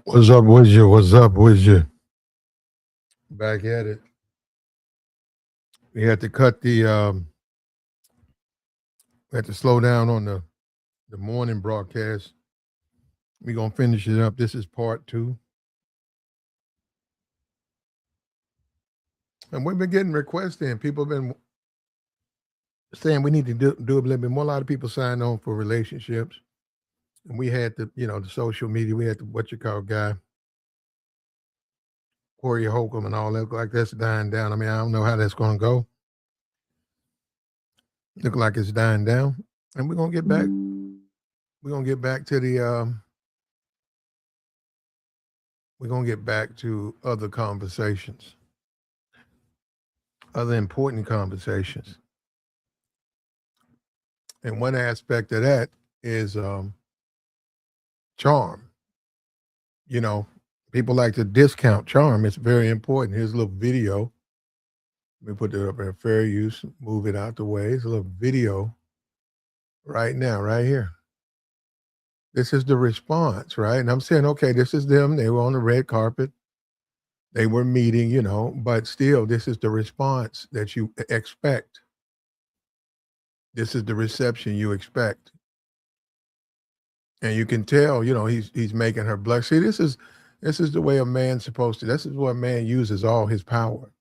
What's up with you? What's up with you? Back at it. We had to cut we had to slow down on the morning broadcast. We're gonna finish it up. This is part two. And we've been getting requests in. People have been saying we need to do a little bit more. A lot of people signed on for relationships. And we had the social media, we had the what you call guy, Corey Holcomb and all that. Look like that's dying down. I mean, I don't know how that's gonna go. Look like it's dying down. And we're gonna get back. We're gonna get back to the we're going to get back to other conversations, other important conversations. And one aspect of that is charm. You know, people like to discount charm. It's very important. Here's a little video. Let me put it up in fair use, move it out the way. It's a little video right now, right here. This is the response, right? And I'm saying, okay, this is them. They were on the red carpet. They were meeting, but still, this is the response that you expect. This is the reception you expect. And you can tell, he's making her blush. See, this is the way a man's supposed to. This is where a man uses all his power.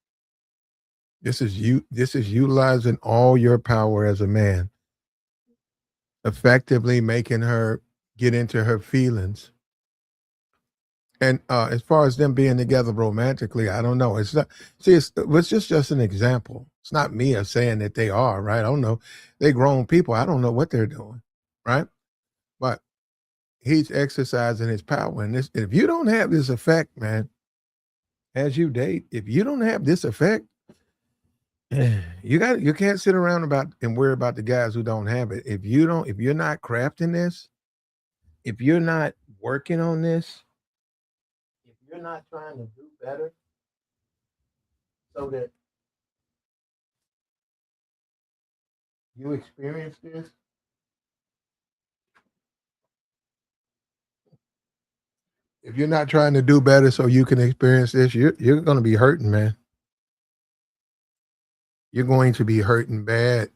This is utilizing all your power as a man, effectively making her get into her feelings. And as far as them being together romantically, I don't know. It's not. See, it's just an example. It's not me saying that they are, right. I don't know. They grown people. I don't know what they're doing, right? But he's exercising his power. And if you don't have this effect, man, as you date, if you don't have this effect, you can't sit around and worry about the guys who don't have it. If you're not crafting this, if you're not working on this, if you're not trying to do better so that you experience this, if you're not trying to do better so you can experience this, you're going to be hurting, man. You're going to be hurting bad.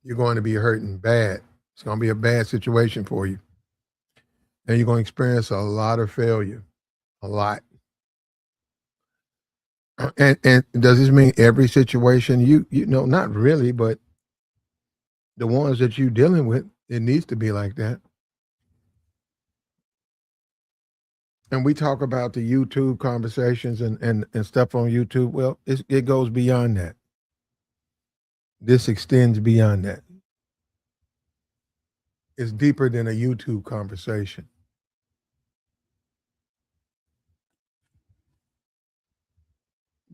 You're going to be hurting bad. It's going to be a bad situation for you. And you're going to experience a lot of failure. A lot. And does this mean every situation? You know, not really, but the ones that you're dealing with, it needs to be like that. And we talk about the YouTube conversations and stuff on YouTube. Well, it goes beyond that. This extends beyond that. It's deeper than a YouTube conversation.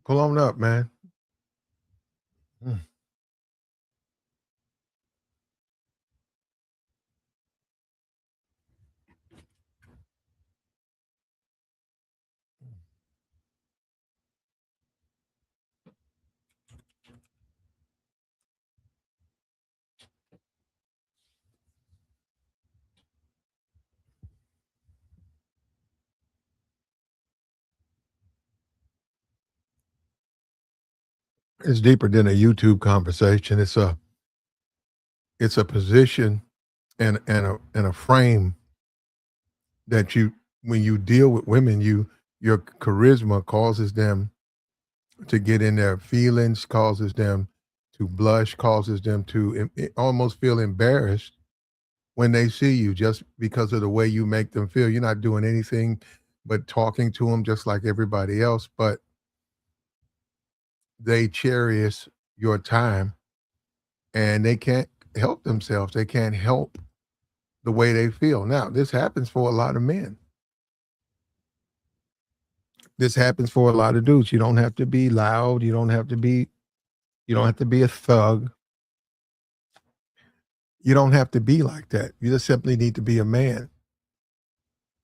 Pull on up, man. Mm. It's deeper than a YouTube conversation. It's a position and a frame that when you deal with women, your charisma causes them to get in their feelings, causes them to blush, causes them to almost feel embarrassed when they see you just because of the way you make them feel. You're not doing anything but talking to them just like everybody else, but they cherish your time and they can't help themselves. They can't help the way they feel. Now, this happens for a lot of men. This happens for a lot of dudes. You don't have to be loud. You don't have to be a thug. You don't have to be like that. You just simply need to be a man.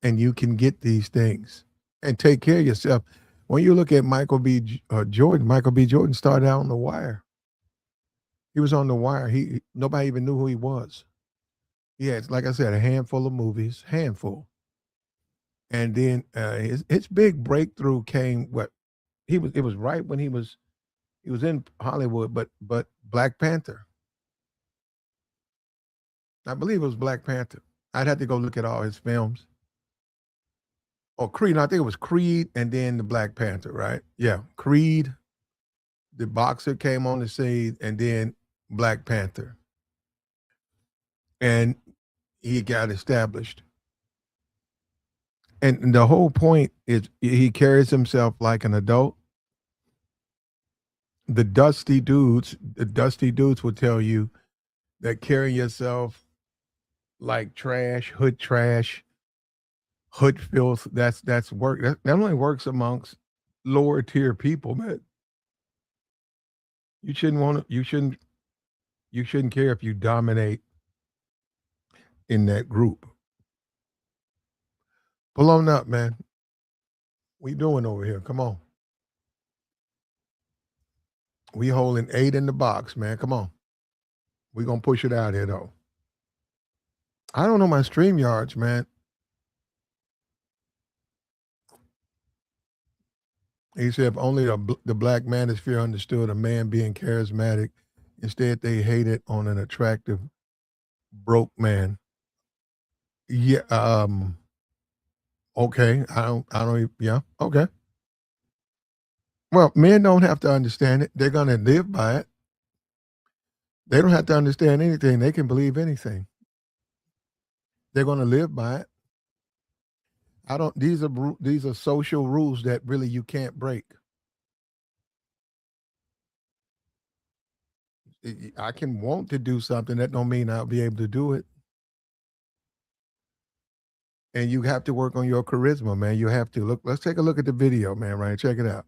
And you can get these things and take care of yourself. When you look at Michael B. Jordan started out on The Wire. He was on The Wire. Nobody even knew who he was. He had, like I said, a handful of movies, handful. And then his big breakthrough came what he was it was right when he was in Hollywood, but Black Panther. I believe it was Black Panther. I'd have to go look at all his films. Or Creed. No, I think it was Creed and then the Black Panther, right? Yeah. Creed, the boxer came on the scene, and then Black Panther. And he got established. And the whole point is he carries himself like an adult. The dusty dudes will tell you that carrying yourself like trash, hood filth, that's work. That only works amongst lower tier people, man. You shouldn't want to you shouldn't care if you dominate in that group. Pull on up, man. We doing over here? Come on. We holding 8 in the box, man. Come on. We gonna push it out here though. I don't know my stream yards, man. He said if only the black manosphere understood a man being charismatic, instead they hated on an attractive broke man. Yeah. Okay. Yeah. Okay. Well, men don't have to understand it. They're gonna live by it. They don't have to understand anything. They can believe anything. They're gonna live by it. I don't. These are social rules that really you can't break. I can want to do something. That don't mean I'll be able to do it. And you have to work on your charisma, man. You have to look. Let's take a look at the video, man. Right, check it out.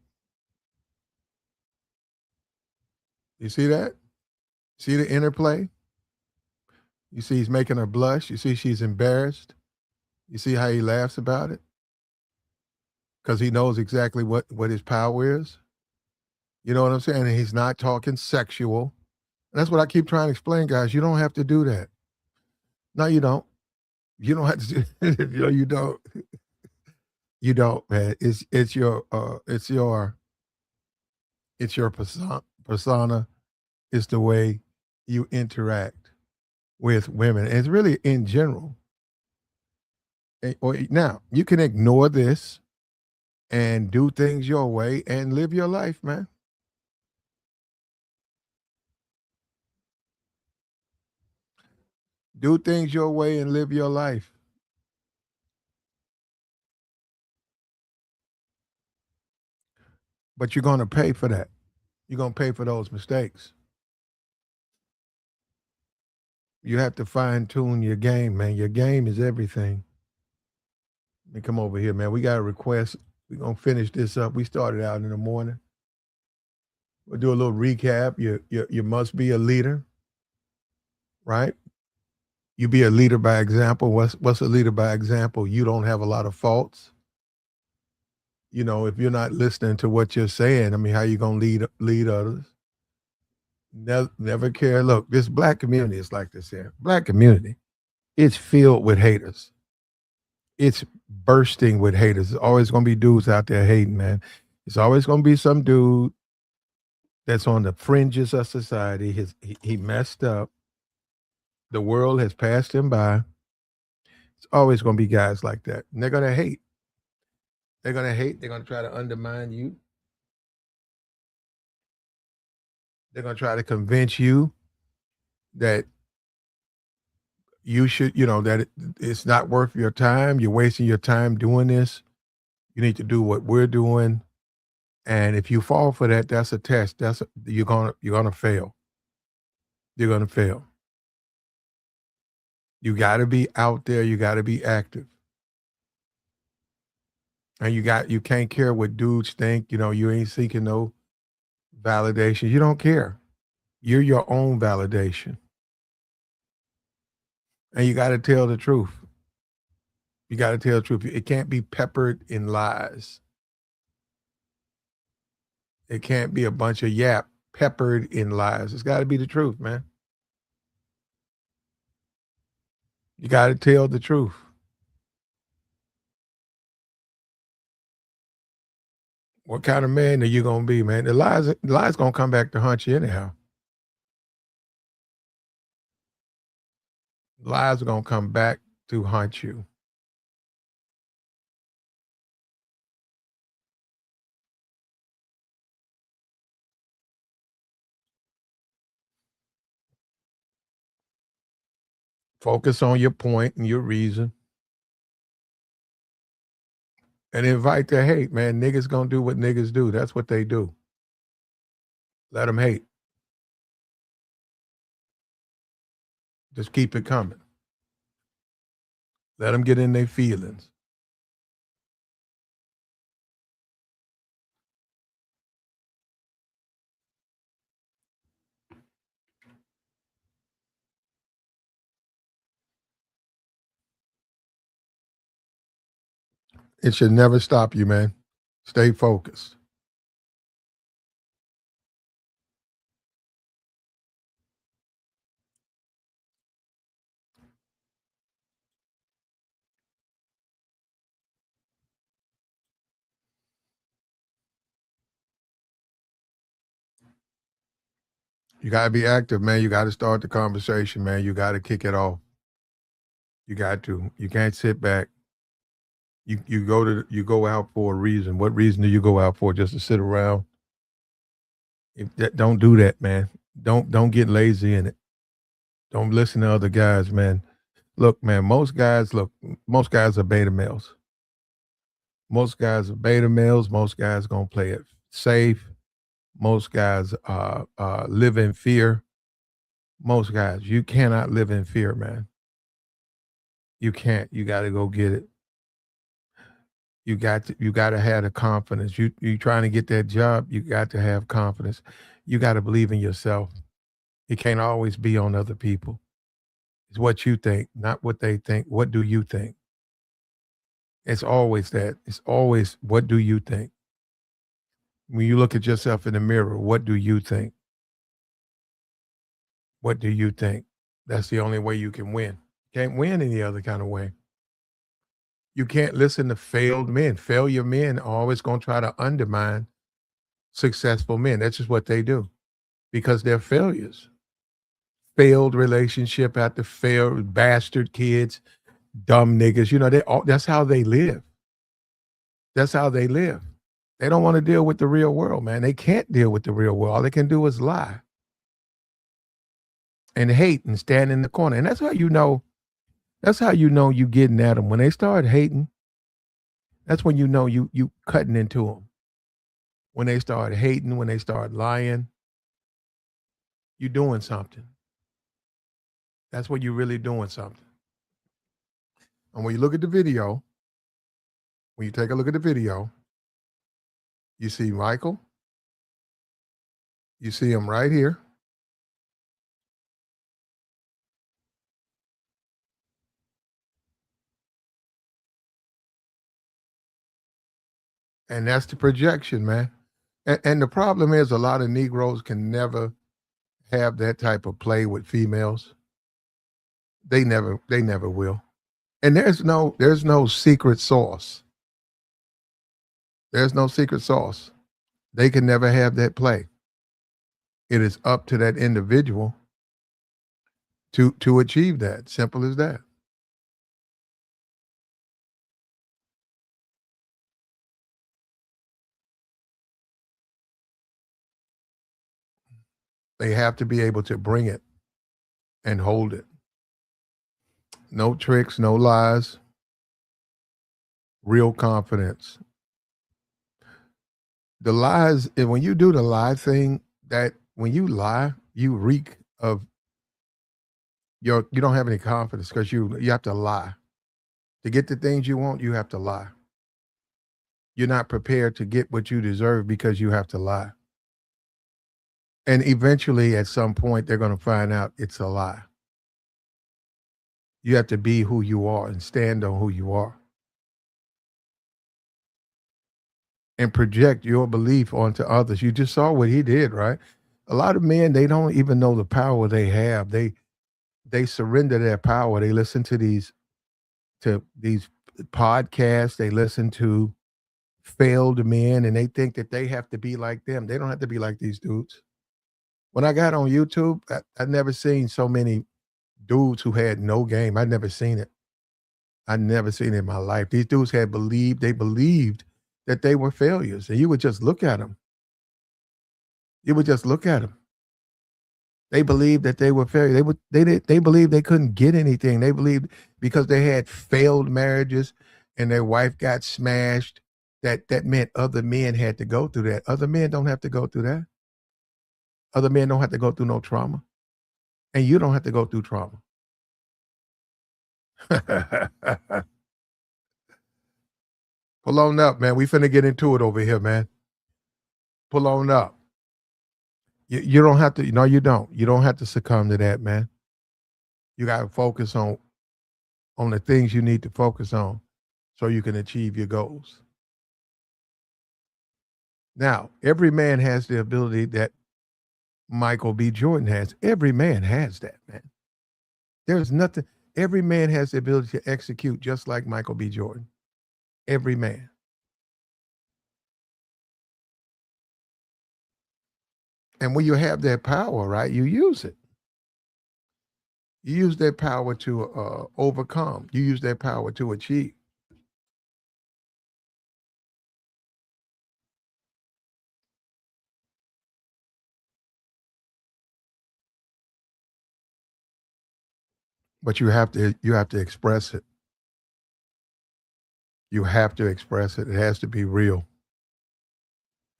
You see that? See the interplay? You see he's making her blush. You see she's embarrassed. You see how he laughs about it because he knows exactly what his power is. You know what I'm saying? And he's not talking sexual. And that's what I keep trying to explain, guys. You don't have to do that. No, you don't. You don't have to do it. You don't. You don't, man. It's your persona. It's the way you interact with women. And it's really in general. Now you can ignore this and do things your way and live your life, man. Do things your way and live your life. But you're gonna pay for that. You're gonna pay for those mistakes. You have to fine tune your game, man. Your game is everything. Let me come over here, man. We got a request. We're gonna finish this up. We started out in the morning. We'll do a little recap. You must be a leader, right? You be a leader by example. What's a leader by example? You don't have a lot of faults. You know, if you're not listening to what you're saying, I mean, how you gonna lead others? Never care. Look, this black community is like this here. Black community, it's filled with haters. It's bursting with haters. There's always gonna be dudes out there hating, man. It's always gonna be some dude that's on the fringes of society. He messed up. The world has passed him by. It's always gonna be guys like that. And they're gonna hate. They're gonna hate. They're gonna try to undermine you. They're gonna try to convince you that you should, that it's not worth your time. You're wasting your time doing this. You need to do what we're doing. And if you fall for that, that's a test. You're gonna fail. You're gonna fail. You gotta be out there, you gotta be active. And you can't care what dudes think, you ain't seeking no validation. You don't care. You're your own validation. And you gotta tell the truth. You gotta tell the truth. It can't be peppered in lies. It can't be a bunch of yap peppered in lies. It's gotta be the truth, man. You gotta tell the truth. What kind of man are you gonna be, man? The lies gonna come back to haunt you anyhow. Lies are gonna come back to haunt you. Focus on your point and your reason and invite the hate, man. Niggas gonna do what niggas do. That's what they do. Let them hate. Just keep it coming. Let them get in their feelings. It should never stop you, man. Stay focused. You gotta be active, man. You gotta start the conversation, man. You gotta kick it off. You got to. You can't sit back. You go out for a reason. What reason do you go out for? Just to sit around? Don't do that, man. Don't get lazy in it. Don't listen to other guys, man. Look, man, most guys are beta males. Most guys are beta males. Most guys gonna play it safe. Most guys live in fear. Most guys, you cannot live in fear, man. You can't. You got to go get it. You got to have the confidence. You trying to get that job, you got to have confidence. You got to believe in yourself. It can't always be on other people. It's what you think, not what they think. What do you think? It's always that. It's always what do you think? When you look at yourself in the mirror, what do you think? What do you think? That's the only way you can win. Can't win any other kind of way. You can't listen to failed men. Failure men are always going to try to undermine successful men. That's just what they do because they're failures. Failed relationship after failed bastard kids, dumb niggas. You know, that's how they live. That's how they live. They don't want to deal with the real world, man. They can't deal with the real world. All they can do is lie and hate and stand in the corner. And that's how you know you getting at them. When they start hating, that's when you know you cutting into them. When they start hating, when they start lying, you're doing something. That's when you're really doing something. And when you look at the video, when you take a look at the video, you see Michael, you see him right here. And that's the projection, man. And the problem is a lot of Negroes can never have that type of play with females. They never will. And there's no secret sauce. There's no secret sauce. They can never have that play. It is up to that individual to achieve that. Simple as that. They have to be able to bring it and hold it. No tricks, no lies, real confidence. The lies, and when you do the lie thing, that when you lie, you reek of you don't have any confidence because you have to lie. To get the things you want, you have to lie. You're not prepared to get what you deserve because you have to lie. And eventually at some point they're going to find out it's a lie. You have to be who you are and stand on who you are and project your belief onto others. You just saw what he did, right? A lot of men, they don't even know the power they have. They surrender their power. They listen to these podcasts, they listen to failed men, and they think that they have to be like them. They don't have to be like these dudes. When I got on YouTube, I never seen so many dudes who had no game. I never seen it. I never seen it in my life. These dudes they believed that they were failures, and you would just look at them. You would just look at them. They believed that they were failures. They believed they couldn't get anything. They believed because they had failed marriages and their wife got smashed, that meant other men had to go through that. Other men don't have to go through that. Other men don't have to go through no trauma, and you don't have to go through trauma. Pull on up, man. We finna get into it over here, man. Pull on up. You don't have to. No, you don't. You don't have to succumb to that, man. You got to focus on the things you need to focus on so you can achieve your goals. Now, every man has the ability that Michael B. Jordan has. Every man has that, man. There's nothing. Every man has the ability to execute just like Michael B. Jordan. Every man. And when you have that power, right, you use it. You use that power to overcome. You use that power to achieve. But you have to express it. You have to express it. It has to be real.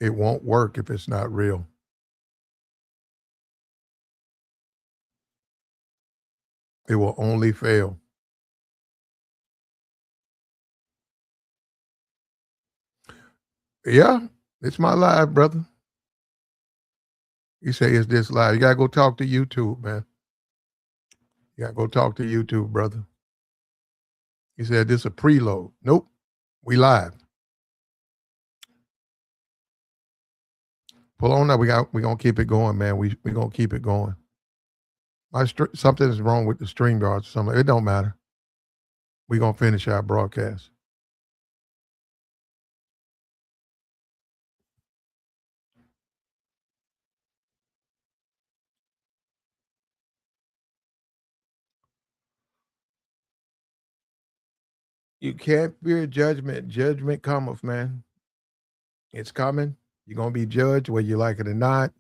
It won't work if it's not real. It will only fail. Yeah, it's my live, brother. You say it's this live. You gotta go talk to YouTube, man. You gotta go talk to YouTube, brother. He said this a preload. Nope, we live. Pull on up. We gonna keep it going, man. We gonna keep it going. Something is wrong with the stream yards. Something it don't matter. We gonna finish our broadcast. You can't fear judgment. Judgment cometh, man. It's coming. You're gonna be judged whether you like it or not.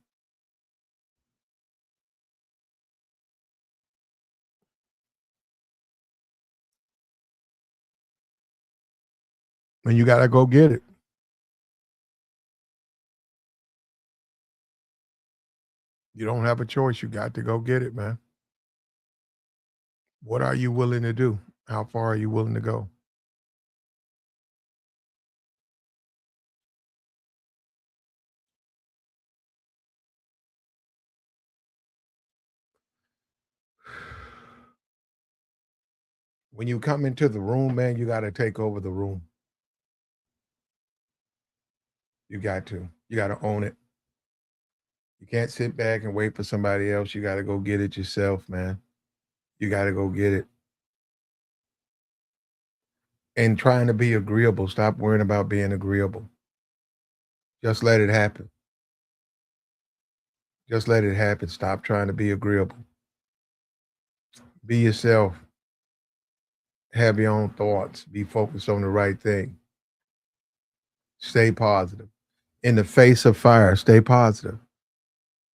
And you gotta go get it. You don't have a choice. You got to go get it, man. What are you willing to do? How far are you willing to go? When you come into the room, man, you got to take over the room. You got to. You got to own it. You can't sit back and wait for somebody else. You got to go get it yourself, man. You got to go get it. And trying to be agreeable. Stop worrying about being agreeable. Just let it happen. Just let it happen. Stop trying to be agreeable. Be yourself. Have your own thoughts. Be focused on the right thing. Stay positive. In the face of fire, stay positive.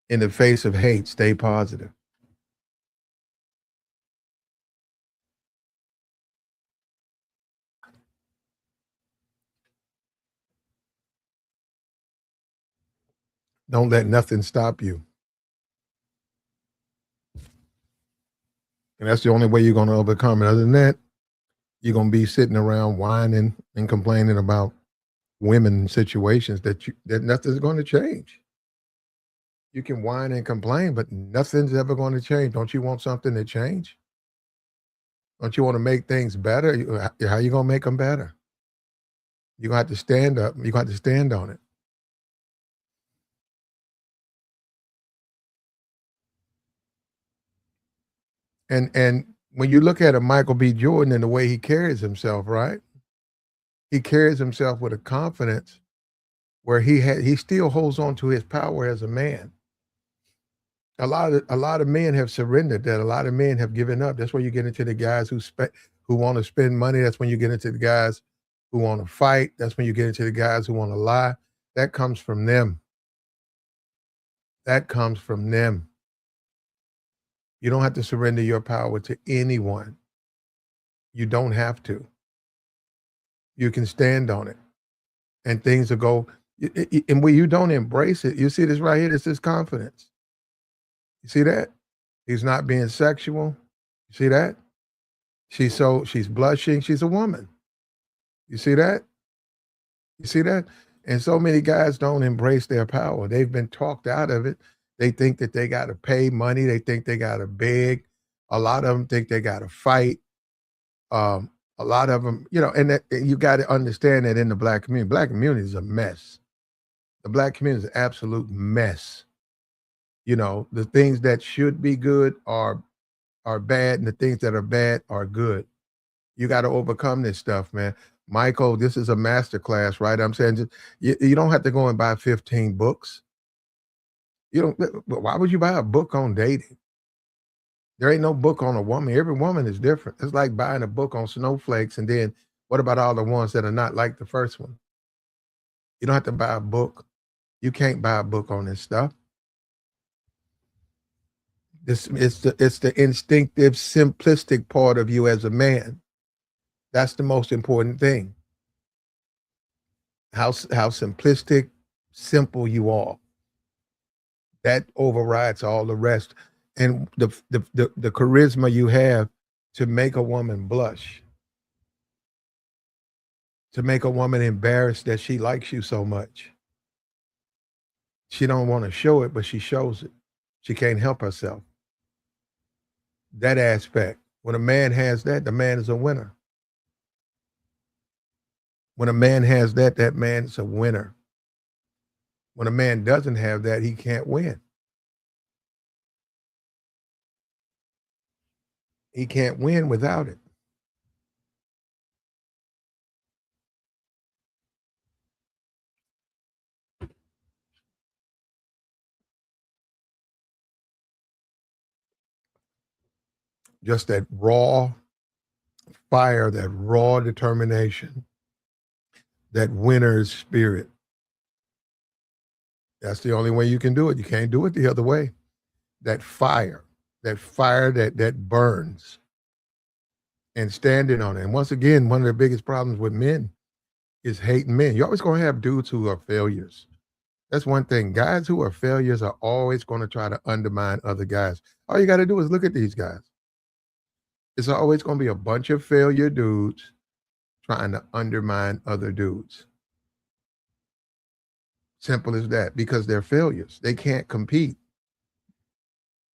In the face of hate, stay positive. Don't let nothing stop you. And that's the only way you're going to overcome it. Other than that, you're going to be sitting around whining and complaining about women situations that nothing's going to change. You can whine and complain, but nothing's ever going to change. Don't you want something to change? Don't you want to make things better? How you going to make them better? You're going to have to stand up. You're going to have to stand on it. And when you look at a Michael B. Jordan and the way he carries himself, right? He carries himself with a confidence where he still holds on to his power as a man. A lot of men have surrendered that. A lot of men have given up. That's where you get into the guys who want to spend money. That's when you get into the guys who want to fight. That's when you get into the guys who want to lie. That comes from them. That comes from them. You don't have to surrender your power to anyone. You don't have to. You can stand on it, and things will go. And when you don't embrace it, you see this right here. This is confidence. You see that? He's not being sexual. You see that? She's blushing. She's a woman. You see that? You see that? And so many guys don't embrace their power. They've been talked out of it. They think that they got to pay money. They think they got to beg. A lot of them think they got to fight. A lot of them, and you got to understand that in the black community is a mess. The black community is an absolute mess. The things that should be good are bad, and the things that are bad are good. You got to overcome this stuff, man. Michael, this is a master class, right? I'm saying you don't have to go and buy 15 books. You don't. Why would you buy a book on dating? There ain't no book on a woman. Every woman is different. It's like buying a book on snowflakes, and then what about all the ones that are not like the first one? You don't have to buy a book. You can't buy a book on this stuff. It's the instinctive, simplistic part of you as a man. That's the most important thing. How simplistic, simple you are. That overrides all the rest. And the charisma you have to make a woman blush, to make a woman embarrassed that she likes you so much. She don't want to show it, but she shows it. She can't help herself. That aspect. When a man has that, the man is a winner. When a man has that, that man is a winner. When a man doesn't have that, he can't win. He can't win without it. Just that raw fire, that raw determination, that winner's spirit. That's the only way you can do it. You can't do it the other way. That fire that burns, and standing on it. And once again, one of the biggest problems with men is hating men. You're always going to have dudes who are failures. That's one thing. Guys who are failures are always going to try to undermine other guys. All you got to do is look at these guys. It's always going to be a bunch of failure dudes trying to undermine other dudes. Simple as that, because they're failures. They can't compete.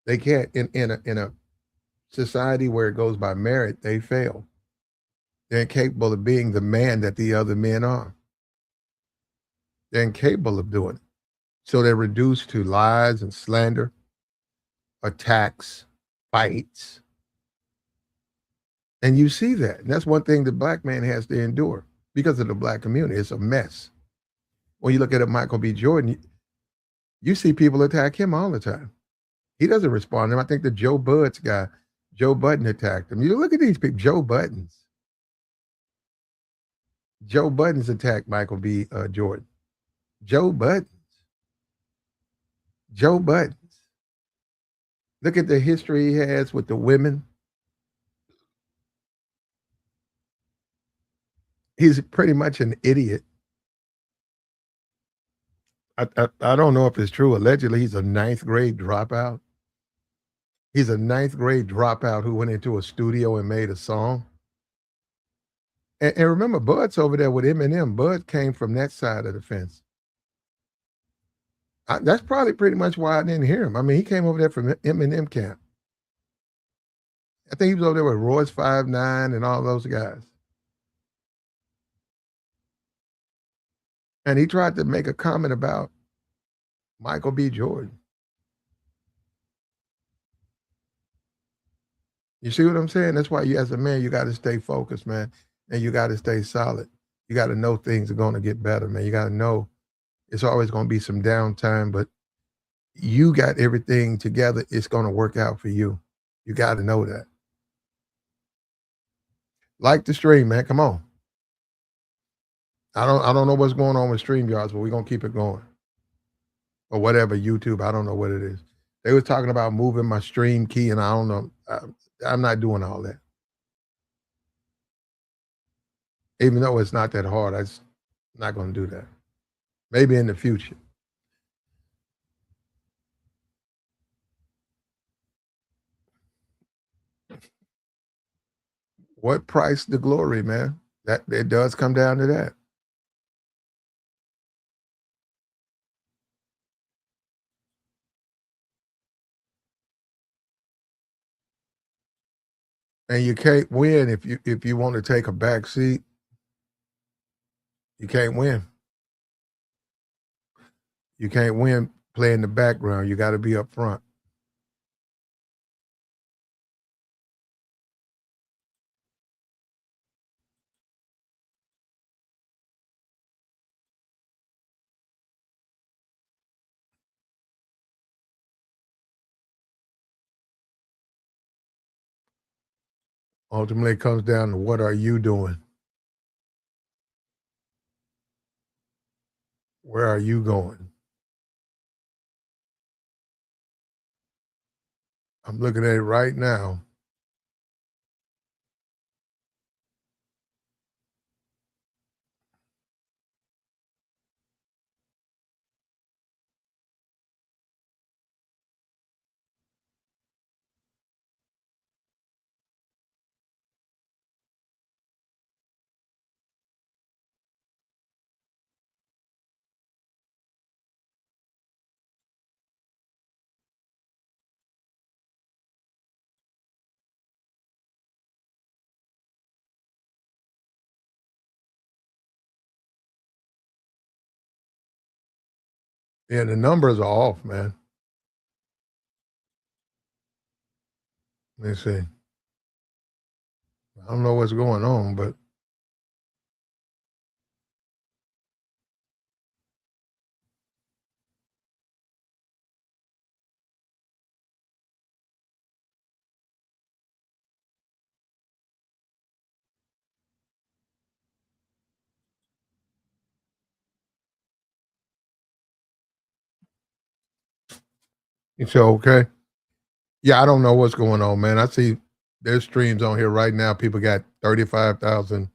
They can't in a society where it goes by merit, they fail. They're incapable of being the man that the other men are. They're incapable of doing it. So they're reduced to lies and slander, attacks, fights. And you see that. And that's one thing the black man has to endure because of the black community. It's a mess. When you look at Michael B. Jordan, you see people attack him all the time. He doesn't respond to him. I think the Joe Budden guy, Joe Budden attacked him. You look at these people, Joe Buttons. Joe Budden's attacked Michael B. Jordan. Joe Buttons. Joe Buttons. Look at the history he has with the women. He's pretty much an idiot. I don't know if it's true. Allegedly, he's a ninth grade dropout. He's a ninth grade dropout who went into a studio and made a song. And remember, Bud's over there with Eminem. Bud came from that side of the fence. That's probably pretty much why I didn't hear him. I mean, he came over there from Eminem camp. I think he was over there with Royce 5'9" and all those guys. And he tried to make a comment about Michael B. Jordan. You see what I'm saying? That's why you, as a man, you got to stay focused, man, and you got to stay solid. You got to know things are going to get better, man. You got to know it's always going to be some downtime, but you got everything together. It's going to work out for you. You got to know that. Like the stream, man. Come on. I don't know what's going on with StreamYards, but we're gonna keep it going. Or whatever, YouTube. I don't know what it is. They was talking about moving my stream key, and I don't know. I'm not doing all that. Even though it's not that hard, I'm not gonna do that. Maybe in the future. What price the glory, man? That it does come down to that. And you can't win if you want to take a back seat. You can't win. You can't win playing the background. You got to be up front. Ultimately, it comes down to what are you doing? Where are you going? I'm looking at it right now. Yeah, the numbers are off, man. Let me see. I don't know what's going on, but it's okay. Yeah, I don't know what's going on, man. I see there's streams on here right now. People got 35,000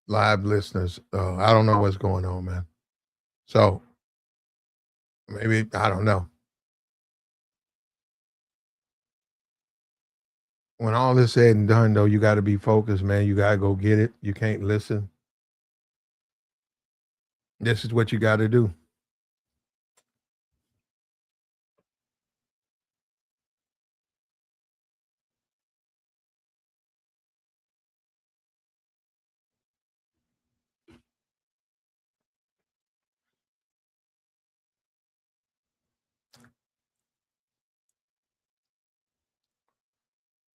live listeners. I don't know what's going on, man. So maybe I don't know. When all is said and done, though, you got to be focused, man. You got to go get it. You can't listen. This is what you got to do.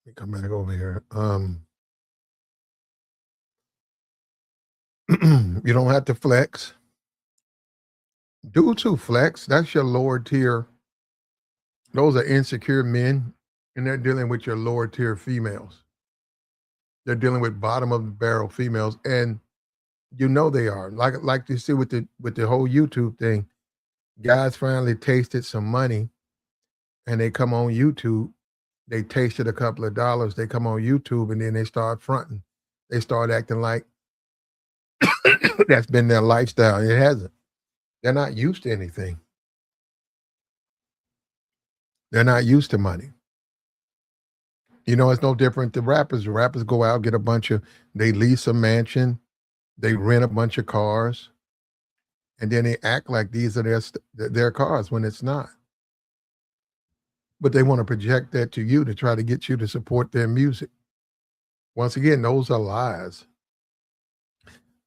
Let me come back over here. You don't have to flex. Due to flex, that's your lower tier. Those are insecure men, and they're dealing with your lower tier females. They're dealing with bottom of the barrel females, and you know they are. Like you see with the whole YouTube thing, guys finally tasted some money, and they come on YouTube. They tasted a couple of dollars. They come on YouTube, and then they start fronting. They start acting like that's been their lifestyle. It hasn't. They're not used to anything. They're not used to money. It's no different to rappers. Rappers go out, get a bunch of, they lease a mansion, they rent a bunch of cars, and then they act like these are their cars when it's not. But they want to project that to you to try to get you to support their music. Once again, those are lies.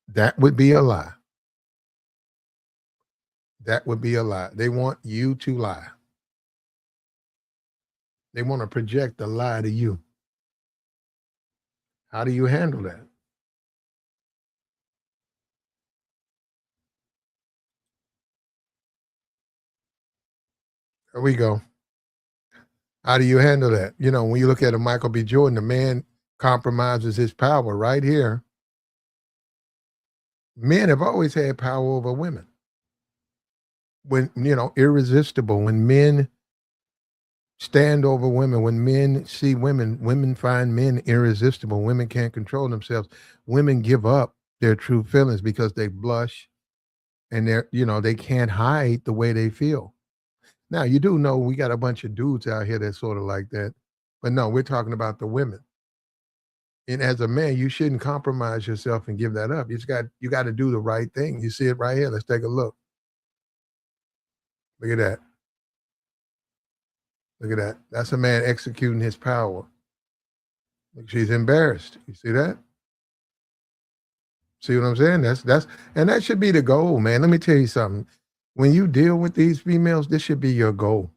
That would be a lie. That would be a lie. They want you to lie. They want to project a lie to you. How do you handle that? There we go. How do you handle that? You know, when you look at a Michael B. Jordan, the man compromises his power right here. Men have always had power over women. When, irresistible, when men stand over women, when men see women, women find men irresistible. Women can't control themselves. Women give up their true feelings because they blush and they can't hide the way they feel. Now, you do know we got a bunch of dudes out here that's sort of like that. But no, we're talking about the women. And as a man, you shouldn't compromise yourself and give that up. You got to do the right thing. You see it right here. Let's take a look. Look at that. Look at that. That's a man executing his power. Look, she's embarrassed. You see that? See what I'm saying? And that should be the goal, man. Let me tell you something. When you deal with these females, this should be your goal.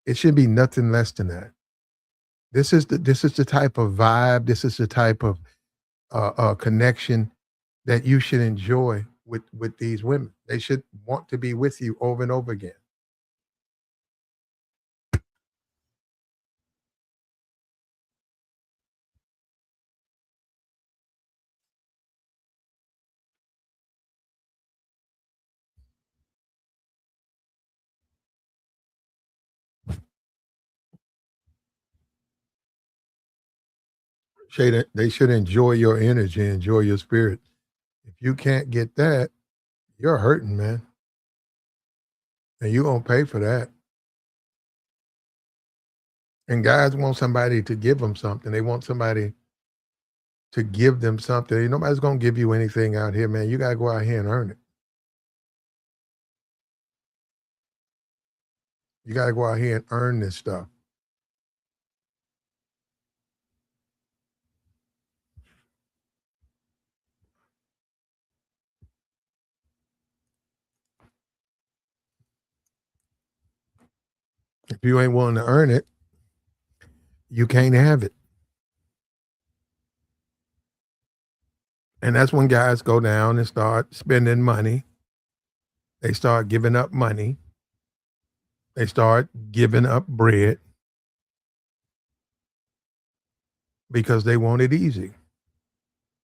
It should be nothing less than that. This is the type of vibe. This is the type of connection that you should enjoy with these women. They should want to be with you over and over again. They should enjoy your energy, enjoy your spirit. If you can't get that, you're hurting, man, and you're gonna pay for that. And guys want somebody to give them something. They want somebody to give them something. Ain't nobody's gonna give you anything out here, man. You gotta go out here and earn it. You gotta go out here and earn this stuff. If you ain't willing to earn it, you can't have it. And that's when guys go down and start spending money. They start giving up money. They start giving up bread because they want it easy.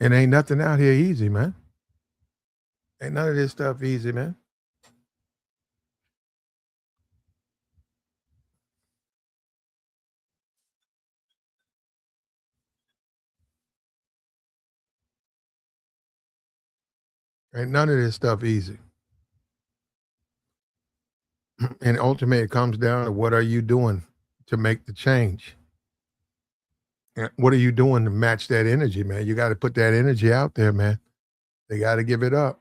And ain't nothing out here easy, man. Ain't none of this stuff easy, man. Ain't none of this stuff easy. And ultimately, it comes down to what are you doing to make the change? And what are you doing to match that energy, man? You got to put that energy out there, man. They got to give it up.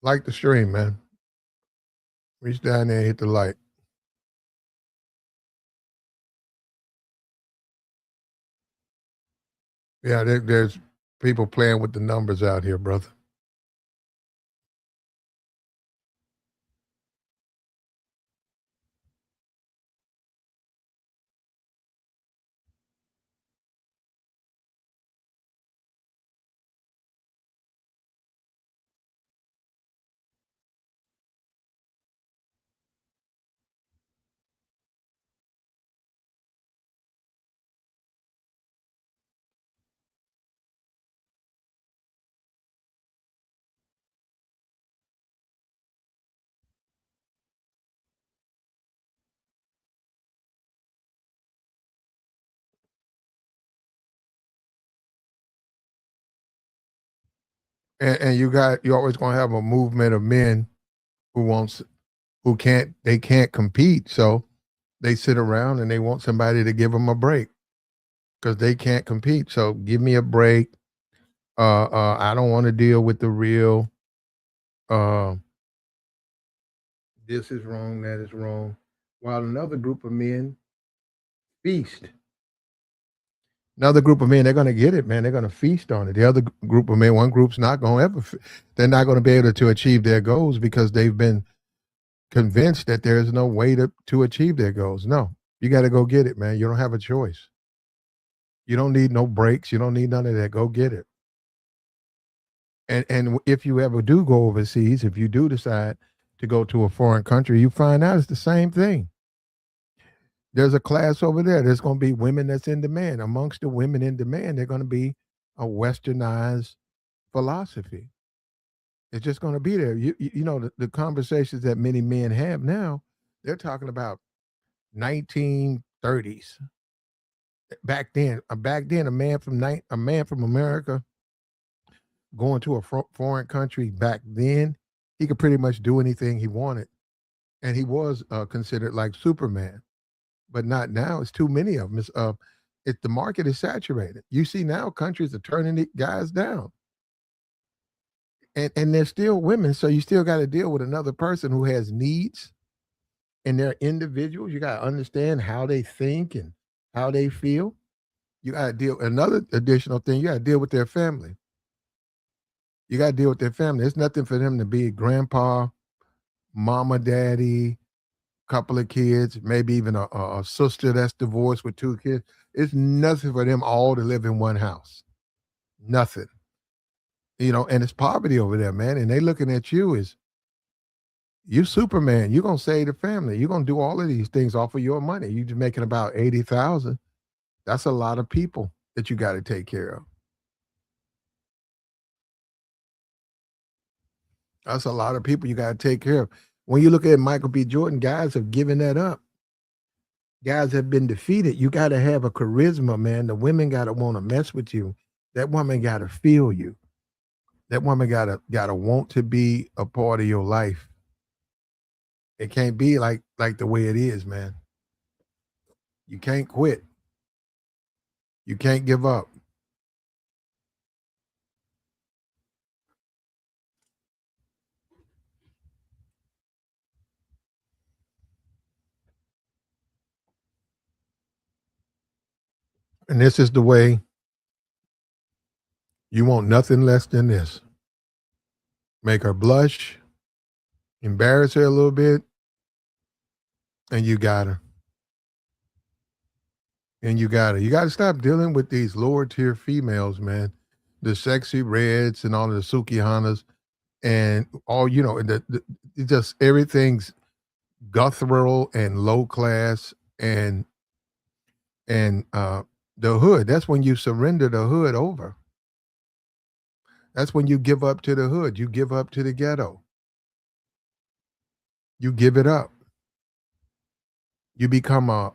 Like the stream, man. Reach down there and hit the light. Yeah, there's people playing with the numbers out here, brother. And you're always gonna have a movement of men who wants who can't they can't compete. So They sit around and they want somebody to give them a break because they can't compete. So give me a break. I don't want to deal with the real. Uh, this is wrong. That is wrong. While another group of men feast. Another group of men, they're going to get it, man. They're going to feast on it. The other group of men, one group's not going to ever. They're not going to be able to achieve their goals because they've been convinced that there is no way to achieve their goals. No, you got to go get it, man. You don't have a choice. You don't need no breaks. You don't need none of that. Go get it. And if you ever do go overseas, if you do decide to go to a foreign country, you find out it's the same thing. There's a class over there. There's going to be women that's in demand. Amongst the women in demand, they're going to be a westernized philosophy. It's just going to be there. You know the conversations that many men have now. They're talking about 1930s. Back then, a man from America going to a foreign country back then, he could pretty much do anything he wanted, and he was considered like Superman. But not now. It's too many of them. The market is saturated. You see now countries are turning the guys down, and they're still women. So you still got to deal with another person who has needs, and they're individuals. You got to understand how they think and how they feel. You got to deal. Another additional thing, you got to deal with their family. You got to deal with their family. It's nothing for them to be grandpa, mama, daddy, couple of kids, maybe even a sister that's divorced with two kids. It's nothing for them all to live in one house. Nothing. And it's poverty over there, man. And they looking at you as you Superman. You're gonna save the family. You're gonna do all of these things off of your money. You're just making about 80,000. That's a lot of people that you got to take care of. That's a lot of people you got to take care of. When you look at Michael B. Jordan, guys have given that up. Guys have been defeated. You got to have a charisma, man. The women got to want to mess with you. That woman got to feel you. That woman got to want to be a part of your life. It can't be like the way it is, man. You can't quit. You can't give up. And this is the way you want nothing less than this. Make her blush, embarrass her a little bit, and you got her. And you got her. You got to stop dealing with these lower tier females, man. The sexy reds and all of the Sukihanas and all, just everything's guttural and low class and the hood. That's when you surrender the hood over. That's when you give up to the hood. You give up to the ghetto. You give it up. You become a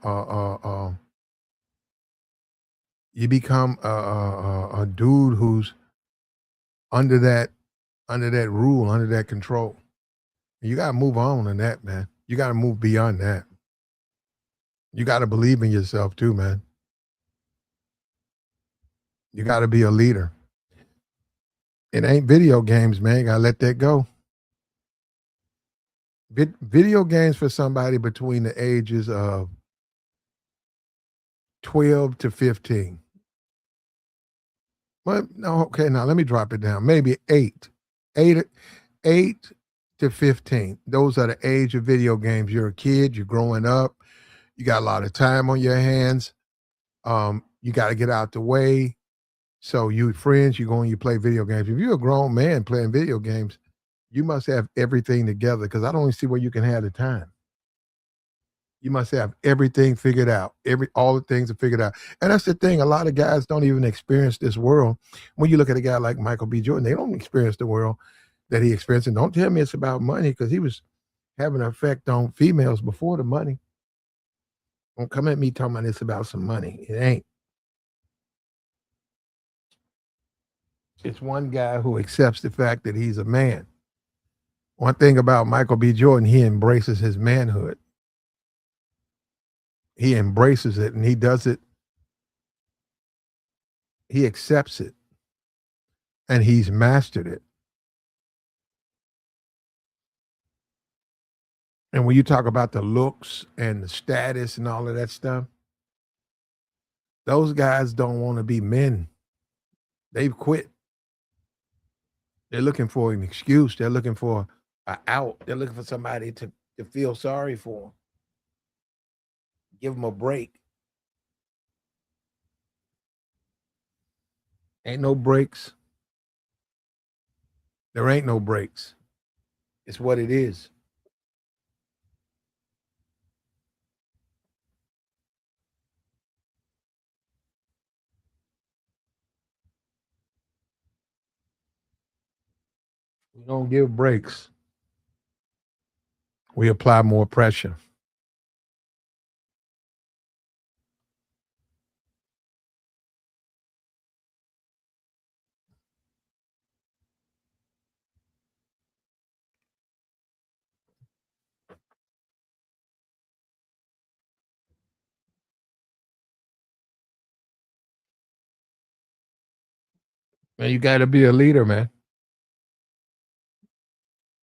dude who's under that rule, under that control. You got to move on in that, man. You got to move beyond that. You got to believe in yourself too, man. You got to be a leader. It ain't video games, man. You got to let that go. Video games for somebody between the ages of 12 to 15. Well, no, okay, now let me drop it down. Maybe 8. 8 8 to 15. Those are the age of video games. You're a kid, you're growing up, you got a lot of time on your hands. You got to get out the way. So you friends, you go and you play video games. If you're a grown man playing video games, you must have everything together because I don't see where you can have the time. You must have everything figured out. All the things are figured out. And that's the thing. A lot of guys don't even experience this world. When you look at a guy like Michael B. Jordan, they don't experience the world that he experienced. And don't tell me it's about money because he was having an effect on females before the money. Don't come at me talking about it's about some money. It ain't. It's one guy who accepts the fact that he's a man. One thing about Michael B. Jordan, he embraces his manhood. He embraces it and he does it, he accepts it, and he's mastered it. And when you talk about the looks and the status and all of that stuff, those guys don't wanna be men. They've quit. They're looking for an excuse. They're looking for a out. They're looking for somebody to feel sorry for 'em. Give them a break. Ain't no breaks. There ain't no breaks. It's what it is. We don't give breaks. We apply more pressure. Man, you gotta be a leader, man.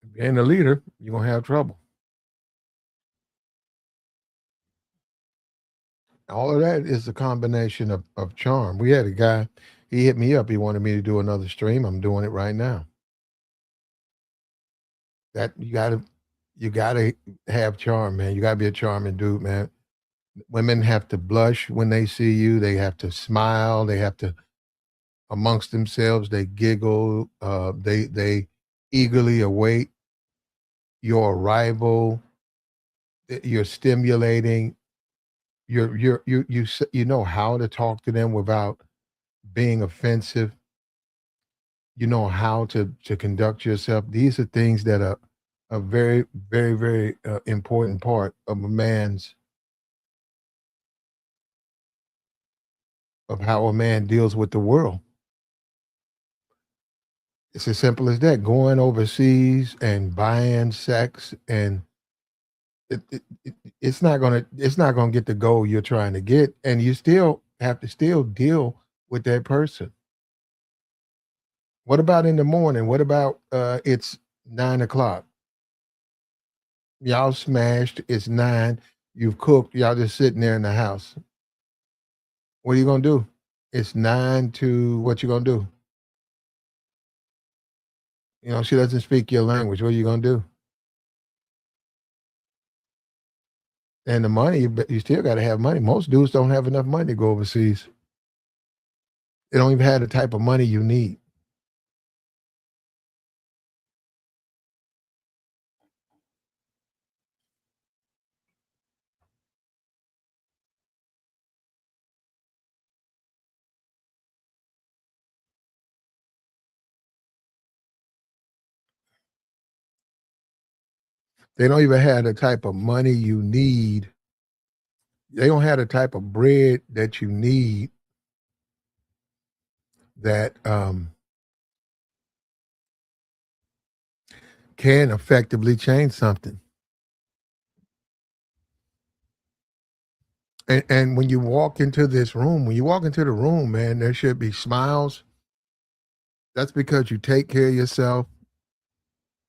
If you ain't a leader, you're gonna have trouble. All of that is a combination of charm. We had a guy, he hit me up. He wanted me to do another stream. I'm doing it right now. That you gotta have charm, man. You gotta be a charming dude, man. Women have to blush when they see you. They have to smile. They have to amongst themselves. They giggle. They eagerly await your arrival. You're stimulating. You know how to talk to them without being offensive. You know how to conduct yourself. These are things that are a very, very, very important part of a man's of how a man deals with the world. It's as simple as that. Going overseas and buying sex and it's not gonna get the goal you're trying to get, and you still have to still deal with that person. What about in the morning? What about it's 9 o'clock? Y'all smashed. It's 9. You've cooked. Y'all just sitting there in the house. What are you gonna do? It's 9 to what you gonna do? You know, she doesn't speak your language. What are you gonna do? And the money, but you still got to have money. Most dudes don't have enough money to go overseas. They don't even have the type of money you need. They don't even have the type of money you need. They don't have the type of bread that you need that can effectively change something. And when you walk into this room, when you walk into the room, man, there should be smiles. That's because you take care of yourself.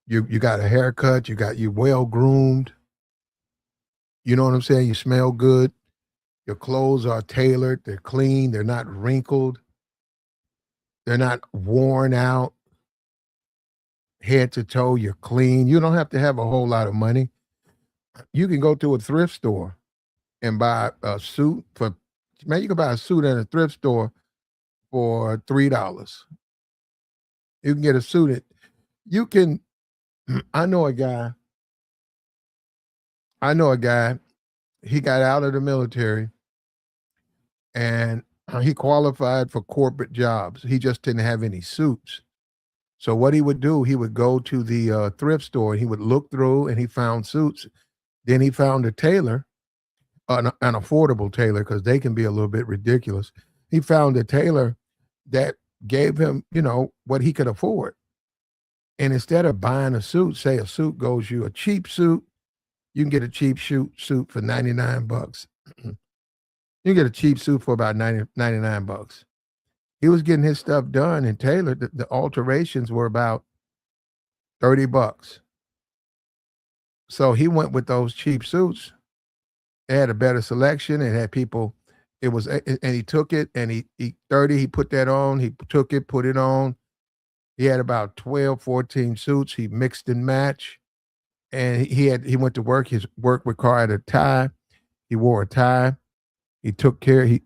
You got a haircut. You well groomed. You know what I'm saying? You smell good. Your clothes are tailored. They're clean. They're not wrinkled. They're not worn out. Head to toe, you're clean. You don't have to have a whole lot of money. You can go to a thrift store and buy a suit for man, you can buy a suit in a thrift store for $3. You can get a suit at you can I know a guy, I know a guy, he got out of the military and he qualified for corporate jobs. He just didn't have any suits. So what he would do, he would go to the thrift store and he would look through and he found suits. Then he found a tailor, an affordable tailor, because they can be a little bit ridiculous. He found a tailor that gave him, what he could afford. And instead of buying a suit, say a suit goes you a cheap suit, you can get a cheap suit for 99 bucks. You get a cheap suit for about 99 bucks. He was getting his stuff done and tailored. The alterations were about 30 bucks. So he went with those cheap suits. It had a better selection. It had people. It was, and he took it and he 30. He put that on. He took it, put it on. He had about 12, 14 suits. He mixed and matched, and he went to work. His work required a tie. He wore a tie. He took care. He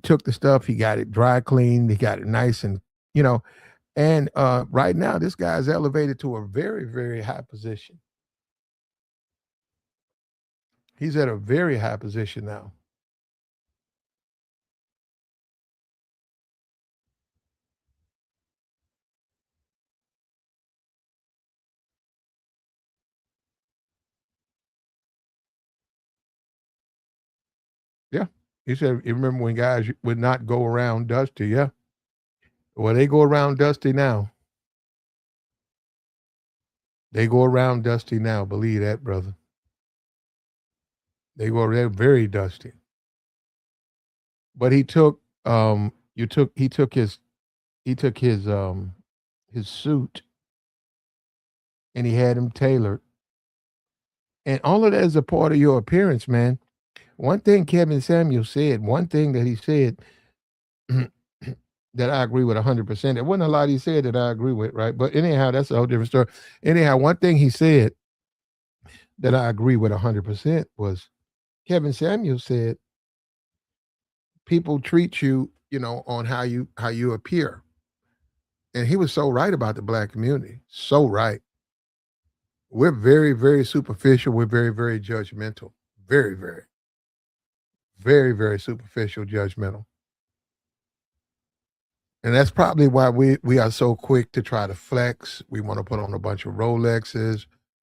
took the stuff. He got it dry cleaned. He got it nice and you know. And right now, this guy's elevated to a very, very high position. He's at a very high position now. Yeah. He said, you remember when guys would not go around Dusty? Yeah. Well, they go around Dusty now. They go around Dusty now. Believe that, brother. They're very dusty. But he took you took he took his suit and he had him tailored. And all of that is a part of your appearance, man. One thing Kevin Samuel said, one thing that he said that I agree with 100%. There wasn't a lot he said that I agree with, right? But anyhow, that's a whole different story. Anyhow, one thing he said that I agree with 100% was Kevin Samuel said, people treat you, on how you appear. And he was so right about the black community. So right. We're very, very superficial. We're very, very judgmental. Very, very, very, very superficial, judgmental. And that's probably why we are so quick to try to flex. We want to put on a bunch of Rolexes.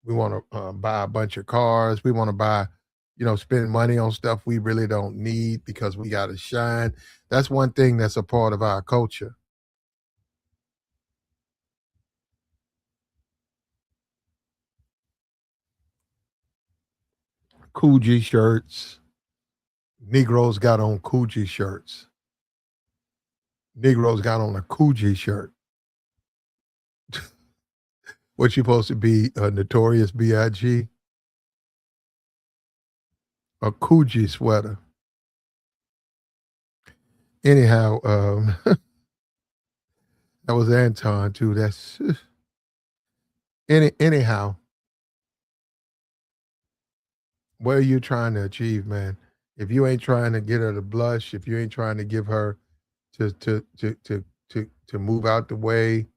We want to buy a bunch of cars. We want to buy, spend money on stuff we really don't need because we got to shine. That's one thing that's a part of our culture. Coogee shirts. Negroes got on Coogee shirts. Negroes got on a Coogee shirt. What you supposed to be, a notorious B.I.G.? A Coogee sweater. Anyhow, that was Anton too. That's anyhow. What are you trying to achieve, man? If you ain't trying to get her to blush, if you ain't trying to give her to move out the way,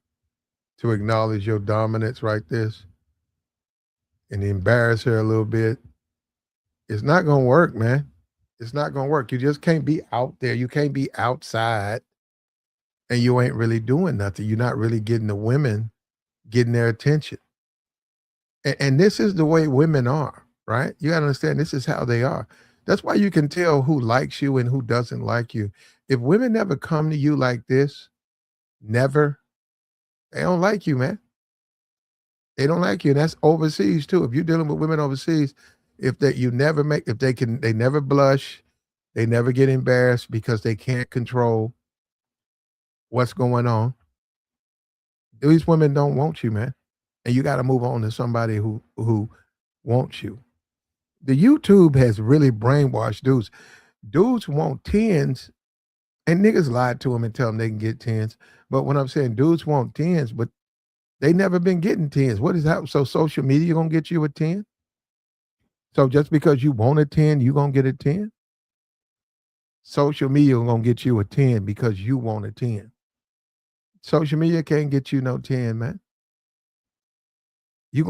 to acknowledge your dominance right this, and embarrass her a little bit, it's not gonna work, man. It's not gonna work. You just can't be out there. You can't be outside and you ain't really doing nothing. You're not really getting the women getting their attention. And this is the way women are, right? You gotta understand this is how they are. That's why you can tell who likes you and who doesn't like you. If women never come to you like this, never, they don't like you, man. They don't like you. And that's overseas too. If you're dealing with women overseas, if that you never make, if they never blush, they never get embarrassed because they can't control what's going on. These women don't want you, man. And you got to move on to somebody who wants you. The YouTube has really brainwashed dudes. Dudes want tens, and niggas lied to them and tell them they can get tens. But when I'm saying dudes want tens, but they never been getting tens. What is that? So social media gonna get you a 10? So just because you want a 10, you gonna get a 10? Social media gonna get you a 10 because you want a 10. Social media can't get you no 10, man.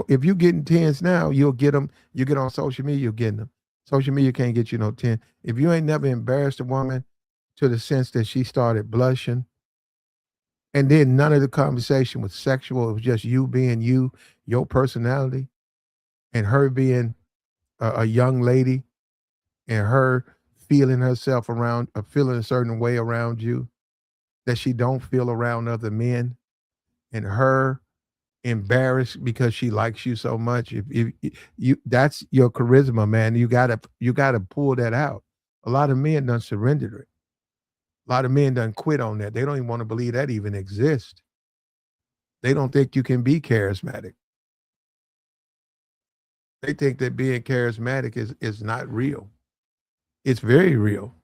If you getting 10s now, you'll get them. You get on social media, you're getting them. Social media can't get you no 10. If you ain't never embarrassed a woman to the sense that she started blushing, and then none of the conversation was sexual, it was just you being you, your personality, and her being a young lady, and her feeling herself around, feeling a certain way around you that she don't feel around other men, and her embarrassed because she likes you so much. If you that's your charisma, man. You gotta pull that out. A lot of men done surrendered it. A lot of men done quit on that. They don't even want to believe that even exists. They don't think you can be charismatic. They think that being charismatic is not real. It's very real.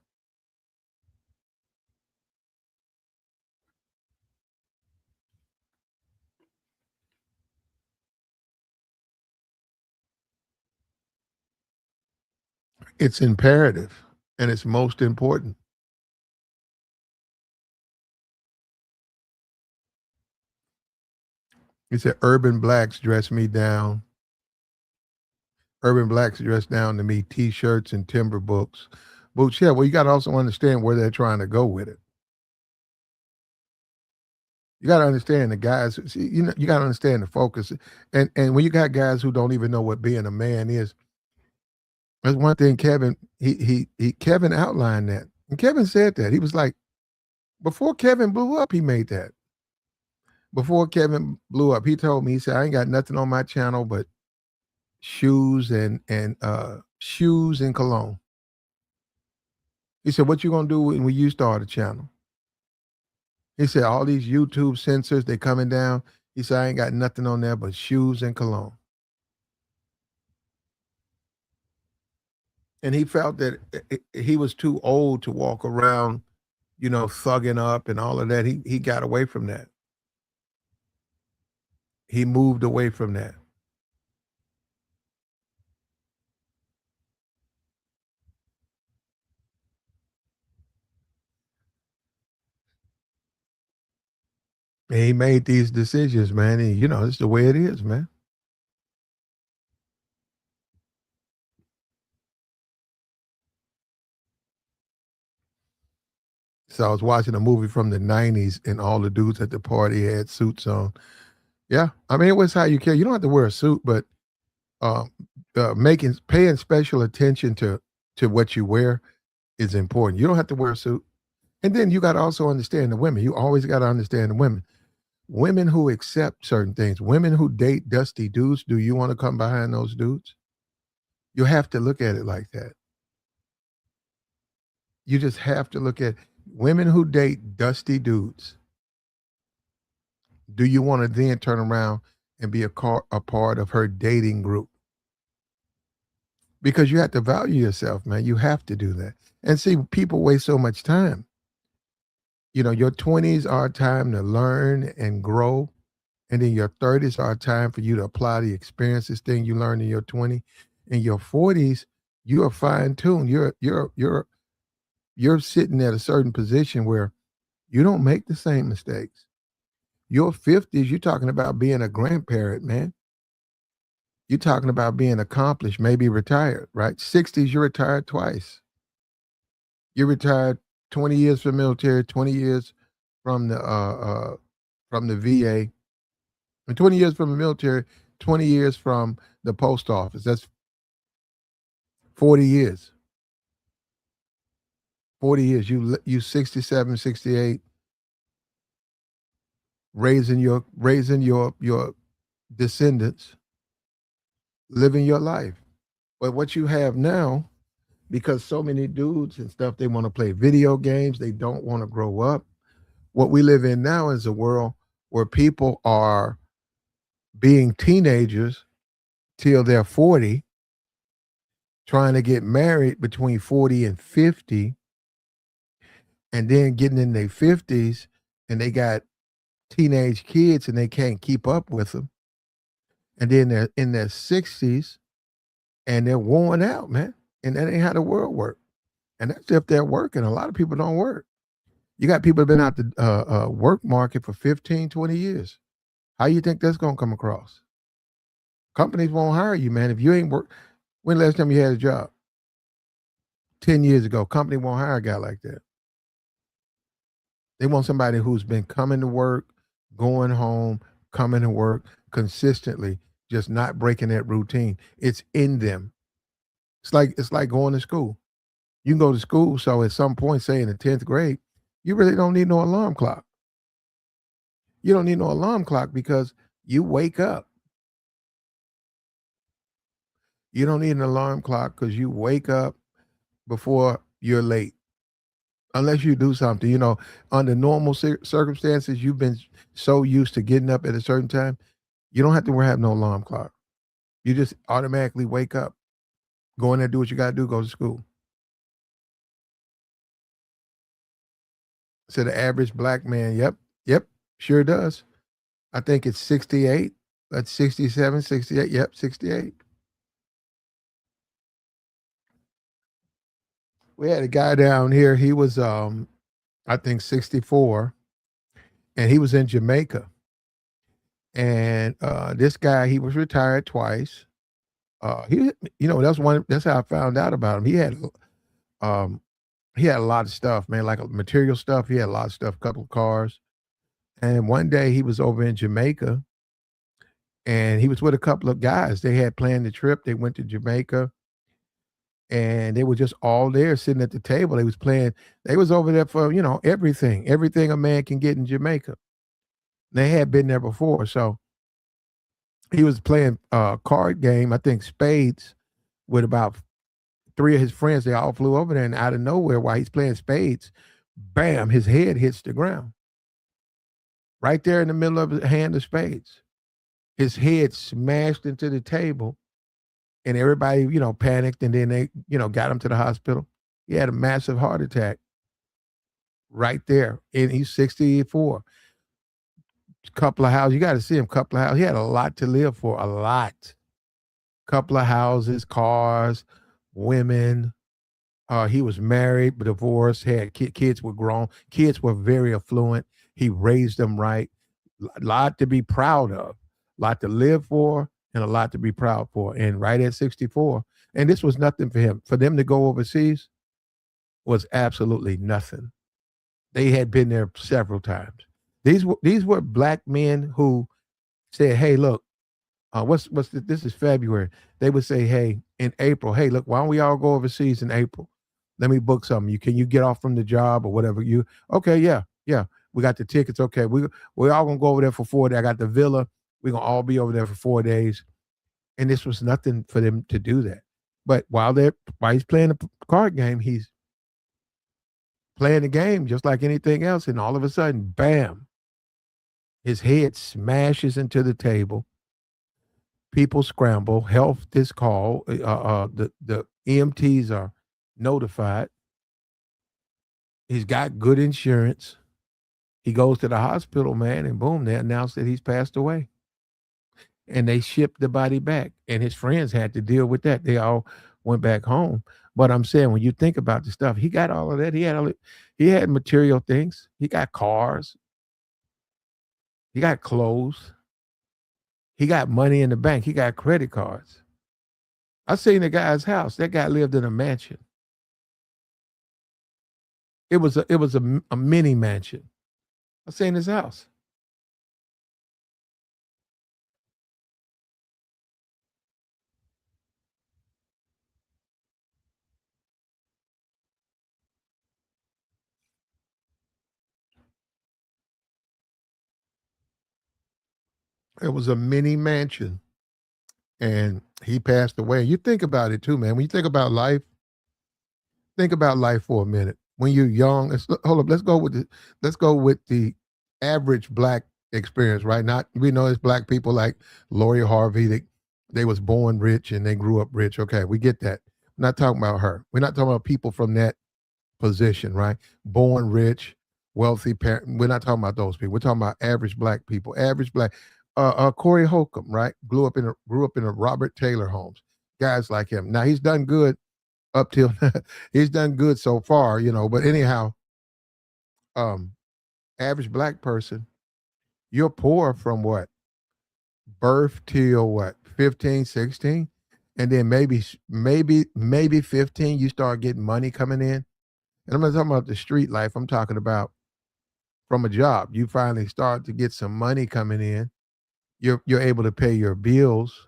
It's imperative and it's most important. He said urban blacks dress me down. Urban blacks dress down to me t-shirts and timber books. Boots, yeah, well, you gotta also understand where they're trying to go with it. You gotta understand the guys, see, you gotta understand the focus. And when you got guys who don't even know what being a man is, that's one thing Kevin he Kevin outlined that. And Kevin said that. He was like, before Kevin blew up, he made that. Before Kevin blew up, he told me, he said, I ain't got nothing on my channel but shoes and cologne. He said, what you gonna do when you start a channel? He said, all these YouTube censors, they coming down. He said, I ain't got nothing on there but shoes and cologne. And he felt that he was too old to walk around, thugging up and all of that. He got away from that. He moved away from that. And he made these decisions, man. And it's the way it is, man. So I was watching a movie from the '90s, and all the dudes at the party had suits on. Yeah, I mean, it was how you care. You don't have to wear a suit, but um, making paying special attention to what you wear is important. You don't have to wear a suit, and then you got to also understand the women. You always got to understand the women. Women who accept certain things. Women who date dusty dudes. Do you want to come behind those dudes? You have to look at it like that. You just have to look at women who date dusty dudes. Do you want to then turn around and be a part of her dating group? Because you have to value yourself, man. You have to do that. And see, people waste so much time. Your 20s are a time to learn and grow. And then your 30s are a time for you to apply the experiences thing you learned in your 20. In your 40s, you are fine tuned. You're sitting at a certain position where you don't make the same mistakes. Your 50s, you're talking about being a grandparent, man. You're talking about being accomplished, maybe retired, right? 60s, you're retired twice. You're retired 20 years from the military, 20 years from the VA, and 20 years from the military, 20 years from the post office. That's 40 years. 40 years. You 67, 68, raising your descendants, living your life. But what you have now, because so many dudes and stuff, they want to play video games, they don't want to grow up. What we live in now is a world where people are being teenagers till they're 40, trying to get married between 40 and 50, and then getting in their 50s and they got teenage kids and they can't keep up with them. And then they're in their 60s and they're worn out, man. And that ain't how the world works. And that's if they're working. A lot of people don't work. You got people that been out the work market for 15, 20 years. How you think that's going to come across? Companies won't hire you, man. If you ain't work, when last time you had a job? 10 years ago. Company won't hire a guy like that. They want somebody who's been coming to work, going home, coming to work consistently, just not breaking that routine. It's in them. It's like going to school. You can go to school, so at some point, say in the 10th grade, you really don't need no alarm clock. You don't need no alarm clock because You wake up. You don't need an alarm clock because you wake up before you're late. Unless you do something, under normal circumstances, you've been so used to getting up at a certain time, you don't have to have no alarm clock. You just automatically wake up, go in there, do what you got to do, go to school. So the average black man, yep, yep, sure does. I think it's 68. That's 67, 68. Yep, 68. We had a guy down here. He was, I think, 64, and he was in Jamaica. And this guy, he was retired twice. He, that's how I found out about him. Um, he had a lot of stuff, man, like material stuff. He had a lot of stuff, couple of cars. And one day he was over in Jamaica, and he was with a couple of guys. They had planned the trip. They went to Jamaica, and they were just all there sitting at the table. They was playing. They was over there for everything a man can get in Jamaica. They had been there before, so he was playing a card game. I think spades with about three of his friends. They all flew over there, and out of nowhere, while he's playing spades, bam, his head hits the ground right there in the middle of a hand of spades. His head smashed into the table, and everybody, panicked, and then they, got him to the hospital. He had a massive heart attack right there, and he's 64. Couple of houses, you got to see him. Couple of houses, he had a lot to live for, a lot. Couple of houses, cars, women. He was married, but divorced, had kids were grown. Kids were very affluent. He raised them right. A lot to be proud of, a lot to live for, and a lot to be proud for. And right at 64, and this was nothing for him. For them to go overseas was absolutely nothing. They had been there several times. These were black men who said, "Hey, look, this is February." They would say, "Hey, in April, hey, look, why don't we all go overseas in April? Let me book something. Can you get off from the job or whatever? You okay? Yeah, yeah. We got the tickets. Okay, we're all gonna go over there for 4 days. I got the villa. We're gonna all be over there for 4 days." And this was nothing for them to do that. But while he's playing the card game, he's playing the game just like anything else, and all of a sudden, bam, his head smashes into the table. People scramble. Health is called. The EMTs are notified. He's got good insurance. He goes to the hospital, man, and boom, they announce that he's passed away. And they shipped the body back. And his friends had to deal with that. They all went back home. But I'm saying, when you think about the stuff, he got all of that. He had material things. He got cars. He got clothes. He got money in the bank. He got credit cards. I seen the guy's house. That guy lived in a mansion. It was a mini mansion. I seen his house. It was a mini mansion, and he passed away. You think about it too, man. When you think about life for a minute. When you're young, hold up. Let's go with the average black experience, right? Not we know it's black people like Lori Harvey. They was born rich and they grew up rich. Okay, we get that. We're not talking about her. We're not talking about people from that position, right? Born rich, wealthy parent. We're not talking about those people. We're talking about average black people. Average black. Corey Holcomb, right? Grew up in a Robert Taylor homes. Guys like him. Now he's done good up till he's done good so far, But anyhow, um, average black person, you're poor from what birth till what 15, 16, and then maybe 15, you start getting money coming in. And I'm not talking about the street life. I'm talking about from a job. You finally start to get some money coming in. You're able to pay your bills.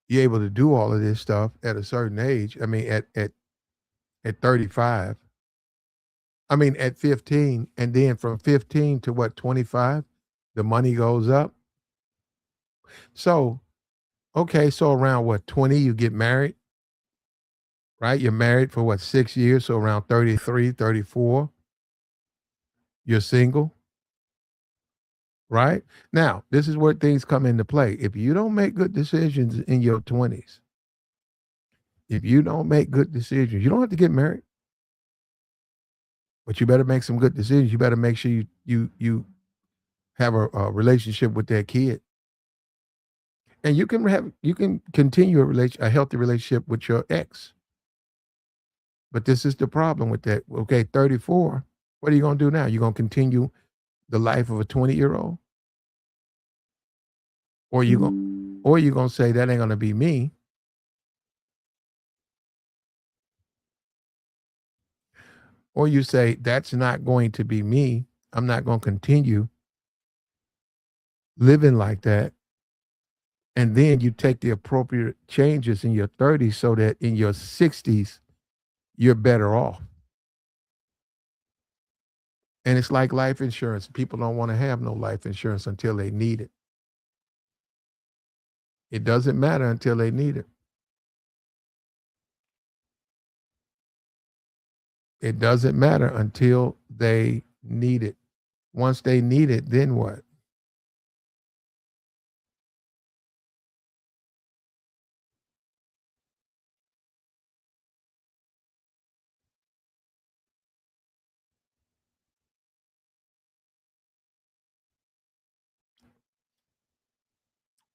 You're able to do all of this stuff at a certain age. I mean, at 35. I mean, at 15, and then from 15 to what, 25, the money goes up. So, okay, so around what, 20, you get married, right? You're married for what, 6 years? So around 33, 34, you're single, right? Now, this is where things come into play. If you don't make good decisions in your 20s, if you don't make good decisions, you don't have to get married, but you better make some good decisions. You better make sure you have a relationship with that kid. And you can continue a healthy relationship with your ex. But this is the problem with that. Okay, 34, what are you gonna do now? You gonna continue the life of a 20-year-old? Or you gonna say that ain't gonna be me, or you say that's not going to be me. I'm not gonna continue living like that. And then you take the appropriate changes in your 30s so that in your 60s you're better off. And it's like life insurance. People don't want to have no life insurance until they need it. It doesn't matter until they need it. It doesn't matter until they need it. Once they need it, then what?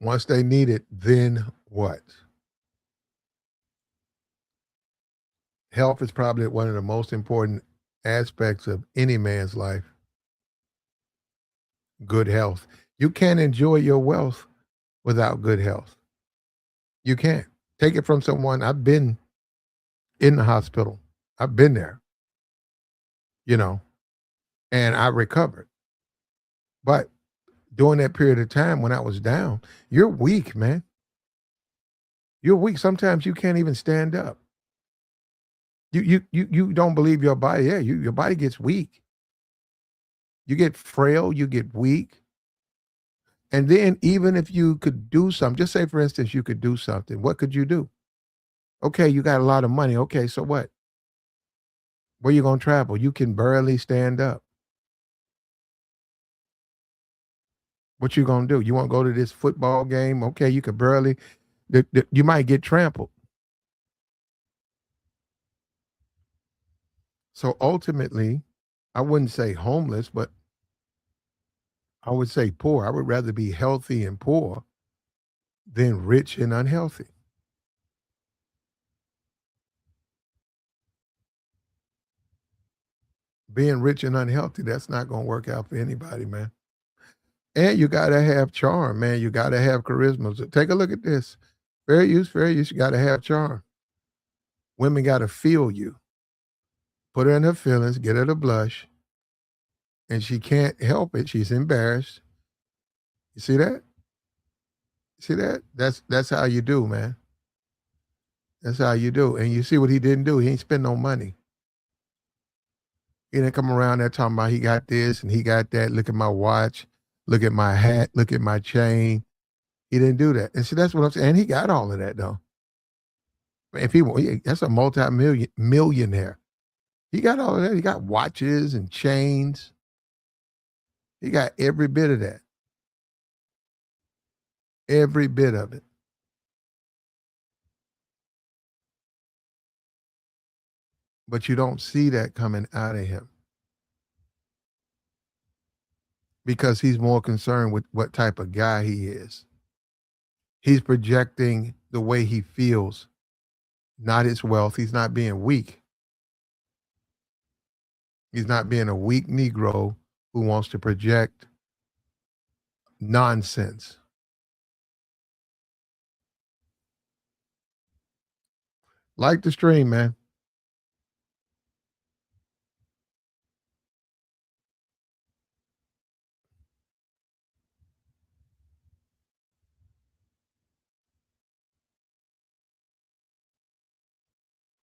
Once they need it, then what? Health is probably one of the most important aspects of any man's life. Good health. You can't enjoy your wealth without good health. You can't. Take it from someone. I've been in the hospital. I've been there, you know, and I recovered. But during that period of time when I was down, you're weak, man. You're weak. Sometimes you can't even stand up. You don't believe your body. Yeah, your body gets weak. You get frail, you get weak. And then even if you could do something, just say for instance, you could do something, what could you do? Okay, you got a lot of money. Okay, so what? Where you gonna travel? You can barely stand up. What you gonna do? You want to go to this football game? Okay, you could barely. You might get trampled. So ultimately, I wouldn't say homeless, but I would say poor. I would rather be healthy and poor than rich and unhealthy. Being rich and unhealthy, that's not gonna work out for anybody, man. And you gotta have charm, man. You gotta have charisma. So take a look at this. Fair use, fair use. You gotta have charm. Women gotta feel you. Put her in her feelings, get her to blush, and she can't help it. She's embarrassed. You see that? See that? That's how you do, man. That's how you do. And you see what he didn't do? He ain't spend no money. He didn't come around there talking about he got this and he got that. Look at my watch. Look at my hat. Look at my chain. He didn't do that. And see, that's what I'm saying. And he got all of that though. If he, that's a millionaire. He got all of that. He got watches and chains. He got every bit of that. Every bit of it. But you don't see that coming out of him because he's more concerned with what type of guy he is. He's projecting the way he feels, not his wealth. He's not being weak. He's not being a weak Negro who wants to project nonsense. Like the stream, man.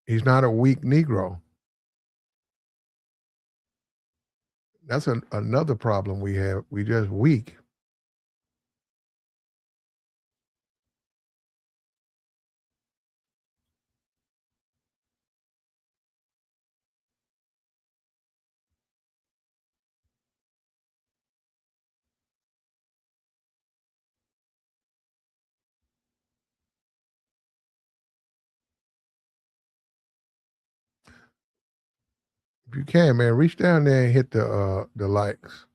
He's not a weak Negro. That's another problem we have. We just weak. If you can, man, reach down there and hit the likes.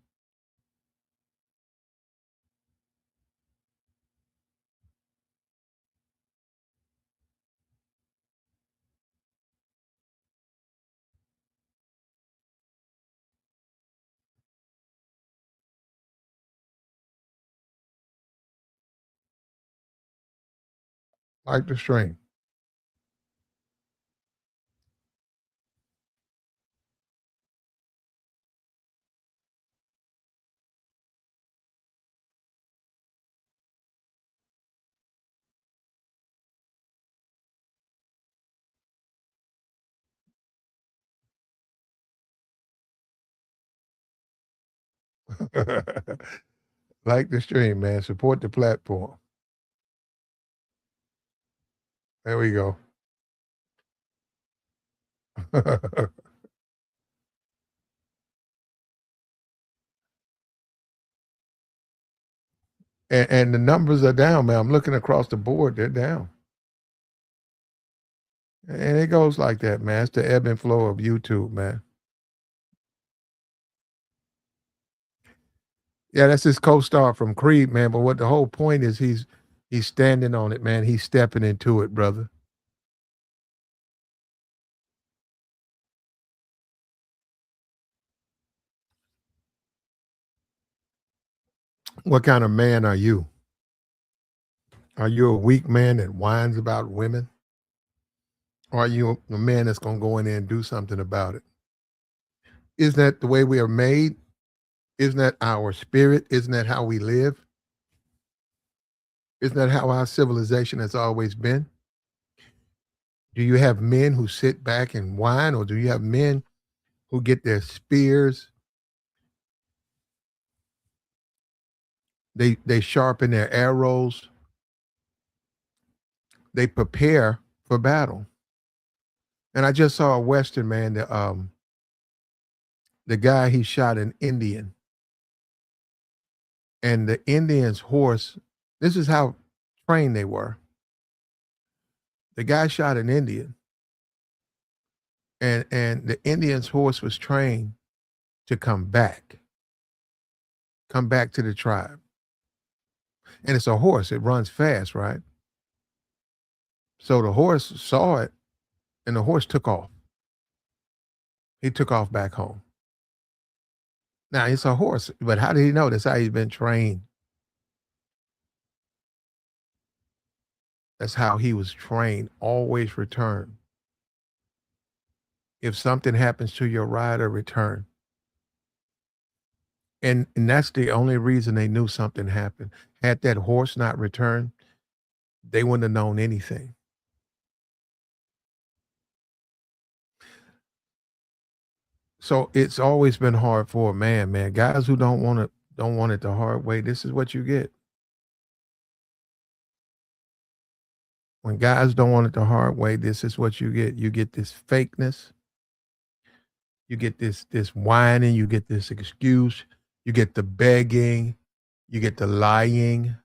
Like the stream. Like the stream, man. Support the platform. There we go. And the numbers are down, man. I'm looking across the board, they're down. And it goes like that, man. It's the ebb and flow of YouTube, man. Yeah, that's his co-star from Creed, man. But what the whole point is, he's standing on it, man. He's stepping into it, brother. What kind of man are you? Are you a weak man that whines about women? Or are you a man that's gonna go in there and do something about it? Isn't that the way we are made? Isn't that our spirit? Isn't that how we live? Isn't that how our civilization has always been? Do you have men who sit back and whine, or do you have men who get their spears? They sharpen their arrows. They prepare for battle. And I just saw a Western, man. The guy, he shot an Indian, and the Indian's horse. This is how trained they were. The guy shot an Indian, and the Indian's horse was trained to come back to the tribe. And it's a horse; it runs fast, right? So the horse saw it, and the horse took off. He took off back home. Now it's a horse, but how did he know? That's how he's been trained. That's how he was trained. Always return. If something happens to your rider, return. And that's the only reason they knew something happened. Had that horse not returned, they wouldn't have known anything. So it's always been hard for a man, man. Guys who don't want it the hard way. This is what you get. When guys don't want it the hard way, this is what you get. You get this fakeness. You get this whining. You get this excuse. You get the begging. You get the lying.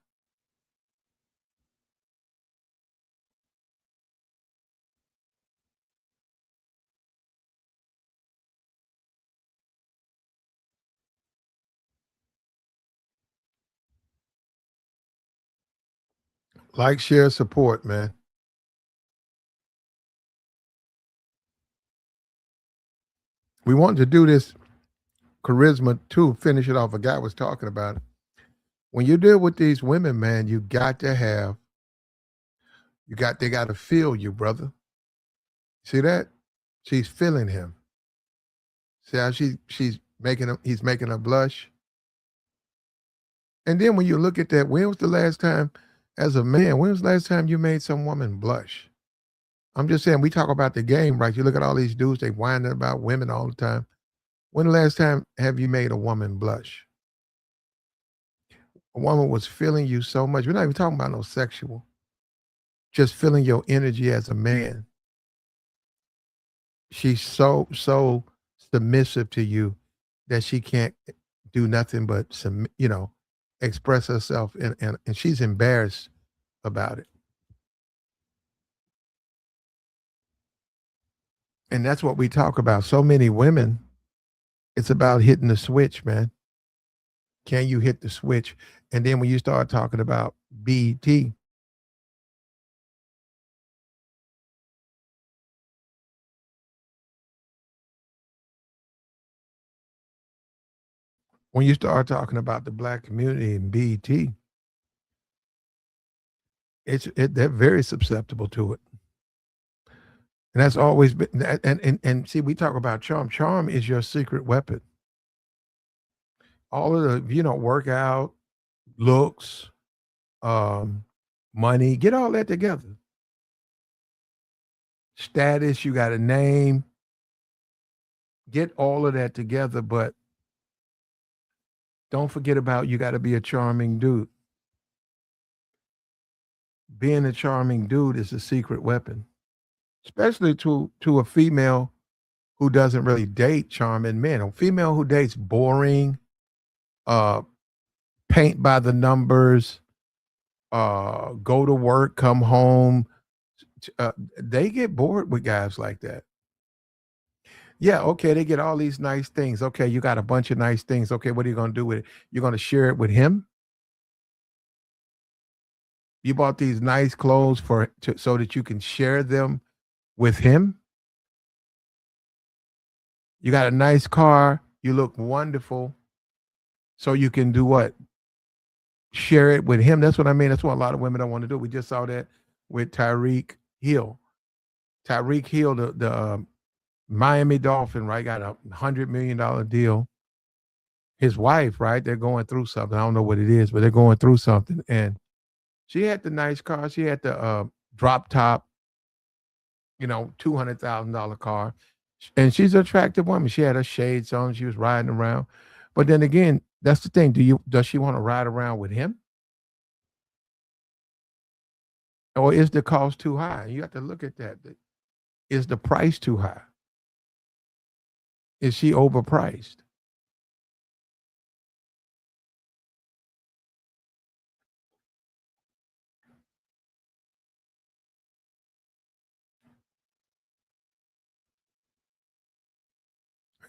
Like, share, support, man. We wanted to do this charisma too. Finish it off. A guy was talking about it. When you deal with these women, man, you got to have they got to feel you, brother. See that? She's feeling him. See how she's making him he's making her blush. And then when you look at that, when was the last time, as a man, when was the last time you made some woman blush? I'm just saying, we talk about the game, right? You look at all these dudes, they whining about women all the time. When the last time have you made a woman blush? A woman was feeling you so much. We're not even talking about no sexual, just feeling your energy as a man. She's so submissive to you that she can't do nothing but express herself, and she's embarrassed about it. And that's what we talk about. So many women, it's about hitting the switch, man. Can you hit the switch? And then when you start talking about BT, when you start talking about the black community and BT, they're very susceptible to it. And that's always been and see, we talk about charm. Charm is your secret weapon. All of the if you don't work out, looks, um, money, get all that together. Status, you got a name, get all of that together, but don't forget about you got to be a charming dude. Being a charming dude is a secret weapon, especially to a female who doesn't really date charming men. A female who dates boring, uh, paint by the numbers, go to work, come home. They get bored with guys like that. Yeah, okay, they get all these nice things. Okay, you got a bunch of nice things. Okay, what are you going to do with it? You're going to share it with him? You bought these nice clothes so that you can share them with him? You got a nice car, you look wonderful, so you can do what? Share it with him. That's what I mean. That's what a lot of women don't want to do. We just saw that with Tyreek Hill. Tyreek Hill, the Miami Dolphin, right, got $100 million deal. His wife, right, they're going through something. I don't know what it is, but they're going through something. And she had the nice car. She had the drop top, $200,000 car. And she's an attractive woman. She had her shades on. She was riding around. But then again, that's the thing. Does she want to ride around with him? Or is the cost too high? You have to look at that. Is the price too high? Is she overpriced?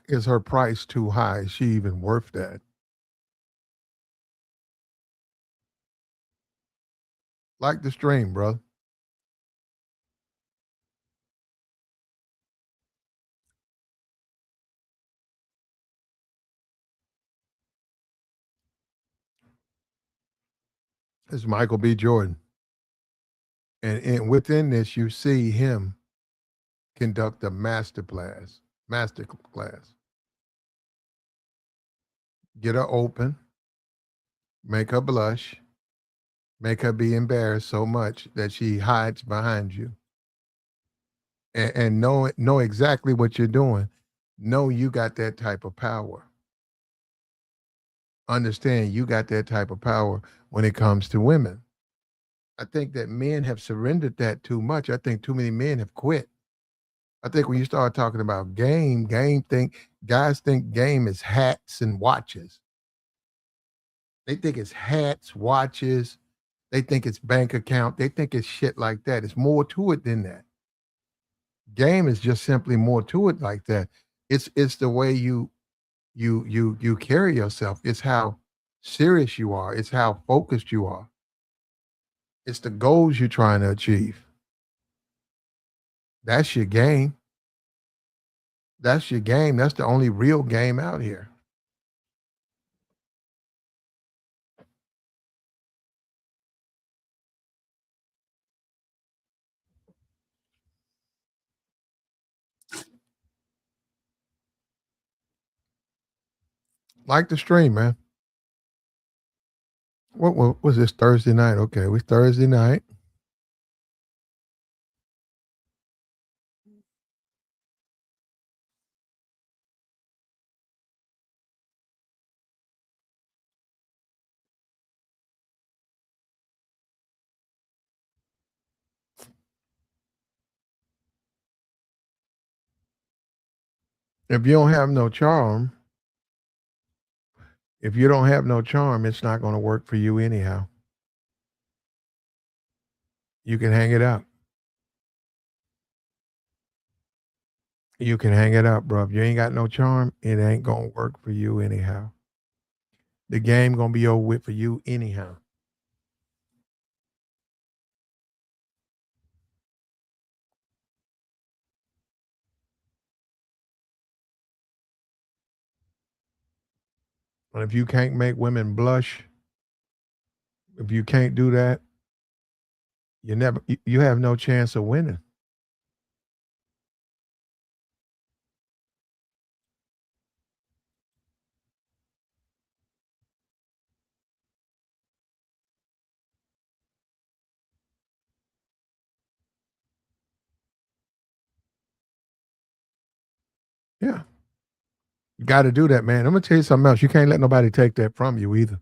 Is her price too high? Is she even worth that? Like the stream, brother. It's Michael B. Jordan. And within this, you see him conduct a master class. Get her open, make her blush, make her be embarrassed so much that she hides behind you, and know exactly what you're doing. Know you got that type of power. Understand you got that type of power when it comes to women. I think that men have surrendered that too much. I think too many men have quit. I think when you start talking about game think guys think game is hats and watches. They think it's hats, watches. They think it's bank account. They think it's shit like that. It's more to it than that. Game is just simply more to it like that. It's the way you carry yourself. It's how serious you are. It's how focused you are. It's the goals you're trying to achieve. That's your game. That's your game. That's the only real game out here. Like the stream, man. What was this Thursday night? Okay, we Thursday night. If you don't have no charm, if you don't have no charm, it's not going to work for you anyhow. You can hang it up. You can hang it up, bro. If you ain't got no charm, it ain't gonna work for you anyhow. The game gonna be over with for you anyhow. And if you can't make women blush, if you can't do that, you have no chance of winning. Yeah. You gotta do that, man. I'm gonna tell you something else. You can't let nobody take that from you either.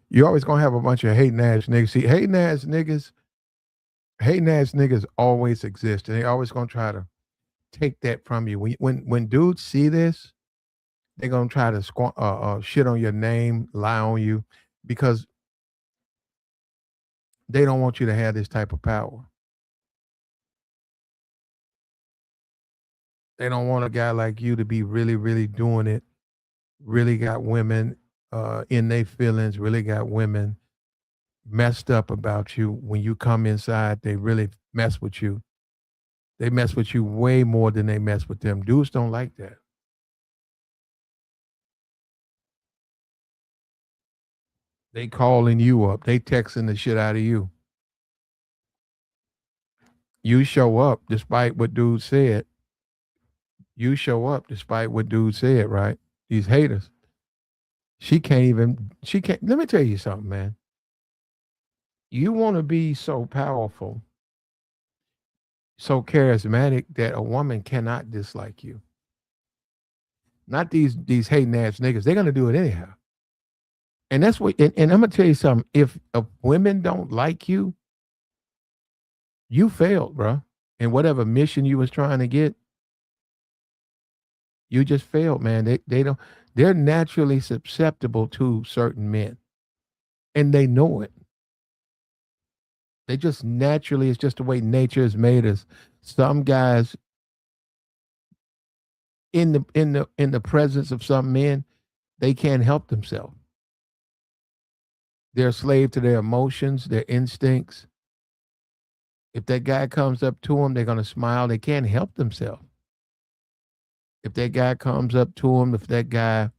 You always gonna have a bunch of hating ass niggas. See, hating ass niggas always exist, and they always gonna try to take that from you. When dudes see this, they're gonna try to shit on your name, lie on you, because they don't want you to have this type of power. They don't want a guy like you to be really, really doing it. Really got women in their feelings. Really got women messed up about you. When you come inside, they really mess with you. They mess with you way more than they mess with them. Dudes don't like that. They calling you up. They texting the shit out of you. You show up despite what dude said. You show up despite what dude said, right? These haters. She can't let me tell you something, man. You want to be so powerful, so charismatic that a woman cannot dislike you. Not these hating ass niggas. They're gonna do it anyhow. And that's what and I'm gonna tell you something. If women don't like you, you failed, bro. And whatever mission you was trying to get, you just failed, man. They don't they're naturally susceptible to certain men. And they know it. They just naturally, it's just the way nature has made us. Some guys in the presence of some men, they can't help themselves. They're a slave to their emotions, their instincts. If that guy comes up to them, they're gonna smile. They can't help themselves. If that guy comes up to them, if that guy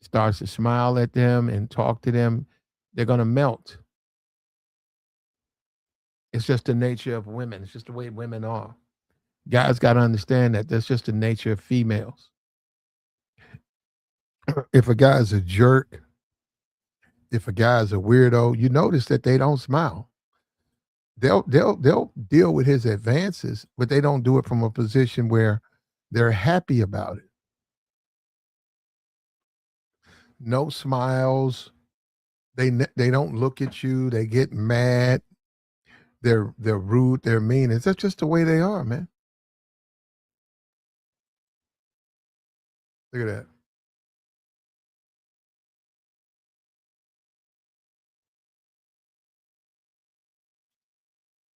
starts to smile at them and talk to them, they're gonna melt. It's just the nature of women. It's just the way women are. Guys got to understand that that's just the nature of females. If a guy's a jerk, if a guy's a weirdo, you notice that they don't smile. They'll deal with his advances, but they don't do it from a position where they're happy about it. No smiles. They don't look at you. They get mad. They're rude. They're mean. It's that's just the way they are, man. Look at that.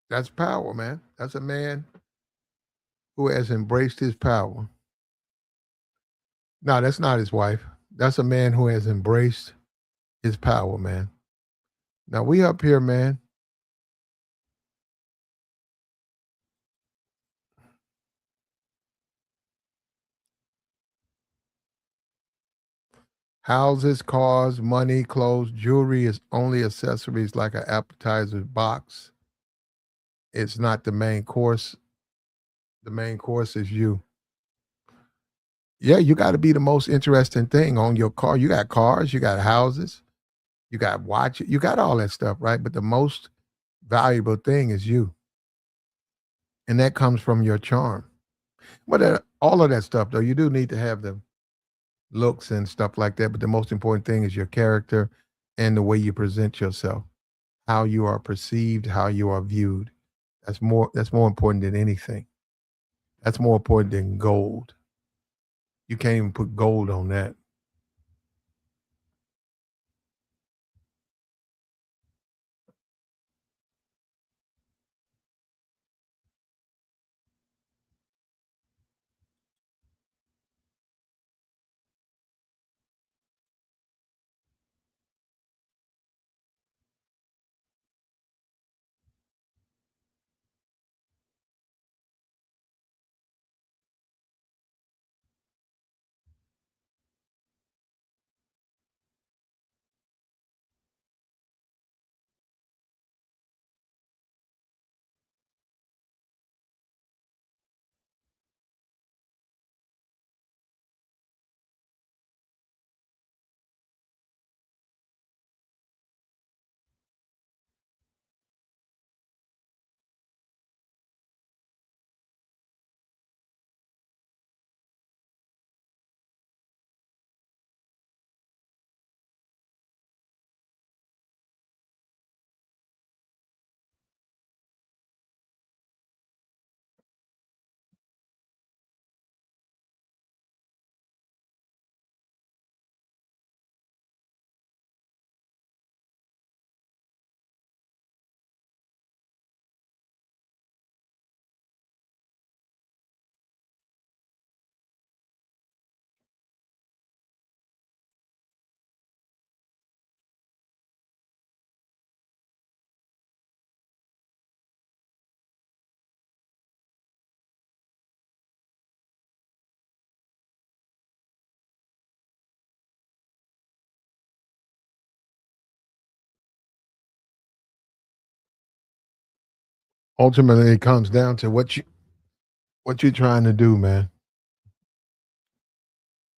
That's power, man. That's a man who has embraced his power. No, that's not his wife. That's a man who has embraced his power, man. Now we up here, man. Houses, cars, money, clothes, jewelry is only accessories like an appetizer box. It's not the main course. The main course is you. Yeah, you got to be the most interesting thing on your car. You got cars, you got houses, you got watches, you got all that stuff, right? But the most valuable thing is you. And that comes from your charm. But all of that stuff, though, you do need to have the looks and stuff like that. But the most important thing is your character and the way you present yourself, how you are perceived, how you are viewed. That's more important than anything. That's more important than gold. You can't even put gold on that. Ultimately, it comes down to what you trying to do, man.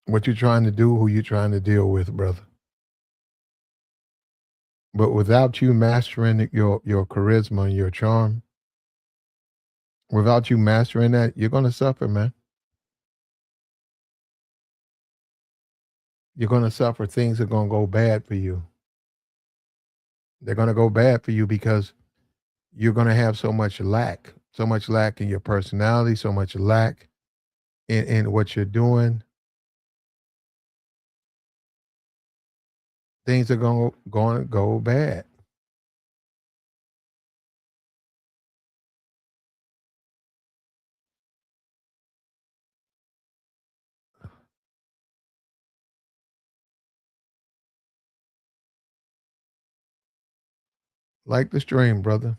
What you trying to do, who you trying to deal with, brother. But without you mastering your charisma and your charm, without you mastering that, you're gonna suffer, man. You're gonna suffer. Things are gonna go bad for you. They're gonna go bad for you because you're gonna have so much lack in your personality, so much lack in what you're doing. Things are gonna go bad. Like the stream, brother.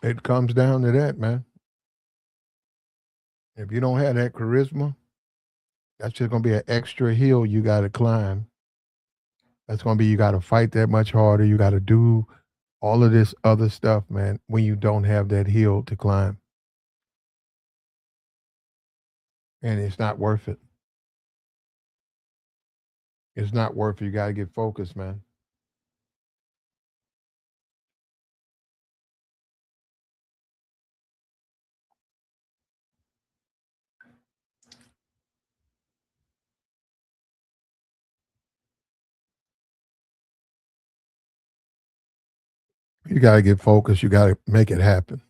It comes down to that, man. If you don't have that charisma, that's just gonna be an extra hill you gotta climb. That's gonna be you gotta fight that much harder. You gotta do all of this other stuff, man, when you don't have that hill to climb. And it's not worth it. It's not worth it. You gotta get focused, man. You gotta get focused. You gotta make it happen.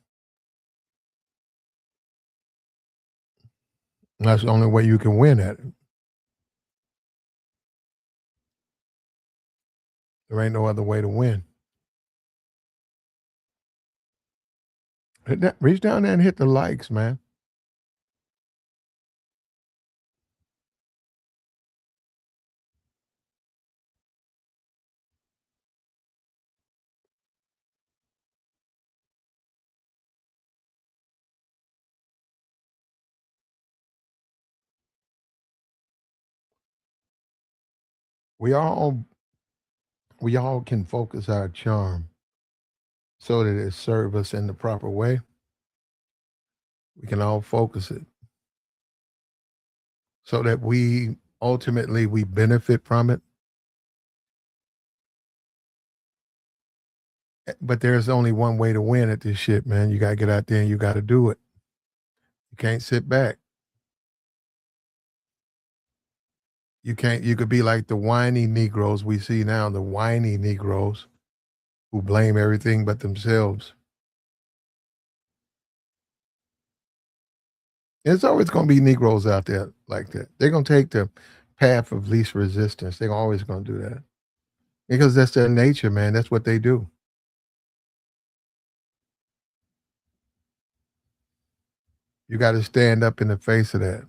And that's the only way you can win at it. There ain't no other way to win. Reach down there and hit the likes, man. We all we all can focus our charm so that it serve us in the proper way. We can all focus it so that we ultimately we benefit from it. But there's only one way to win at this shit, man. You gotta get out there and you gotta do it. You can't sit back. You can't you could be like the whiny Negroes we see now, the whiny Negroes who blame everything but themselves. There's always gonna be Negroes out there like that. They're gonna take the path of least resistance. They're always gonna do that. Because that's their nature, man. That's what they do. You gotta stand up in the face of that.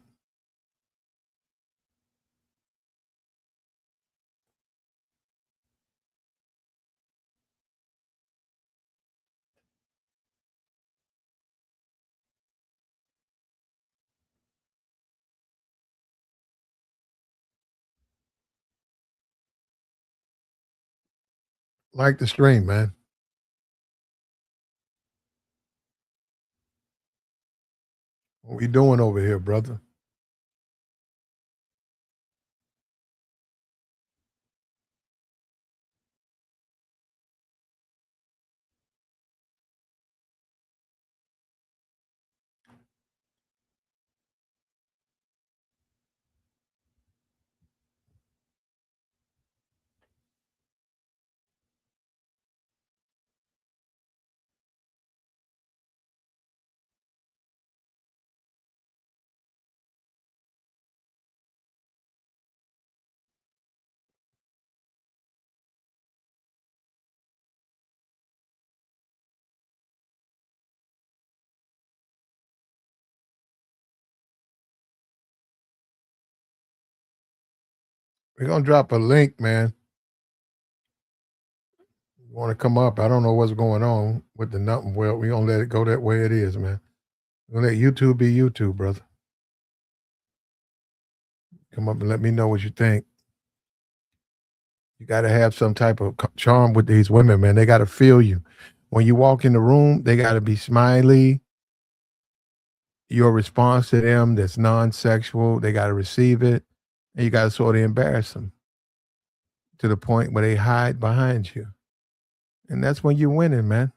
Like the stream, man. What we doing over here, brother? We're gonna drop a link, man. You want to come up? I don't know what's going on with the nothing. Well, we gonna let it go that way it is, man. We're gonna let YouTube be YouTube, brother. Come up and let me know what you think. You got to have some type of charm with these women, man. They got to feel you. When you walk in the room, they got to be smiley. Your response to them that's non-sexual, they got to receive it, and you got to sort of embarrass them to the point where they hide behind you. And that's when you're winning, man.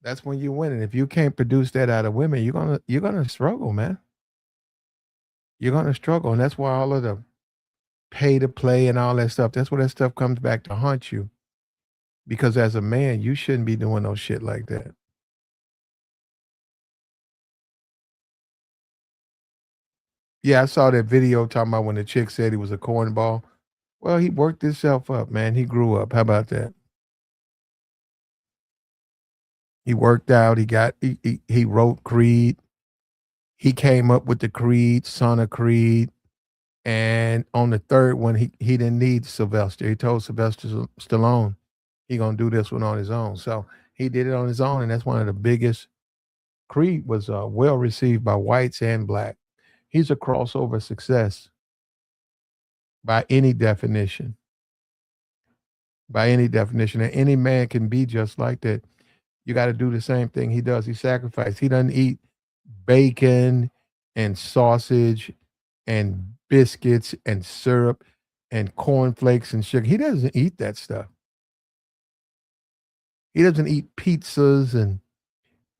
That's when you're winning. If you can't produce that out of women, you're gonna struggle, man. You're gonna struggle, and that's why all of the pay to play and all that stuff. That's where that stuff comes back to haunt you. Because as a man, you shouldn't be doing no shit like that. Yeah, I saw that video talking about when the chick said he was a cornball. Well, he worked himself up, man. He grew up. How about that? He worked out. He wrote Creed. He came up with the Creed, Son of Creed. And on the third one, he didn't need Sylvester. He told Sylvester Stallone he gonna do this one on his own. So he did it on his own, and that's one of the biggest. Creed was well received by whites and black. He's a crossover success by any definition. By any definition, and any man can be just like that. You got to do the same thing he does. He sacrificed. He doesn't eat bacon and sausage and biscuits and syrup and cornflakes and sugar. He doesn't eat that stuff. He doesn't eat pizzas and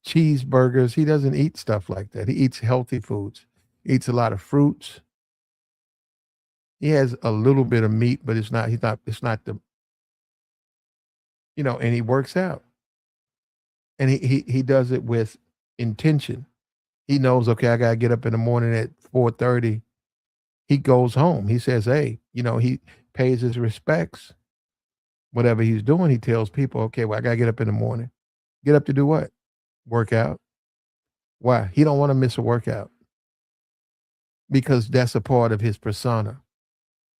cheeseburgers. He doesn't eat stuff like that. He eats healthy foods. He eats a lot of fruits. He has a little bit of meat, but it's not the, and he works out. And he does it with intention. He knows, okay, I gotta get up in the morning at 4:30. He goes home. He says, hey, he pays his respects. Whatever he's doing, he tells people, okay, well, I gotta get up in the morning. Get up to do what? Work out. Why? He don't want to miss a workout because that's a part of his persona.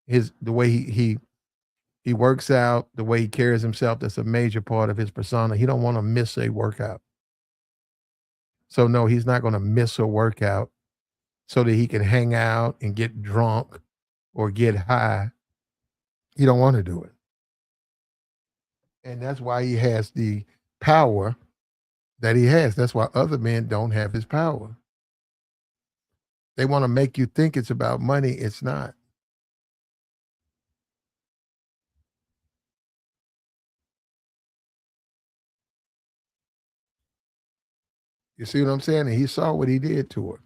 The way he works out, the way he carries himself, that's a major part of his persona. He don't want to miss a workout. So no, he's not going to miss a workout so that he can hang out and get drunk or get high. He don't want to do it. And that's why he has the power that he has. That's why other men don't have his power. They want to make you think it's about money. It's not. You see what I'm saying? And he saw what he did to her.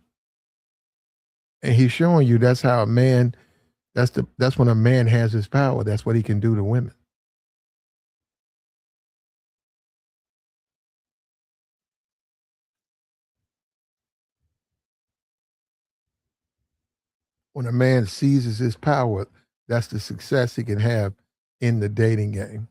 And he's showing you that's how a man, that's when a man has his power. That's what he can do to women. When a man seizes his power, that's the success he can have in the dating game.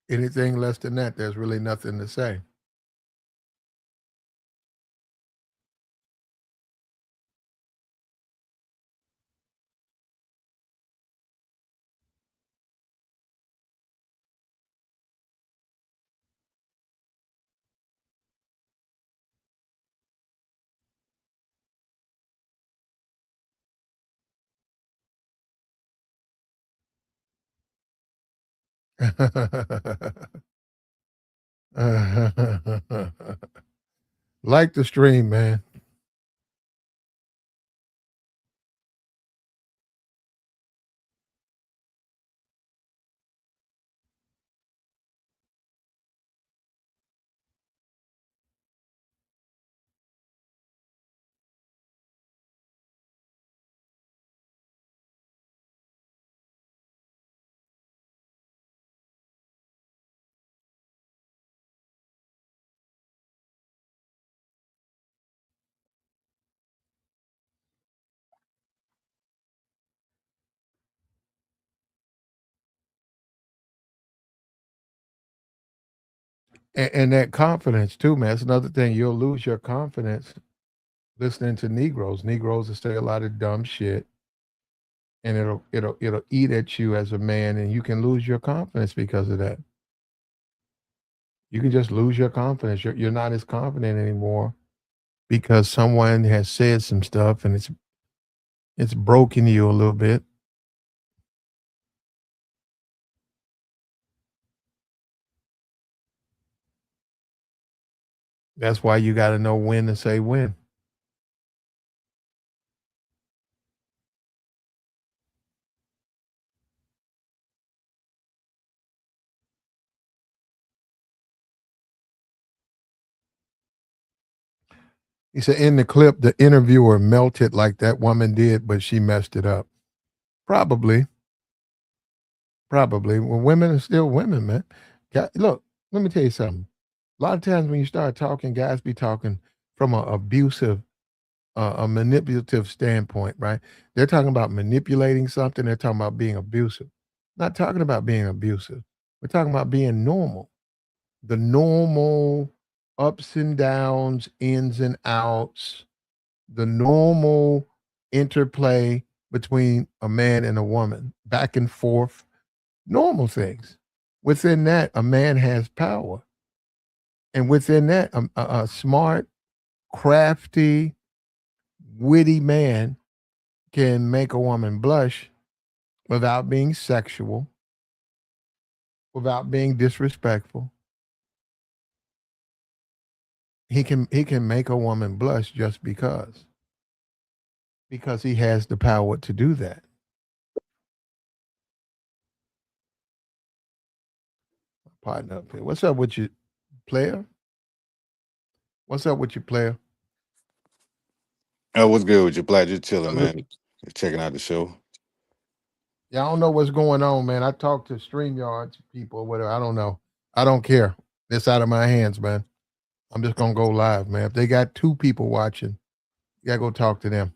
Anything less than that, there's really nothing to say. Like the stream, man. And that confidence too, man. That's another thing. You'll lose your confidence listening to Negroes. Negroes will say a lot of dumb shit, and it'll eat at you as a man, and you can lose your confidence because of that. You can just lose your confidence. You're not as confident anymore because someone has said some stuff, and it's broken you a little bit. That's why you got to know when to say when. He said in the clip, the interviewer melted like that woman did, but she messed it up. Probably, probably. Well, women are still women, man. Look, let me tell you something. A lot of times when you start talking, guys be talking from a abusive, a manipulative standpoint, right? They're talking about manipulating something. They're talking about being abusive. Not talking about being abusive. We're talking about being normal. The normal ups and downs, ins and outs, the normal interplay between a man and a woman, back and forth, normal things. Within that, a man has power. And within that, a smart, crafty, witty man can make a woman blush without being sexual, without being disrespectful. He can make a woman blush just because he has the power to do that. Partner up here. What's up with you, player? What's up with you, player? Oh, what's good with you, Black? Just chilling, Look, man. Just checking out the show. yeah, I don't know what's going on, man. I talked to StreamYard people or whatever. I don't know. I don't care. It's out of my hands, man. I'm just gonna go live, man. If they got two people watching, you gotta go talk to them.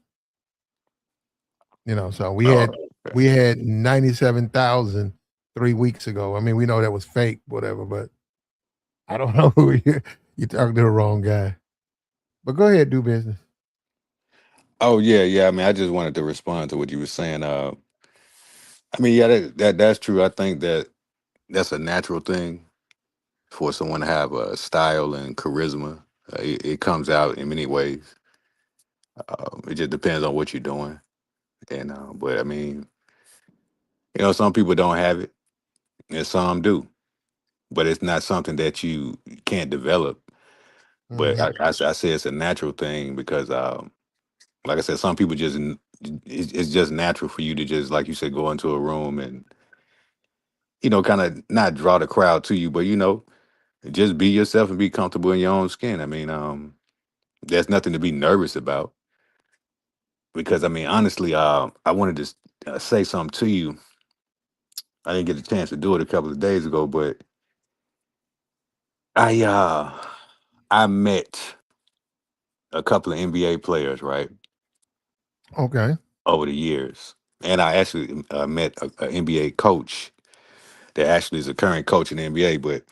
So we Oh, had okay. we had 97,000 3 weeks ago. I mean, we know that was fake, whatever, but I don't know who you talking to the wrong guy. But go ahead, do business. Oh yeah, yeah. I mean, I just wanted to respond to what you were saying. I mean, yeah, that's true. I think that that's a natural thing for someone to have a style and charisma. It comes out in many ways. It just depends on what you're doing. And but I mean, some people don't have it, and some do. But it's not something that you can't develop. But Hmm. I say it's a natural thing because like I said, some people it's just natural for you to just like you said go into a room and kind of not draw the crowd to you, but just be yourself and be comfortable in your own skin. I mean, there's nothing to be nervous about because I mean, honestly, I wanted to say something to you. I didn't get a chance to do it a couple of days ago, but I uh I met a couple of NBA players right Okay. over the years, and I actually met a NBA coach that actually is a current coach in the NBA, but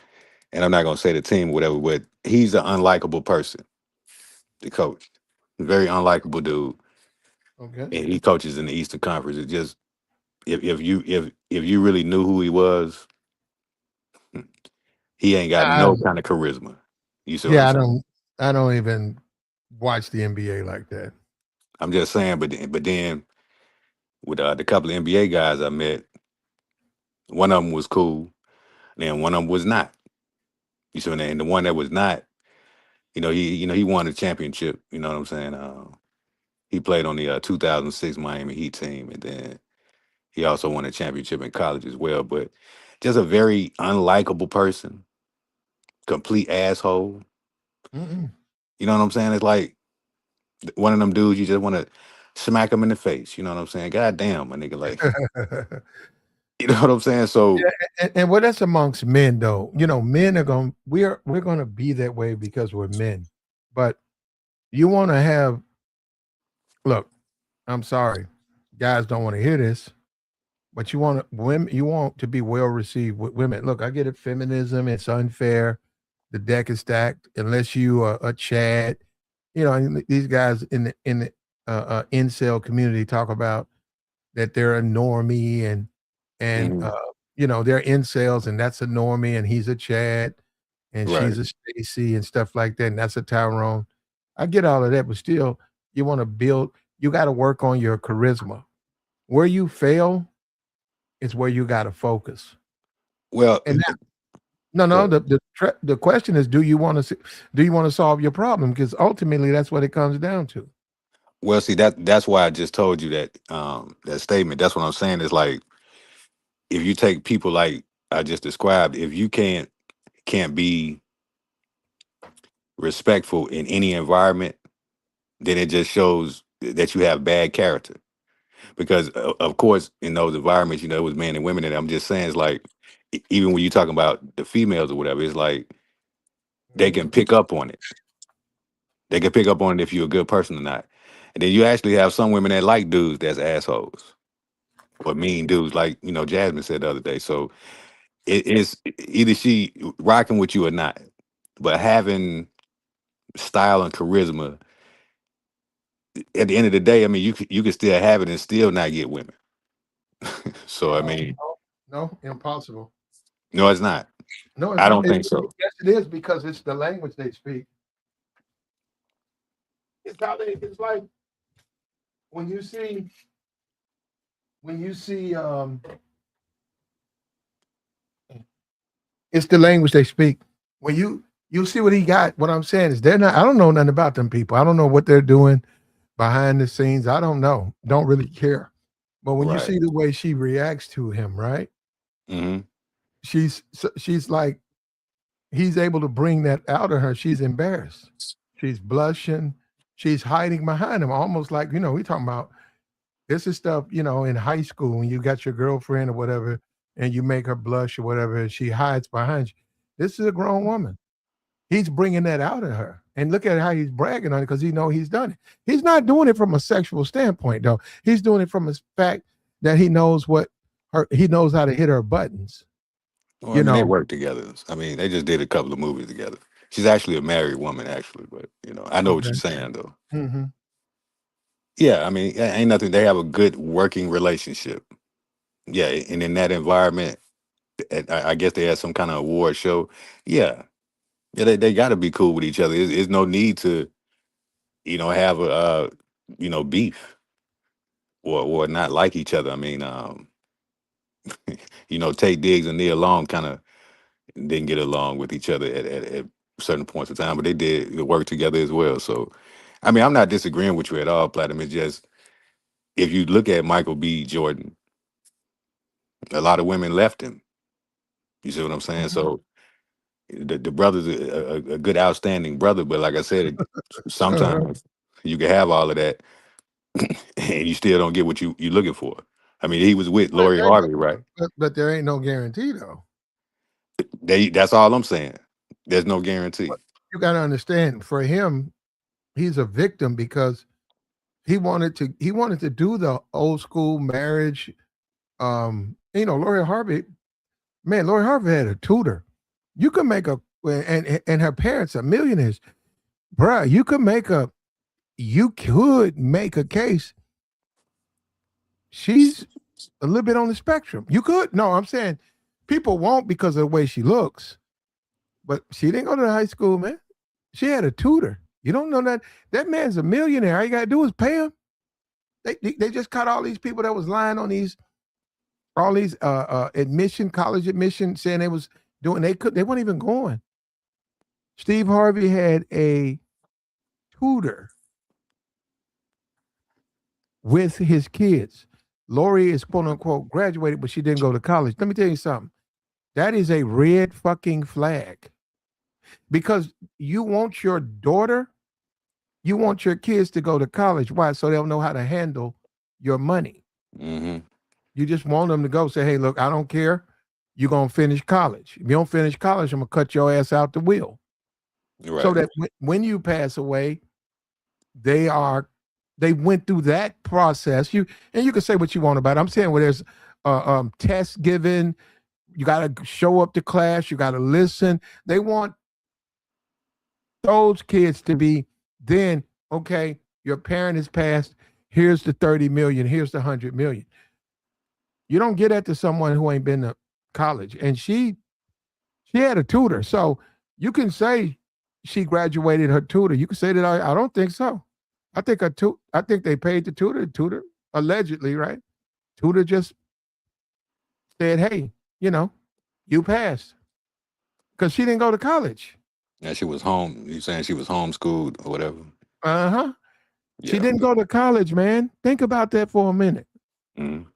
and I'm not gonna say the team or whatever, but he's an unlikable person, the coach. Very unlikable dude. Okay. And he coaches in the Eastern Conference. It just if you really knew who he was, he ain't got I, no kind of charisma. You see what I'm yeah, I saying? don't even watch the NBA like that. I'm just saying, but then with the couple of NBA guys I met, one of them was cool. and one of them was not. You see, and the one that was not, he won a championship. You know what I'm saying? He played on the 2006 Miami Heat team, and then he also won a championship in college as well. But just a very unlikable person, complete asshole. Mm-mm. You know what I'm saying? It's like one of them dudes you just want to smack him in the face. You know what I'm saying? God damn, my nigga. Like, you know what I'm saying? So, Yeah, and well, that's amongst men, though. Men are going. We're going to be that way because we're men. But you want to have. Look, I'm sorry, guys don't want to hear this, but women. You want to be well received with women. Look, I get it. Feminism. It's unfair. The deck is stacked. Unless you are a Chad, and these guys in the incel community talk about that they're a normie and mhm, they're incels and that's a normie and he's a Chad and right. she's a Stacy and stuff like that and that's a Tyrone. I get all of that, but still, you want to build. You got to work on your charisma. Where you fail is where you got to focus. Well, And no, go no. ahead. The question is, do you want to solve your problem? Because ultimately, that's what it comes down to. Well, see that's why I just told you that statement. That's what I'm saying. Is like if you take people like I just described, if you can't be respectful in any environment, then it just shows that you have bad character. Because of course, in those environments, it was men and women. And I'm just saying, it's like even when you're talking about the females or whatever, it's like they Mhm. can pick up on it. They can pick up on it if you're a good person or not. And then you actually have some women that like dudes that's assholes or mean dudes, like Jasmine said the other day. So it's either she rocking with you or not. But having style and charisma, at the end of the day, I mean, you can still have it and still not get women. So I mean, No, no, impossible. no, it's not. No, it's I not. don't think so. Yes, it is because it's the language they speak. It's how they. It's like when you see when you see. It's the language they speak. When you see what he got. What I'm saying is they're not. I don't know nothing about them people. I don't know what they're doing behind the scenes. I don't know. Don't really care. But when you Right. see the way she reacts to him, right? Hmm. She's like he's able to bring that out of her. She's embarrassed. She's blushing. She's hiding behind him, almost like we talking about. This is stuff in high school when you got your girlfriend or whatever, and you make her blush or whatever, and she hides behind you. This is a grown woman. He's bringing that out of her, and look at how he's bragging on it because he's done it. He's not doing it from a sexual standpoint, though. He's doing it from the fact that he knows what her. He knows how to hit her buttons. Well, I You mean, they know. work together. I mean, they just did a couple of movies together. She's actually a married woman, actually, but I know what Okay. you're saying, though. Hmm. Yeah, I mean, ain't nothing. They have a good working relationship. Yeah, and in that environment, I guess they had some kind of award show. Yeah, yeah, they got to be cool with each other. There's no need to, have a, beef or not like each other. I mean, Tate Diggs and Nia Long kind of didn't get along with each other at certain points of time, but they did work together as well. So, I mean, I'm not disagreeing with you at all, Platinum. It's just if you look at Michael B. Jordan, a lot of women left him. You see what I'm saying? Hmm. So the brother's a good, outstanding brother, but like I said, Uh-huh. sometimes you can have all of that and you still don't get what you looking for. I mean, he was with But, Lori Harvey, right? but there ain't no guarantee though. That's all I'm saying. There's no guarantee. But you got to understand, for him, he's a victim because he wanted to do the old school marriage. Lori Harvey, man, Lori Harvey had a tutor. You could make a and her parents are millionaires, bruh. You could make a case. She's a little bit on the spectrum. You could. No, I'm saying people won't because of the way she looks, but she didn't go to high school, man. She had a tutor. You don't know that that man's a millionaire. All you gotta do is pay him. They just caught all these people that was lying on these all these college admission, saying they was doing. They weren't even going. Steve Harvey had a tutor with his kids. Lori is quote unquote graduated, but she didn't go to college. Let me tell you something. That is a red fucking flag because you want your daughter, you want your kids to go to college. Why? So they'll know how to handle your money. Mm-hmm. You just want them to go say, hey, look, I don't care. You're going to finish college. If you don't finish college, I'm going to cut your ass out the wheel. So Right. that when you pass away, they are they went through that process. You can say what you want about it. I'm saying where there's tests given, you got to show up to class, you got to listen. They want those kids to be then okay. Your parent has passed. Here's the 30 million. Here's the 100 million. You don't get that to someone who ain't been to college. And she had a tutor, so you can say she graduated her tutor. You can say that I don't think so. I think they paid the tutor. Tutor allegedly, right? Tutor just said, "Hey, you know, you passed," because she didn't go to college. Yeah, she was home. You saying she was homeschooled or whatever? Uh huh. She Yeah. didn't go to college, man. Think about that for a minute. Mm-hmm.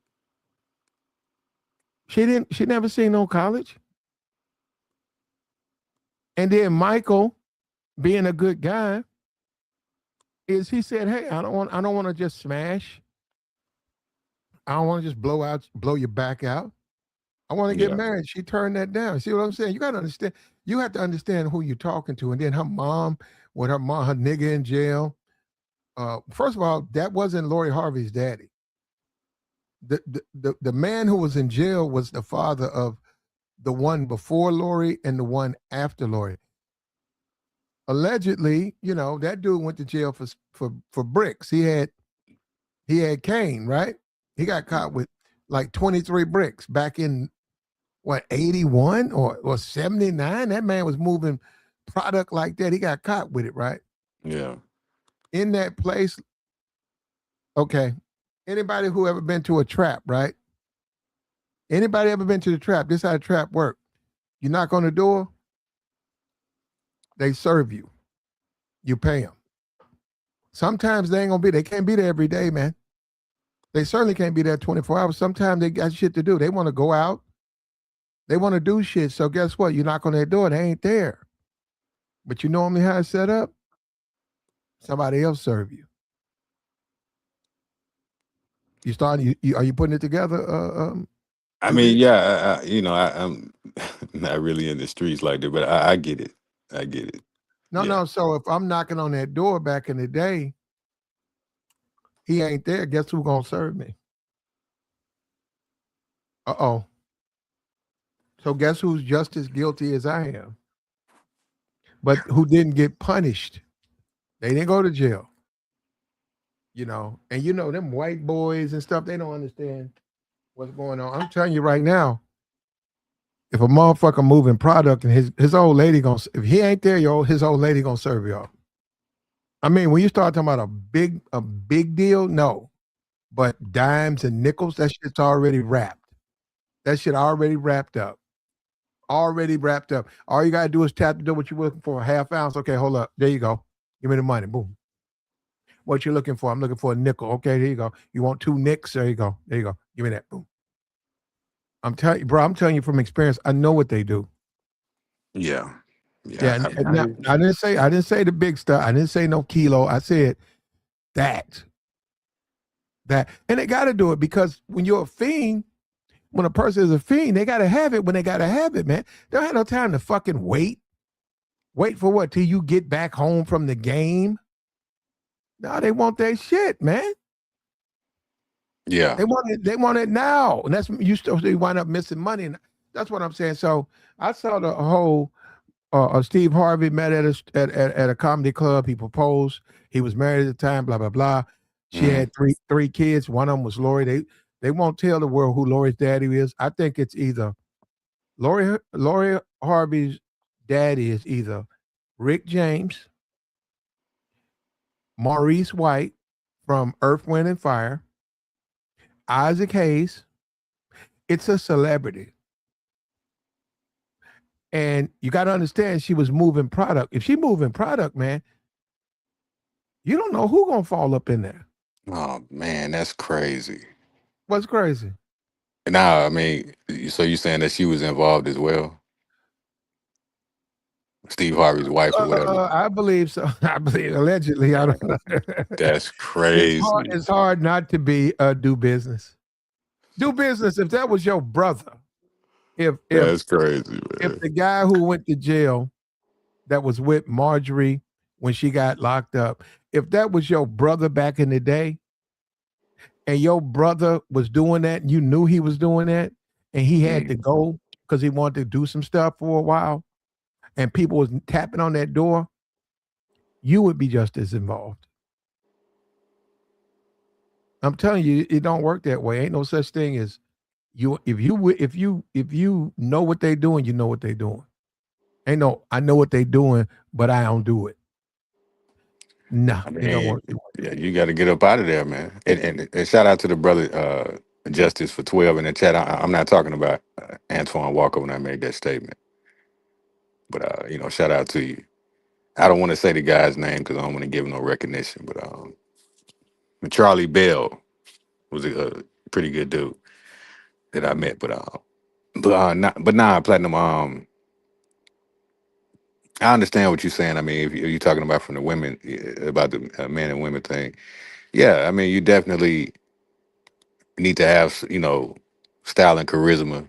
She didn't. She never seen no college. And then Michael, being a good guy, is he said, "Hey, I don't want to just smash. I don't want to just blow your back out. I want to get Yeah. married." She turned that down. See what I'm saying? You got to understand. You have to understand who you're talking to. And then her mom, with her nigga in jail. First of all, that wasn't Lori Harvey's daddy. The man who was in jail was the father of the one before Lori and the one after Lori. Allegedly, that dude went to jail for bricks. He had Kane, right? He got caught with like 23 bricks back in what 81 or 79. That man was moving product like that. He got caught with it, right? Yeah. In that place, okay. Anybody who ever been to a trap, right? Anybody ever been to the trap? This is how the trap work. You knock on the door, they serve you. You pay them. Sometimes they can't be there every day, man. They certainly can't be there 24 hours. Sometimes they got shit to do. They want to go out. They want to do shit. So guess what? You knock on their door, they ain't there. But you normally how it's set up? Somebody else serve you. You starting? Are you putting it together? I mean, DB? yeah. I'm not really in the streets like that, but I get it. I get it. No, Yeah. no. So if I'm knocking on that door back in the day, he ain't there. Guess who gonna serve me? Uh-oh. So guess who's just as guilty as I am, but who didn't get punished? They didn't go to jail. And them white boys and stuff. They don't understand what's going on. I'm telling you right now, if a motherfucker moving product and his old lady gonna if he ain't there, his old lady gonna serve y'all. I mean, when you start talking about a big deal, no. But dimes and nickels, that shit's already wrapped. That shit already wrapped up. Already wrapped up. All you gotta do is tap the door. What you looking for? A half ounce. Okay, hold up. There you go. Give me the money. Boom. What you looking for? I'm looking for a nickel. Okay, there you go. You want 2 nicks? There you go. There you go. Give me that. Boom. I'm telling you, bro. I'm telling you from experience. I know what they do. Yeah. Yeah. Yeah, and I now, hear you. I didn't say the big stuff. I didn't say no kilo. I said that and they got to do it because when you're a fiend, when a person is a fiend, they got to have it when they got to have it, man. They don't have no time to fucking wait. Wait for what? Till you get back home from the game? No, they want that shit, man. Yeah. They want it. They want it now, and that's you still wind up missing money. And that's what I'm saying. So I saw the whole. Steve Harvey met at a comedy club. He proposed. He was married at the time. Blah blah blah. She Mm. had three kids. One of them was Lori. They won't tell the world who Lori's daddy is. I think it's either Lori Harvey's daddy is either Rick James, Maurice White from Earth, Wind and Fire, Isaac Hayes. It's a celebrity. And you got to understand, she was moving product. If she moving product, man, you don't know who gonna fall up in there. Oh man, that's crazy. What's crazy? Nah, I mean, so you saying that she was involved as well, Steve Harvey's wife or whatever? I believe so. I believe allegedly. I don't. That's It's hard. crazy. It's hard not to be do business. Do business. If that was your brother, if if That's crazy, if man. the guy who went to jail that was with Marjorie when she got locked up, if that was your brother back in the day, and your brother was doing that, and you knew he was doing that, and he had to Mm. go because he wanted to do some stuff for a while, and people was tapping on that door, you would be just as involved. I'm telling you, it don't work that way. Ain't no such thing as you. If you know what they doing, you know what they doing. Ain't no, I know what they doing, but I don't do it. Nah, I it don't mean, work that way. yeah, you got to get up out of there, man. And shout out to the brother Justice for 12 in the chat. I'm not talking about Antoine Walker when I made that statement, but shout out to you. I don't want to say the guy's name because I don't want to give him no recognition, but Charlie Bell was a pretty good dude that I met, but nah, platinum. I understand what you're saying. I mean, if you're talking about from the women about the men and women thing, yeah. I mean, you definitely need to have style and charisma,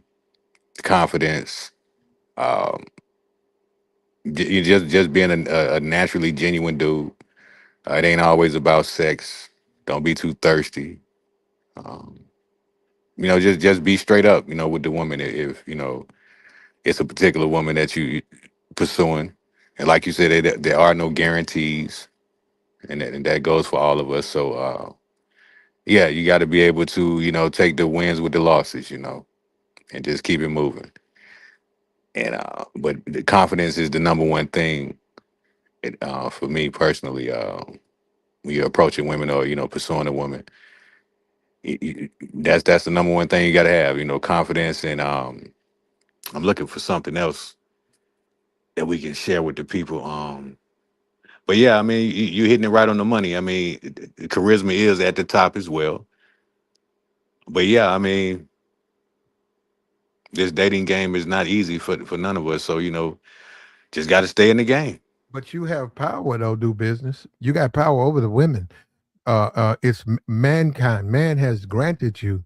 confidence. Um, you just being a naturally genuine dude. It ain't always about sex. Don't be too thirsty. Um, just be straight up. With the woman if it's a particular woman that you pursuing, and like you said, there are no guarantees, and that goes for all of us. So yeah, you got to be able to take the wins with the losses, and just keep it moving. And but the confidence is the number one thing for me personally. When you're approaching women or pursuing a woman, that's the number one thing you got to have. Confidence. And I'm looking for something else that we can share with the people. But yeah, I mean, you hitting it right on the money. I mean, charisma is at the top as well. But yeah, I mean, this dating game is not easy for none of us. So just got to stay in the game. But you have power though. Do business. You got power over the women. It's mankind. Man has granted you,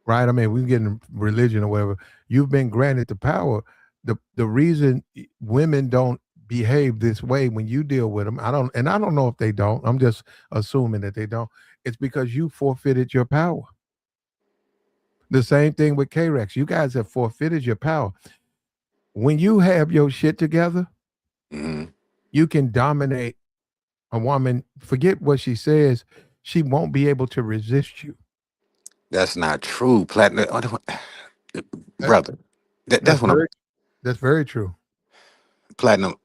right? I mean, we get in religion or whatever. You've been granted the power. The reason women don't behave this way when you deal with them, I don't know if they don't. I'm just assuming that they don't. It's because you forfeited your power. The same thing with K-Rex. You guys have forfeited your power. When you have your shit together, Hmm. you can dominate a woman. Forget what she says. She won't be able to resist you. That's not true, platinum. That, Brother. that's That's what I'm very that's very true. platinum.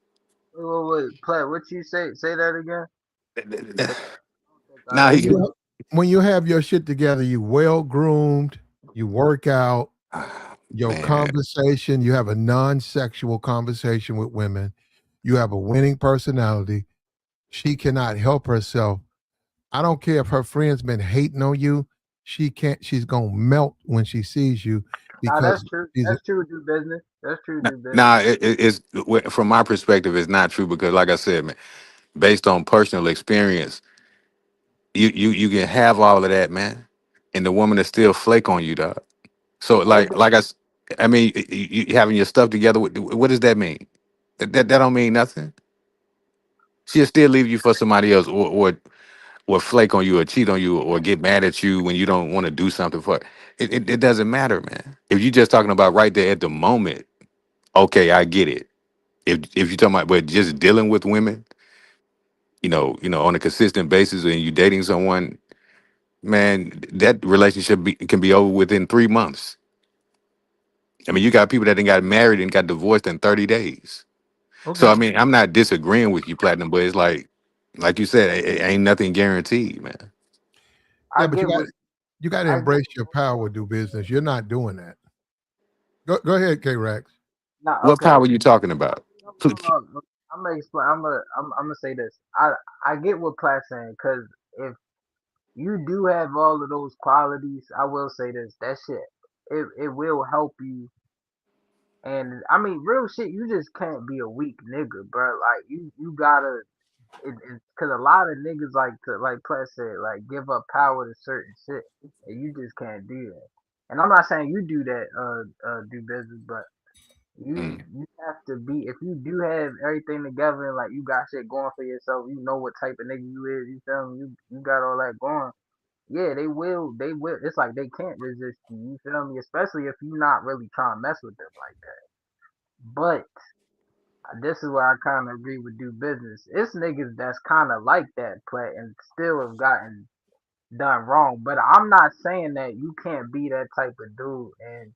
Wait, Plat, what you say? Say that again. 'Cause I don't think I Now When he, understand. you have your shit together, you well groomed, you work out, your man. conversation, you have a non-sexual conversation with women, you have a winning personality. She cannot help herself. I don't care if her friends been hating on you. She can't. She's gonna melt when she sees you Nah, because that's true. she's a, That's true. Do business. That's true. Do business. Nah, from my perspective, it's not true because, like I said, man, based on personal experience, you can have all of that, man, and the woman is still flake on you, dog. So, Hey, I mean, you having your stuff together. What does that mean? That don't mean nothing. She'll still leave you for somebody else, or flake on you, or cheat on you, or get mad at you when you don't want to do something for her. It doesn't matter, man. If you're just talking about right there at the moment, okay, I get it. If you're talking about, but just dealing with women, on a consistent basis, and you dating someone, man, that relationship can be over within 3 months. I mean, you got people that done got married and got divorced in 30 days. So I okay. mean, I'm not disagreeing with you, Platinum, but it's like you said, it ain't nothing guaranteed, man. Yeah, I but get what you got to I get embrace what your both power. y'all Do saying. business. You're not doing that. Go ahead, K Rex. Nah, What okay. power are you talking about? No, no, no. I'm gonna explain. I'm gonna say this. I get what Plat's saying because if you do have all of those qualities, I will say this. That shit, it will help you. And I mean, real shit. You just can't be a weak nigga, bro. Like you gotta. Cause a lot of niggas like to, like Plat said, like give up power to certain shit, and you just can't do that. And I'm not saying you do that, do business, but Mm, you have to be if you do have everything together and like you got shit going for yourself, you know what type of nigga you is, you feel me? You got all that going. Yeah, they will. It's like they can't resist you. You feel me? Especially if you're not really trying to mess with them like that. But this is where I kind of agree with do business. It's niggas that's kind of like that play and still have gotten done wrong. But I'm not saying that you can't be that type of dude and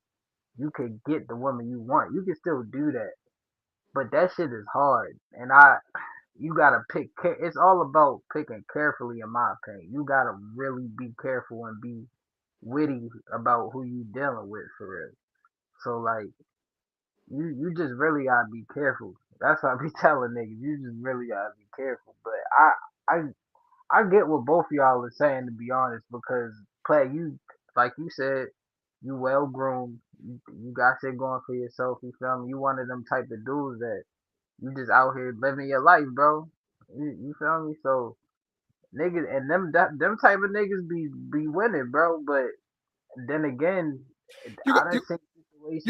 you can get the woman you want. You can still do that. But that shit is hard, and you gotta pick. It's all about picking carefully, in my opinion. You gotta really be careful and be witty about who you dealing with for real. So like, you just really gotta be careful. That's what I be telling niggas. You just really gotta be careful. But I, I get what both of y'all are saying to be honest, because play you like you said, you well groomed. You got shit going for yourself. You feel me? You one of them type of dudes that you just out here living your life, bro. You feel me? So niggas and them type of niggas be winning, bro. But then again, You I got done seen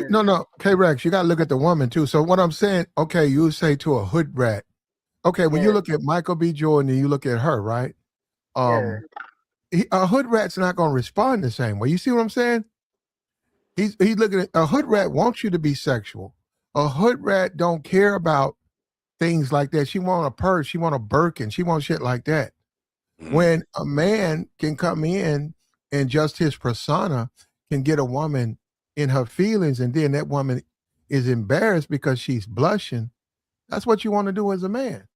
no, situations. no, K Rex, you got to look at the woman too. So what I'm saying, okay, you say to a hood rat. Okay, when you Yeah, look at Michael B. Jordan and you look at her, right? yeah, A hood rat's not going to respond the same way. You see what I'm saying? He's looking at a hood rat wants you to be sexual. A hood rat don't care about things like that. She want a purse, she want a Birkin, she want shit like that. mm. When a man can come in and just his persona can get a woman in her feelings, and then that woman is embarrassed because she's blushing. That's what you want to do as a man.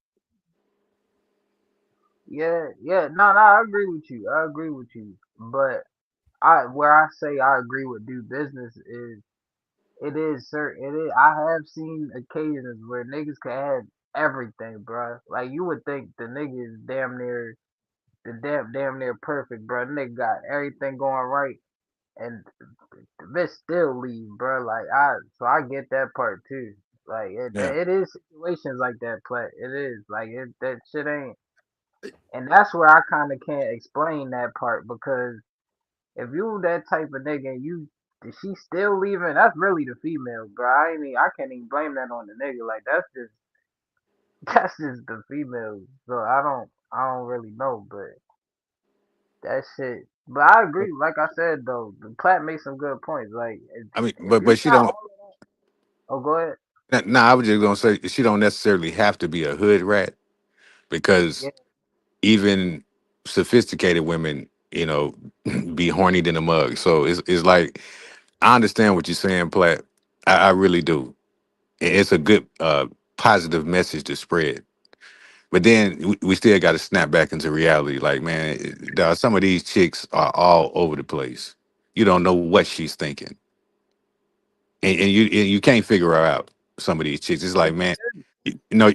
yeah. No, no, I agree with you. I agree with you. But I where I say I agree with do business is it is certain. It is. I have seen occasions where niggas can have everything, bruh. Like you would think the nigga is damn near the damn near perfect, bruh. Nigga got everything going right, and the bitch still leave, bruh. Like so I get that part too. Like Yeah. it is situations like that, play. It is like that shit ain't, and that's where I kind of can't explain that part because if you that type of nigga and you she still leaving, that's really the female, bro. I can't even blame that on the nigga. Like that's just that's just the female. So I don't really know, but that shit. But I agree. Like I said though, the Platt makes some good points. Like I mean, if you but she got don't. all of that, oh go ahead. Nah, I was just gonna say she don't necessarily have to be a hood rat because Yeah, even sophisticated women, be horny than a mug. So it's like I understand what you're saying, Platt. I really do. It's a good positive message to spread. But then we still got to snap back into reality. Like, man, dawg, some of these chicks are all over the place. You don't know what she's thinking, and you can't figure her out. Some of these chicks, it's like, man, you know,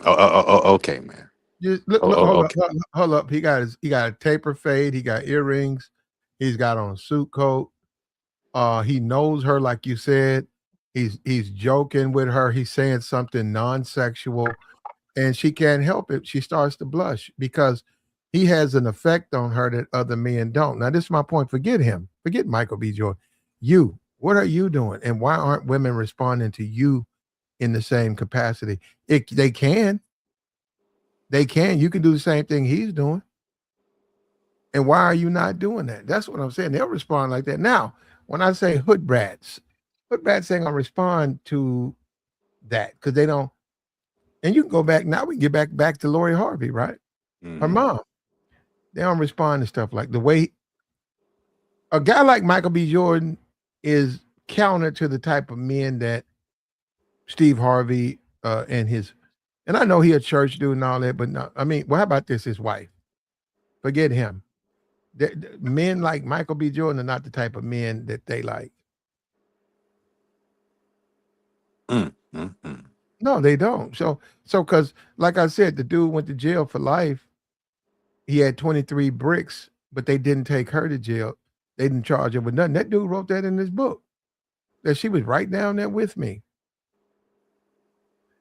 okay, man, Just look, oh, look, hold up, okay, hold up. He got a taper fade. He got earrings. He's got on a suit coat. He knows her, like you said. He's joking with her. He's saying something non-sexual, and she can't help it. She starts to blush because he has an effect on her that other men don't. Now, this is my point. Forget him. Forget Michael B. Jordan. You. What are you doing? And why aren't women responding to you in the same capacity? They can. They can. You can do the same thing he's doing. And why are you not doing that? That's what I'm saying. They'll respond like that. Now, when I say hood rats ain't gonna respond to that because they don't. And you can go back now. We can get back to Lori Harvey, right? Her hmm mom. They don't respond to stuff like the way a guy like Michael B. Jordan is counter to the type of men that Steve Harvey and his. And I know he a church dude and all that, but no. I mean, well, how about this? His wife. Forget him. Men like Michael B. Jordan are not the type of men that they like. Mm. No, they don't. So because like I said, the dude went to jail for life. He had 23 bricks, but they didn't take her to jail. They didn't charge her with nothing. That dude wrote that in his book. That she was right down there with me.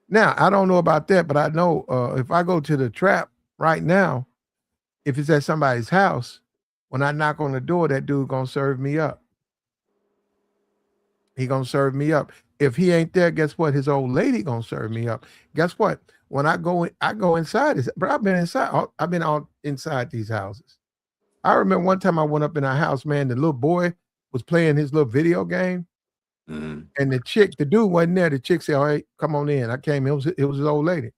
Now, I don't know about that, but I know if I go to the trap right now, if it's at somebody's house, when I knock on the door, that dude gonna serve me up. He gonna serve me up. If he ain't there, guess what? His old lady gonna serve me up. Guess what? When I go in, I go inside this, but I've been inside. I've been out inside these houses. I remember one time I went up in our house, man. The little boy was playing his little video game, Mm. and the dude wasn't there. The chick said, "All right, come on in." I came. It was his old lady,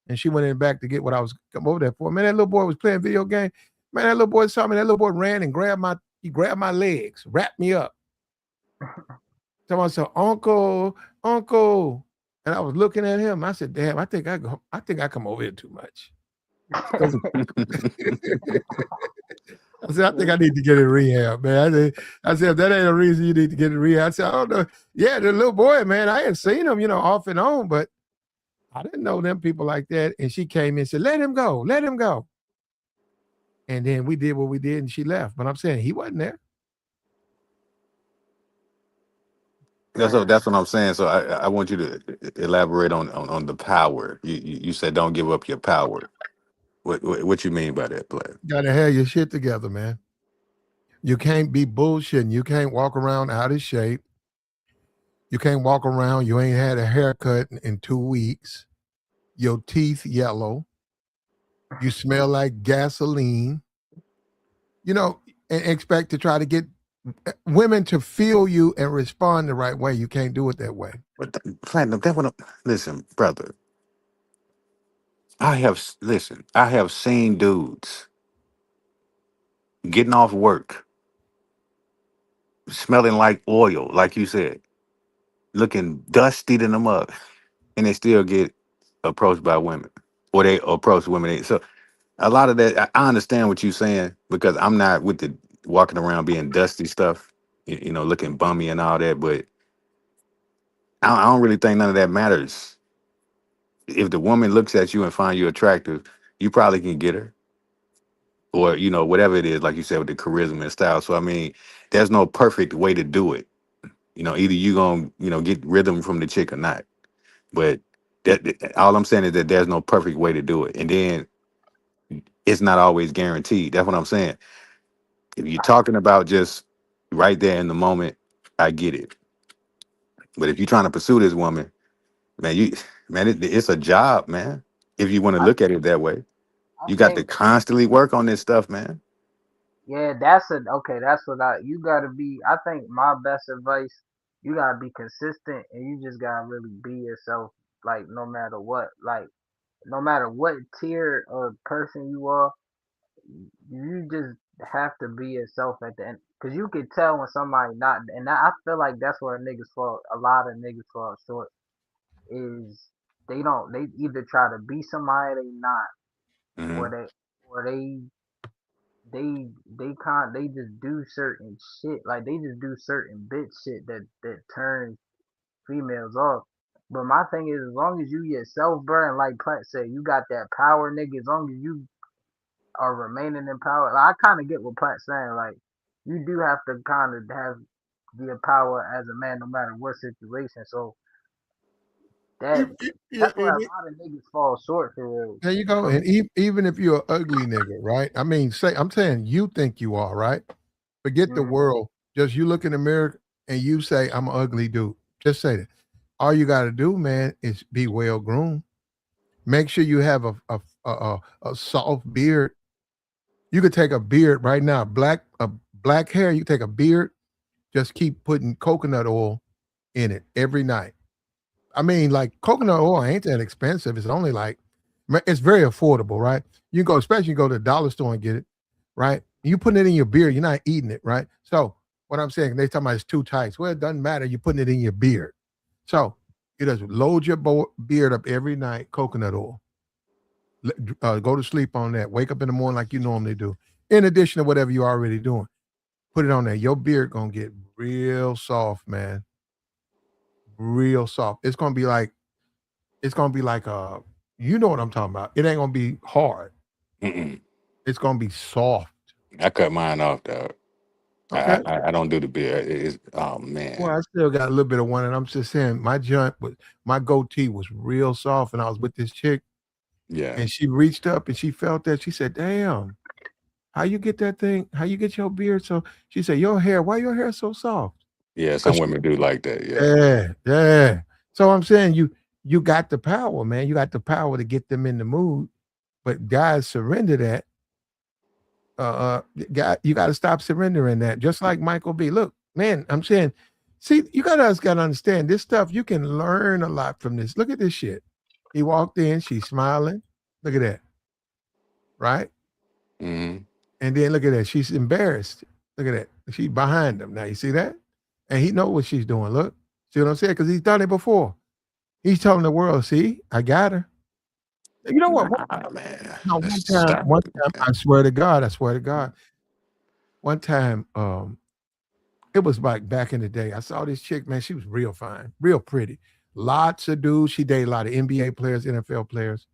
and she went in back to get what I was come over there for. Man, that little boy was playing video game. Man, that little boy saw me. That little boy ran and grabbed my legs, wrapped me up. Someone said, "Uncle, Uncle," and I was looking at him. I said, "Damn, I think I come over here too much." Because I said, "I think I need to get in rehab, man." I said, "If that ain't a reason you need to get in rehab." I said, "I don't know." Yeah, the little boy, man, I had seen him, off and on, but I didn't know them people like that. And she came in and said, "Let him go, let him go." And then we did what we did, and she left. But I'm saying he wasn't there. Man, That's what I'm saying. So I want you to elaborate on the power. You said don't give up your power. What you mean by that, play? Gotta have your shit together, man. You can't be bullshitting. You can't walk around out of shape. You can't walk around. You ain't had a haircut in 2 weeks. Your teeth yellow. You smell like gasoline. You know, and expect to try to get women to feel you and respond the right way. You can't do it that way. But platinum, listen, brother. I have seen dudes getting off work, smelling like oil, like you said, looking dusty to them up, and they still get approached by women, or they approach women. So a lot of that, I understand what you're saying because I'm not with the walking around being dusty stuff, looking bummy and all that. But I don't really think none of that matters. If the woman looks at you and find you attractive, you probably can get her, or whatever it is, like you said, with the charisma and style. So I mean, there's no perfect way to do it. Either you gonna get rhythm from the chick or not. But all I'm saying is that there's no perfect way to do it, and then it's not always guaranteed. That's what I'm saying. If you're talking about just right there in the moment, I get it. But if you're trying to pursue this woman, man, it's a job, man. If you want to I look at it that way, I you got to think constantly work on this stuff, man. yeah, okay. That's what you gotta be. I think my best advice, you gotta be consistent and you just gotta really be yourself. Like no matter what, no matter what tier of person you are, you just have to be yourself at the end. Cause you can tell when somebody not, and I feel like that's where niggas fall. A lot of niggas fall short is they don't. They either try to be somebody they not, or Hmm. they just do certain shit. Like they just do certain bitch shit that turns females off. But my thing is, as long as you yourself, bro, and like Plant said, you got that power, nigga. As long as you are remaining in power, like, I kind of get what Plat's saying. Like you do have to kind of have your power as a man, no matter what situation. So that Yeah, that's where a lot of niggas fall short for real. there you go. For me. And even if you're an ugly nigga, right? I mean, I'm saying you think you are, right? Forget the Mhm. world. Just you look in the mirror and you say, "I'm an ugly dude." Just say that. All you got to do, man, is be well groomed. Make sure you have a soft beard. You could take a beard right now, black hair. You take a beard, just keep putting coconut oil in it every night. I mean, like coconut oil ain't that expensive. It's only like it's very affordable, right? You can go, especially you go to the dollar store and get it, right? You putting it in your beard, you're not eating it, right? So what I'm saying, they talking about it's too tight. Well, it doesn't matter. You're putting it in your beard. So you just load your beard up every night, coconut oil. Go to sleep on that. Wake up in the morning like you normally do. In addition to whatever you're already doing, put it on there. Your beard gonna get real soft, man. real soft. It's gonna be like you know what I'm talking about. It ain't gonna be hard. Mm-mm. It's gonna be soft. I cut mine off, dog. Okay. I don't do the beard. It's, oh Well, man, I still got a little bit of one, and I'm just saying my goatee was real soft, and I was with this chick, yeah, and she reached up and she felt that. She said, "Damn, how you get that thing? How you get your beard so?" She said, "Your hair, why your hair so soft?" yeah. Cause Some women do like that. Yeah, yeah, yeah. So I'm saying you got the power, man. You got the power to get them in the mood, but guys surrender that. You got to stop surrendering that. Just like Michael B. Look, man, I'm saying, see, you got to understand this stuff. You can learn a lot from this. Look at this shit. He walked in, she's smiling. Look at that, right? hmm And then look at that, she's embarrassed. Look at that, she's behind him now. You see that? And he know what she's doing. Look, see what I'm saying? Because he's done it before. He's telling the world, see, I got her. You know what? nah, man. No, Let's stop one it, time, man. I swear to God, one time, it was like back in the day. I saw this chick, man. She was real fine, real pretty. Lots of dudes. She dated a lot of NBA players, NFL players.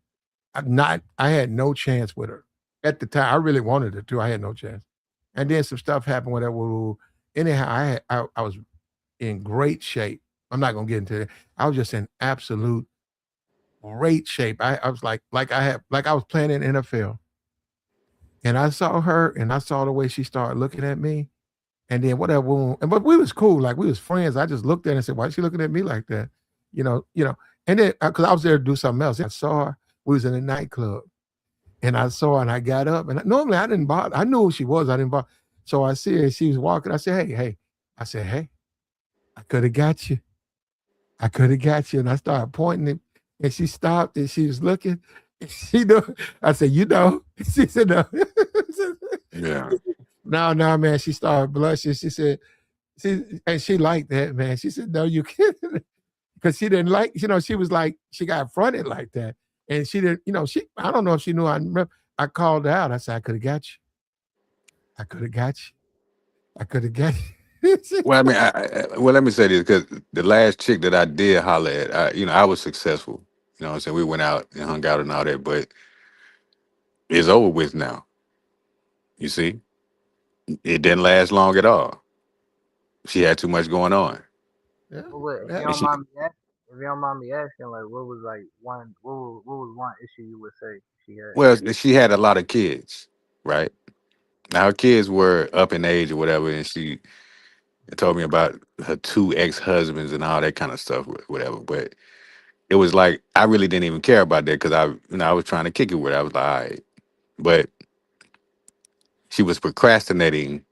I had no chance with her at the time. I really wanted her to. I had no chance. And then some stuff happened with her. Anyhow, I was in great shape. I'm not gonna get into it. I was just in absolute great shape. I was like I was playing in NFL. And I saw her and I saw the way she started looking at me. And then whatever, but we was cool, like we was friends. I just looked at her and said, "Why is she looking at me like that?" You know. And then because I was there to do something else, I saw her. We was in a nightclub, and I saw her, and I got up, and normally I didn't bother. I knew who she was. I didn't bother. So I see her. She was walking. I said, "Hey, hey." I said, "Hey, I could have got you. I could have got you." And I started pointing it, and she stopped, and she was looking. She know. I said, "You know." She said, "No." Yeah, No, no, man. She started blushing. She said, and she liked that, man. She said, "No, you can't," because she didn't like. She was like, she got fronted like that, and she didn't. She. I don't know if she knew. I remember. I called her out. I said, "I could have got you. I could have got you. I could have got you." well, I mean, well, let me say this because the last chick that I did holler at, I was successful. You know what I'm saying? We went out and hung out and all that, but it's over with now. You see, it didn't last long at all. She had too much going on, Yeah. But what, if you and don't she, mind me asking, like, what was like what was one issue you would say she had? well, she had a lot of kids, right? Now her kids were up in age or whatever, and she told me about her two ex-husbands and all that kind of stuff, whatever. But it was like I really didn't even care about that because I was trying to kick it with her. I was like, all right, but she was procrastinating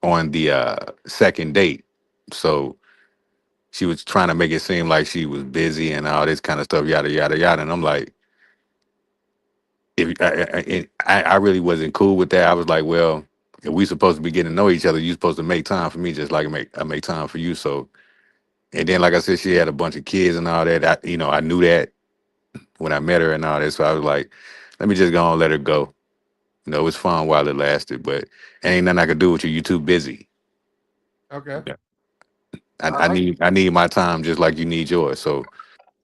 on the second date, so she was trying to make it seem like she was busy and all this kind of stuff, yada yada yada. And I'm like, if I really wasn't cool with that. I was like, well, if we supposed to be getting to know each other, you supposed to make time for me, just like I make time for you. So, and then like I said, she had a bunch of kids and all that. I knew that when I met her and all that. So I was like, let me just go and let her go. It was fun while it lasted, but ain't nothing I could do with you. You too busy. Okay. Yeah. I like I need my time just like you need yours. So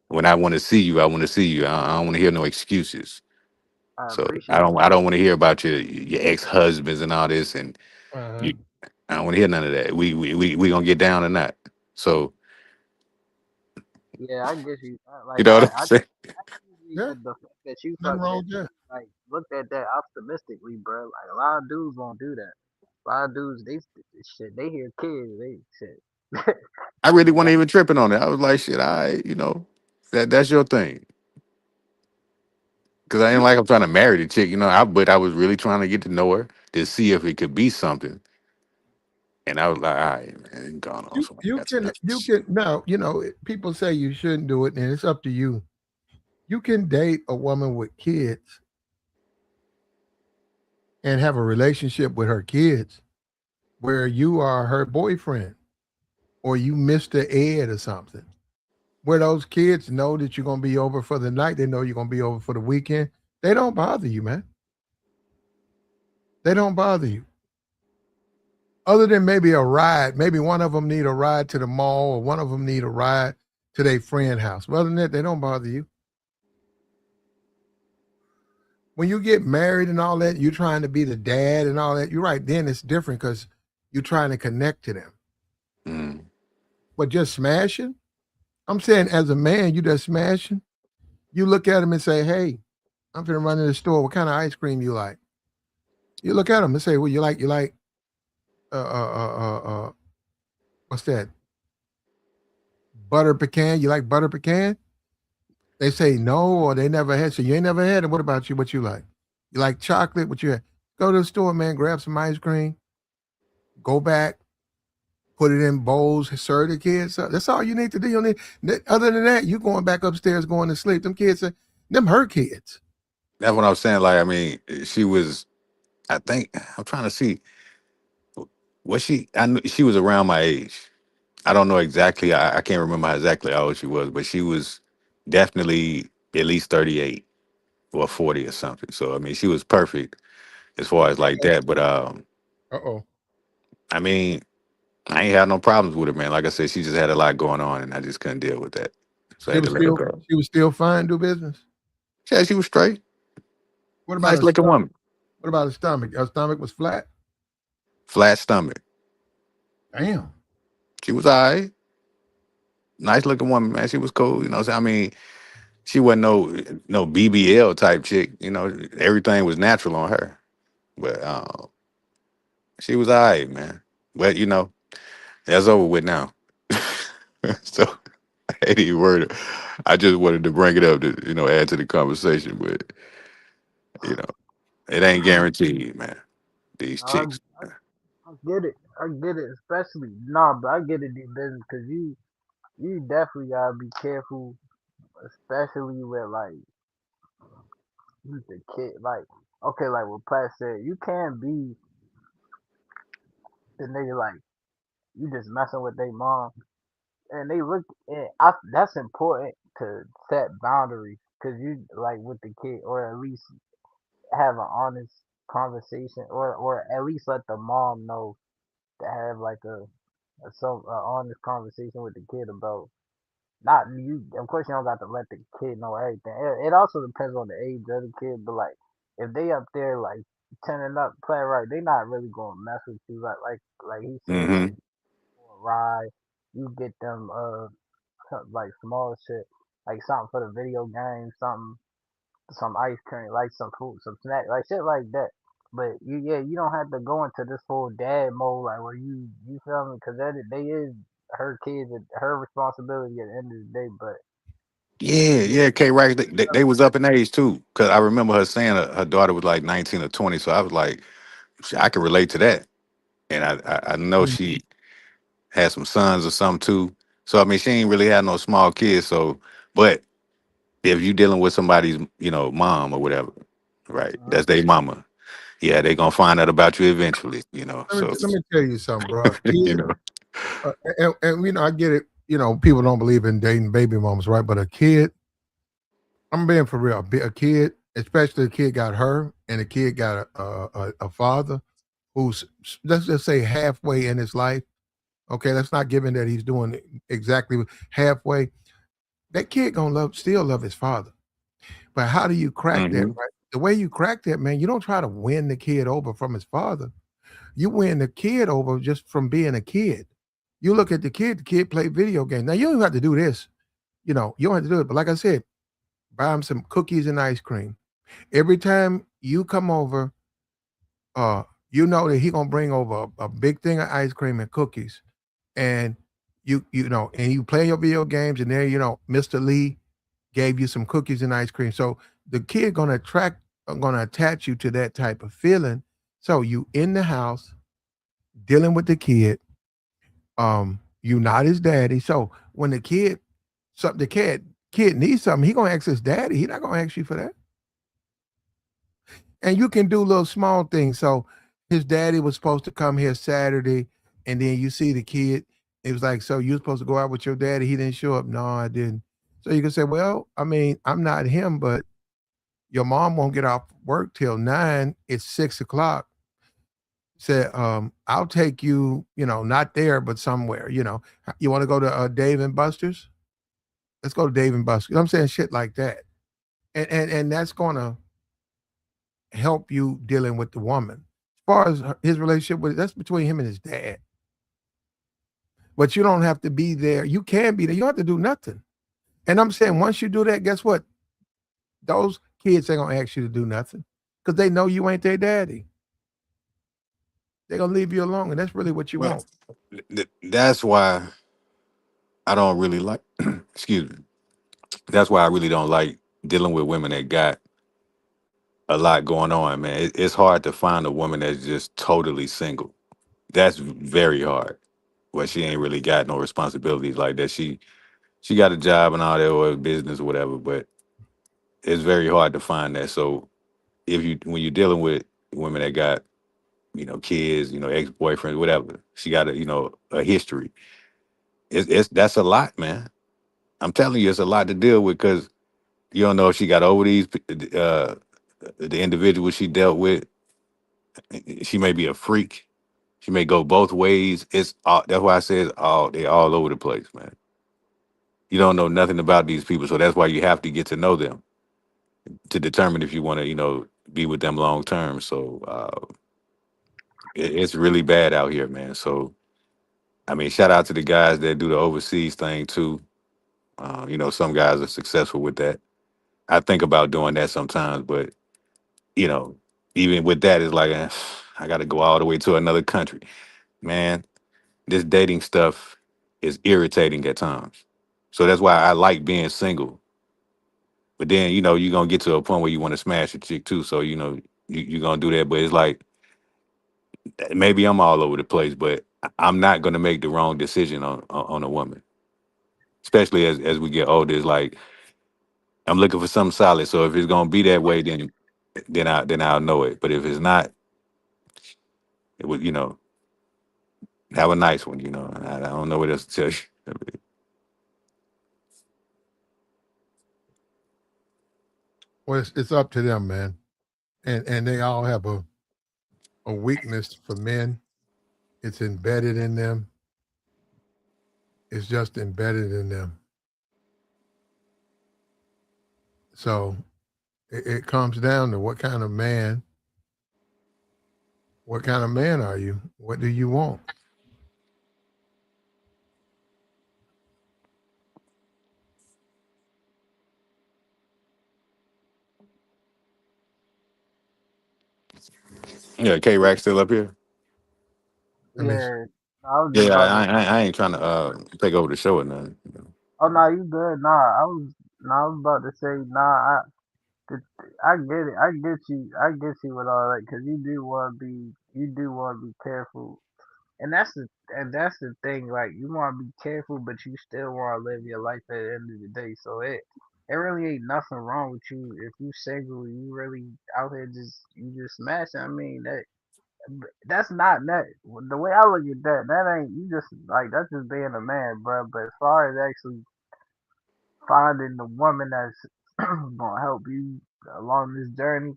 when I want to see you, I want to see you. I don't want to hear no excuses. I So appreciate I don't want to hear about your ex husbands and all this. And Uh-huh. you, I don't want to hear none of that. We gonna get down or not. So yeah, I guess you you like know what I'm saying? I think Yeah. the fact that you Nothing talk wrong that with that. like looked at that optimistically, bro. Like a lot of dudes won't do that. A lot of dudes shit they hear kids they shit. I really wasn't That even tripping on it. I was like, shit, that's your thing. Because I ain't You like I'm trying to marry the chick, but I was really trying to get to know her to see if it could be something. And I was like, all right, man, gone on. Somebody got some you difference. can now. People say you shouldn't do it, and it's up to you. You can date a woman with kids and have a relationship with her kids where you are her boyfriend or you Mr. Ed or something. Where those kids know that you're gonna be over for the night, they know you're gonna be over for the weekend. They don't bother you, man. They don't bother you. Other than maybe a ride, maybe one of them need a ride to the mall or one of them need a ride to their friend house. But other than that, they don't bother you. When you get married and all that, you're trying to be the dad and all that. You're right. Then it's different because you're trying to connect to them. Mm. But just smashing, I'm saying as a man, you just smashing. You look at them and say, "Hey, I'm gonna run to the store. What kind of ice cream you like?" You look at them and say, "Well, you like what's that? Butter pecan? You like butter pecan?" They say no, or they never had. So you ain't never had it. What about you? What you like? You like chocolate? What you had? Go to the store, man. Grab some ice cream. Go back. Put it in bowls. Serve the kids. That's all you need to do. You don't need. Other than that, you going back upstairs, going to sleep. Them kids, them her kids. That's what I was saying. Like, I mean, she was. I think I'm trying to see. Was she? I knew she was around my age. I don't know exactly. I can't remember exactly how old she was, but she was definitely at least 38 or 40 or something. So I mean, she was perfect as far as like that. But Uh oh. I mean, I ain't had no problems with her, man. Like I said, she just had a lot going on, and I just couldn't deal with that. So I She had was to let her still go. she was still fine. Do business. Yeah, she was straight. What about Nice her looking stomach? woman. What about her stomach? Her stomach was flat. Flat stomach. Damn. She was all right. Nice looking woman, man. She was cool. You know what I'm saying? I mean, she wasn't no BBL type chick. You know, everything was natural on her. But she was all right, man. But you know, that's over with now. So I ain't even worried. I just wanted to bring it up to add to the conversation, but you know it ain't guaranteed, man. These I, chicks. I get it. I get it. Especially nah, but I get it in business because you definitely gotta be careful, especially with like you the kid. Like okay, like what Pat said, you can't be the nigga like you just messing with their mom and they look. And that's important to set boundaries because you like with the kid or at least have an honest conversation or at least let the mom know to have like a honest conversation with the kid about not you. Of course, you don't got to let the kid know everything. It also depends on the age of the kid, but like if they up there like turning up, play right, they not really gonna mess with you. Like he said, Mm-hmm. like for a ride, you get them like small shit, like something for the video game, something some ice cream, like some food, some snack, like shit like that. But you don't have to go into this whole dad mode, like where you feel me, because they is her kids, her responsibility at the end of the day. But Yeah, yeah, yeah. K. Rack, they was up in age too, because I remember her saying her daughter was like 19 or 20. So I was like, I can relate to that, and I know Mm. she had some sons or something too. So I mean, she ain't really had no small kids. So, but if you dealing with somebody's, mom or whatever, right? uh, That's their mama. Yeah, they gonna find out about you eventually. So Let me tell you something, bro. you Kid, know. and I get it. People don't believe in dating baby mamas, right? But a kid, I'm being for real. A kid, especially a kid got her, and a kid got a father who's, let's just say, halfway in his life. Okay, that's not given that he's doing exactly halfway. That kid gonna still love his father. But how do you crack that, Hmm. right? The way you crack that, man, you don't try to win the kid over from his father. You win the kid over just from being a kid. You look at the kid play video games. Now you don't have to do this. You don't have to do it. But like I said, buy him some cookies and ice cream. Every time you come over, uh, you know that he gonna bring over a big thing of ice cream and cookies. And and you play your video games, and there, Mr. Lee gave you some cookies and ice cream. So the kid gonna attach you to that type of feeling. So you in the house dealing with the kid. You not his daddy. So when the kid needs something, he gonna ask his daddy. He not gonna ask you for that. And you can do little small things. So his daddy was supposed to come here Saturday, and then you see the kid. It was like, so you supposed to go out with your daddy. He didn't show up. No, I didn't. So you can say, well, I mean, I'm not him, but your mom won't get off work till 9. It's 6 o'clock. Said, "I'll take you, not there, but somewhere. You want to go to Dave and Buster's? Let's go to Dave and Buster's." I'm saying shit like that, and that's gonna help you dealing with the woman. As far as his relationship with that's between him and his dad. But you don't have to be there. You can be there. You don't have to do nothing. And I'm saying once you do that, guess what? Those kids ain't gonna ask you to do nothing because they know you ain't their daddy. They're gonna leave you alone, and that's really what you Well, want. that's why I don't really like. Excuse me. That's why I really don't like dealing with women that got a lot going on, man. It's hard to find a woman that's just totally single. That's very hard. Where she ain't really got no responsibilities like that. She got a job and all that or a business or whatever, but it's very hard to find that. So if you when you're dealing with women that got kids, ex boyfriends, whatever, she got a history. It's that's a lot, man. I'm telling you, it's a lot to deal with because you don't know if she got over the individual she dealt with. She may be a freak. She may go both ways. It's all, that's why I say they all over the place, man. You don't know nothing about these people, so that's why you have to get to know them to determine if you want to, be with them long term. So it's really bad out here, man. So I mean, shout out to the guys that do the overseas thing too. Some guys are successful with that. I think about doing that sometimes, but you know, even with that, it's like I got to go all the way to another country, man. This dating stuff is irritating at times. So that's why I like being single. But then, you're gonna get to a point where you want to smash a chick too. So, you're gonna do that. But it's like maybe I'm all over the place, but I'm not gonna make the wrong decision on a woman. Especially as we get older. It's like I'm looking for something solid. So if it's gonna be that way, then I'll know it. But if it's not, it would, have a nice one. I don't know what else to tell you. Well, it's up to them, man. And they all have a weakness for men. It's embedded in them. It's just embedded in them. So it comes down to what kind of man are you? What do you want? Yeah, K Rack still up here. I mean, Yeah, I was just Yeah, about to. I ain't trying to take over the show or nothing. Oh no, you good? I was about to say th- I get it. I get you with all that because you do want to be careful, and that's the thing. Like you want to be careful, but you still want to live your life at the end of the day. So it really ain't nothing wrong with you if you single. You really out here you just smashing. I mean that's not that the way I look at that. That ain't you just like that's just being a man, bro. But as far as actually finding the woman that's gonna help you along this journey,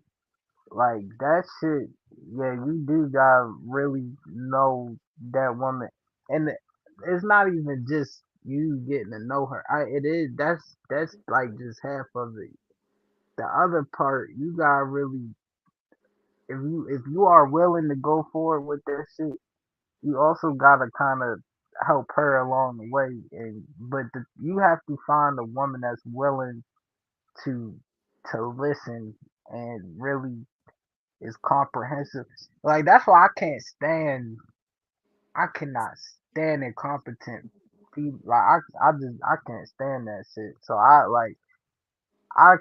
like that shit, yeah, you do gotta really know that woman, and it's not even just you getting to know her. It is that's like just half of it. The other part, you gotta really, if you are willing to go forward with that shit, you also gotta kind of help her along the way, and you have to find a woman that's willing to listen and really is comprehensive. Like that's why I cannot stand incompetent people. Like I can't stand that shit. So I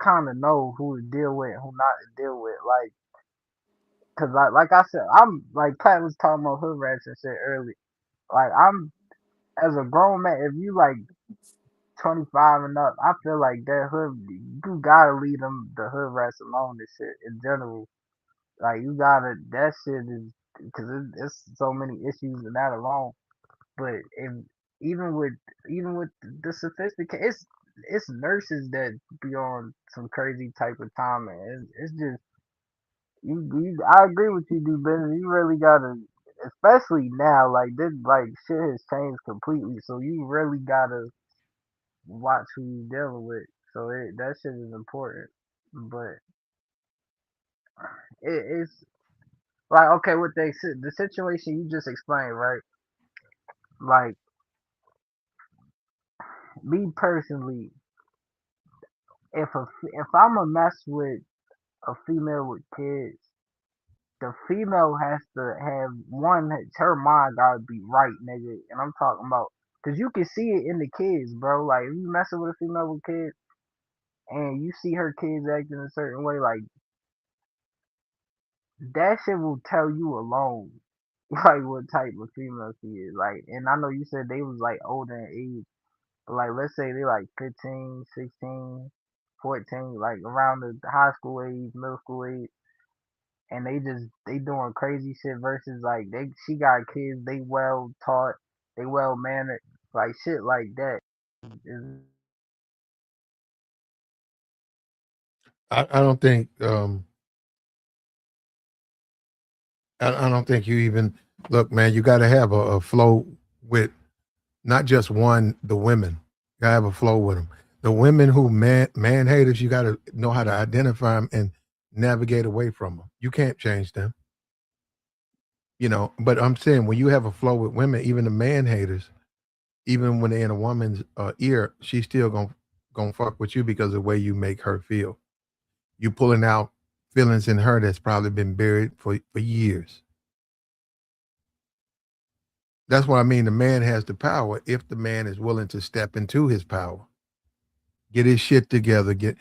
kind of know who to deal with, and who not to deal with. Like, cause like I said, I'm like Pat was talking about hood rats and shit earlier. Like I'm as a grown man, if you like 25 and up, I feel like that hood, you gotta leave them the hood rats alone and shit in general. Like you gotta, that shit is because it's so many issues in that alone. But if even with even with the sophisticated, it's nurses that be on some crazy type of time, man. It's just I agree with you, dude, Ben. You really gotta. especially now, like this, like shit has changed completely. So you really gotta watch who you dealing with. So that shit is important. But it's like okay, with the situation you just explained, right? Like me personally, if I'm a mess with a female with kids, the female has to have one. Her mind gotta be right, nigga. And I'm talking about because you can see it in the kids, bro. Like if you messing with a female with kids and you see her kids acting a certain way, like that shit will tell you alone, like what type of female she is. Like, and I know you said they was like older in age, but like let's say they like 15, 16, 14, like around the high school age, middle school age, and they doing crazy shit versus like she got kids, they well taught, they well mannered, like shit like that is I don't think I don't think you even look, man. You got to have a flow with not just one the women. You got to have a flow with them. The women who man haters, you got to know how to identify them and navigate away from them. You can't change them, you know. But I'm saying when you have a flow with women, even the man haters, even when they're in a woman's ear, she's still gonna fuck with you because of the way you make her feel. You pulling out feelings in her that's probably been buried for years. That's what I mean. The man has the power if the man is willing to step into his power, get his shit together, get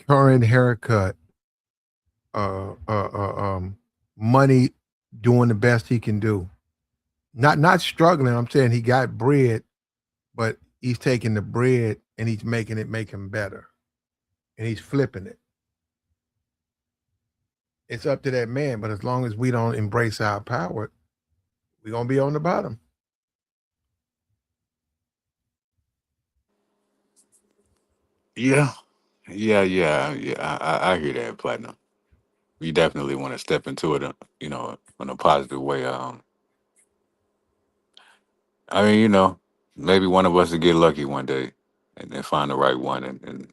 current haircut, money, doing the best he can do. Not struggling. I'm saying he got bread, but he's taking the bread and he's making it make him better, and he's flipping it. It's up to that man. But as long as we don't embrace our power, we're gonna be on the bottom. Yeah, yeah. I hear that, platinum. You definitely want to step into it, in a positive way. I mean, maybe one of us will get lucky one day and then find the right one, and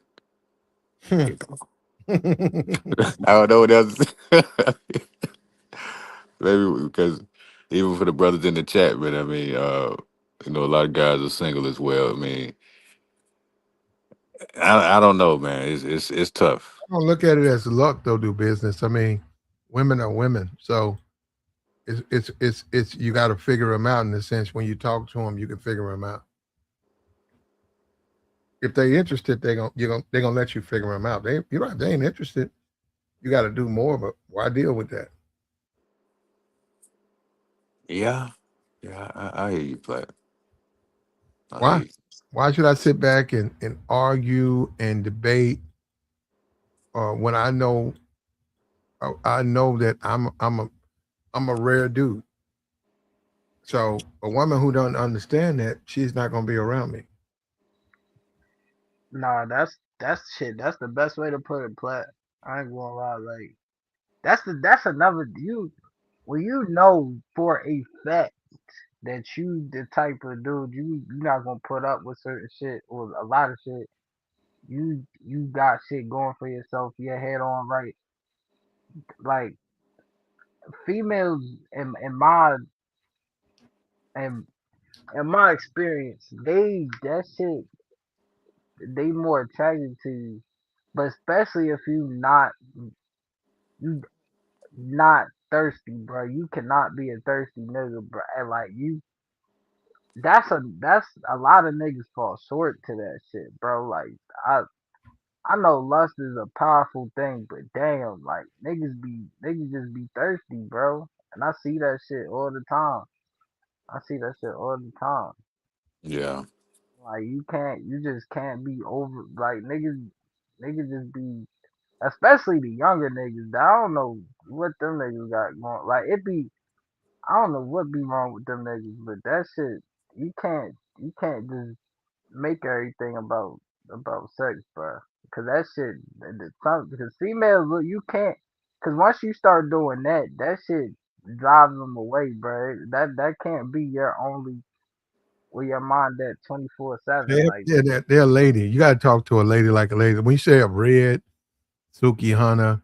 I don't know what else. Maybe because even for the brothers in the chat, but I mean, a lot of guys are single as well. I mean, I don't know, man. It's tough. I don't look at it as luck though. Do business. I mean, women are women, so it's you got to figure them out in the sense when you talk to them, you can figure them out. If they interested, they're gonna let you figure them out. They ain't interested. You got to do more. But why deal with that? Yeah, yeah. I hear you, Plat. I hear Why? you. Why should I sit back and argue and debate when I know that I'm a rare dude. So a woman who don't understand that, she's not gonna be around me. nah. That's shit. That's the best way to put it, Plat. I ain't gonna lie. Like that's another you when you know for a fact that you the type of dude you not gonna put up with certain shit or a lot of shit. You got shit going for yourself. Your head on right. Like females in, in my experience, they that shit they more attracted to you. But especially if you not thirsty, bro. You cannot be a thirsty nigga, bro. And like you that's a lot of niggas fall short to that shit, bro. Like I I know lust is a powerful thing, but damn, like niggas just be thirsty, bro. And I see that shit all the time. I see that shit all the time. Yeah, Like you just can't be over like niggas just be especially the younger niggas. I don't know what them niggas got going. Like it be I don't know what be wrong with them niggas, but that shit you can't just make everything about sex, bro. Cause that shit, because females, you can't. Cause once you start doing that, that shit. drives them away, bro. That can't be your only where your mind at 24/7. Like They're a lady. You got to talk to a lady like a lady. When you say a red, Suki Hana,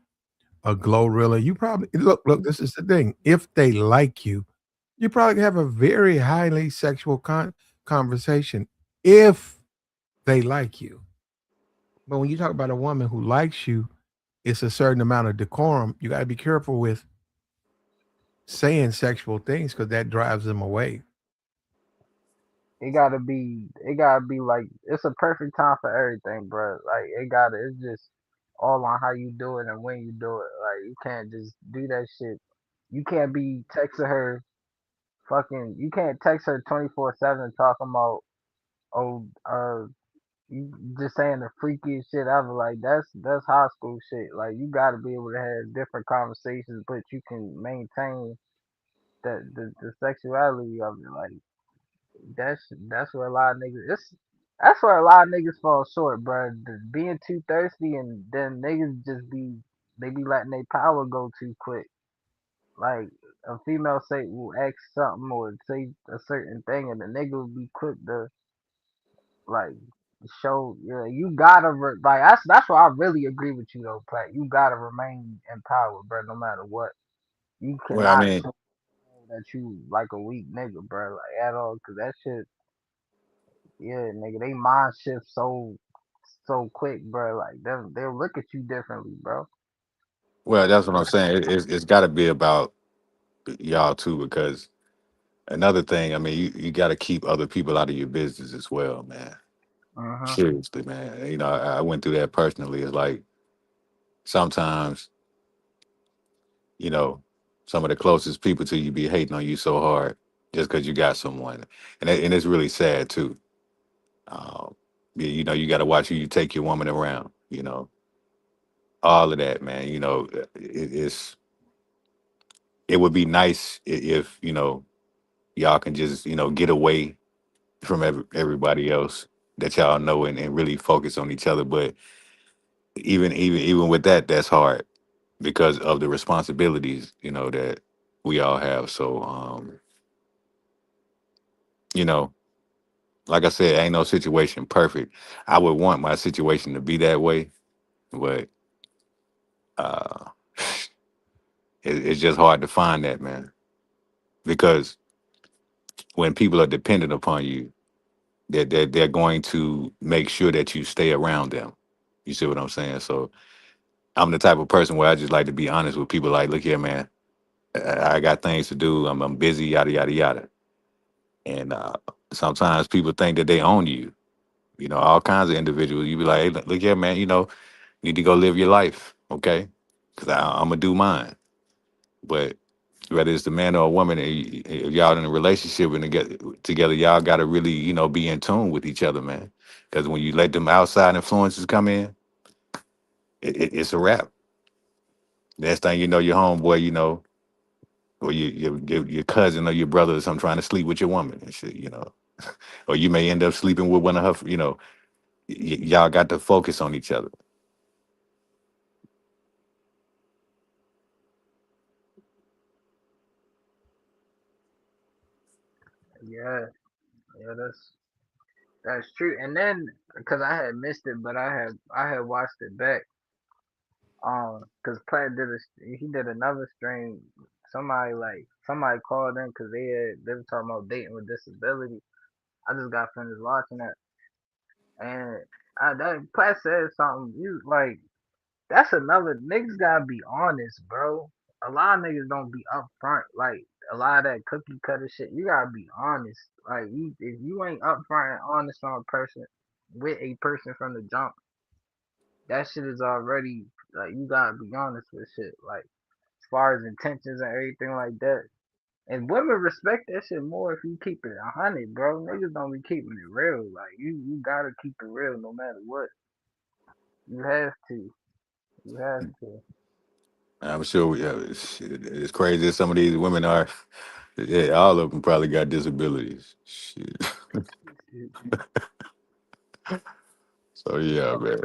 a Glorilla, you probably look. This is the thing. If they like you probably have a very highly sexual conversation. If they like you, but when you talk about a woman who likes you, it's a certain amount of decorum. You got to be careful with saying sexual things because that drives them away. it gotta be like it's a perfect time for everything, bro. Like it's just all on how you do it and when you do it. Like you can't just do that shit. You can't be texting her you can't text her 24/7 talking about oh you just saying the freakiest shit ever. Like that's high school shit. Like you gotta be able to have different conversations, but you can maintain the sexuality of it. Like that's where a lot of niggas. That's where a lot of niggas fall short, bro. Being too thirsty and then niggas just they be letting their power go too quick. Like a female say will ask something or say a certain thing, and the nigga will be quick to like show. Yeah, you gotta like that's why I really agree with you though, Pat. You gotta remain in power, bro. No matter what, you Well, I cannot mean, show that you like a weak nigga, bro. Like at all, cause that shit. Yeah, nigga, they mind shift so quick, bro. Like they'll look at you differently, bro. well, that's what I'm saying. It's got to be about y'all too, because another thing, I mean, you got to keep other people out of your business as well, man. Uh-huh. Seriously, man. You know, I went through that personally. It's like sometimes, you know, some of the closest people to you be hating on you so hard just because you got someone, and it's really sad too. Um, you know, you got to watch who you take your woman around. You know, all of that, man. You know, it would be nice if y'all can just get away from everybody else that y'all know, and really focus on each other. But even with that, that's hard because of the responsibilities that we all have. So you know, like I said, ain't no situation perfect. I would want my situation to be that way, but uh, it's just hard to find that, man. Because when people are dependent upon you, they're going to make sure that you stay around them. You see what I'm saying? So I'm the type of person where I just like to be honest with people. Like, look here, man, I got things to do. I'm busy, yada yada yada. And sometimes people think that they own you. You know, all kinds of individuals. You be like, hey, look here, man. You need to go live your life, okay? Because I'm gonna do mine. But whether it's the man or a woman, if y'all in a relationship and to get together, y'all got to really, be in tune with each other, man. Because when you let them outside influences come in, it's a wrap. Next thing you know, your homeboy, or your cousin or your brother or something trying to sleep with your woman and shit. Or you may end up sleeping with one of her. Y'all got to focus on each other. Yeah, yeah, that's true. And then because I had missed it, but I had watched it back. Because Platt he did another stream. Somebody called in because they were talking about dating with disability. I just got finished watching that, and that Platt said something. You like that's another niggas gotta be honest, bro. A lot of niggas don't be upfront. Like a lot of that cookie cutter shit, you gotta be honest. Like if you ain't upfront and honest on a person with a person from the jump, that shit is already like you gotta be honest with shit. Like as far as intentions and everything like that. And women respect that shit more if you keep it 100, bro. Niggas don't be keeping it real. Like you gotta keep it real no matter what. You have to. You have to. I'm sure it's crazy as some of these women are. Yeah, all of them probably got disabilities. Shit. So yeah, Oh, man.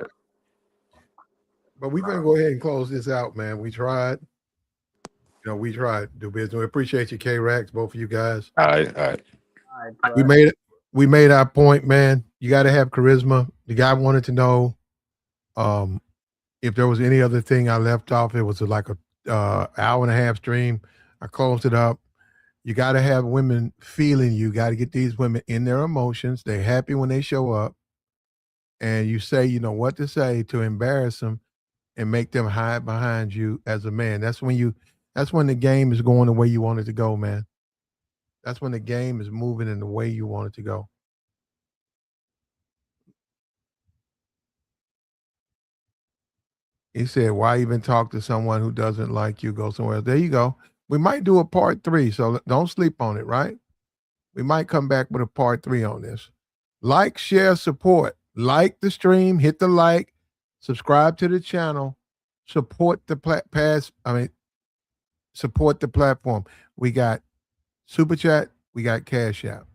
But we finna bro. go ahead and close this out, man. We tried. we try to do business. We appreciate you, K Rax, both of you guys. All right, all right. All right, We but made it. We made our point, man. You got to have charisma. The guy wanted to know um, if there was any other thing I left off. It was like a hour and a half stream. I closed it up. You got to have women feeling you. Got to get these women in their emotions. They're happy when they show up, and you say, you know what to say to embarrass them and make them hide behind you as a man. That's when you. That's when the game is going the way you want it to go, man. That's when the game is moving in the way you want it to go. He said, "Why even talk to someone who doesn't like you? Go somewhere else." There you go. We might do a part 3, so don't sleep on it. Right? We might come back with a part 3 on this. Like, share, support. Like the stream, hit the like, subscribe to the channel, support the support the platform. We got Super Chat, we got Cash App.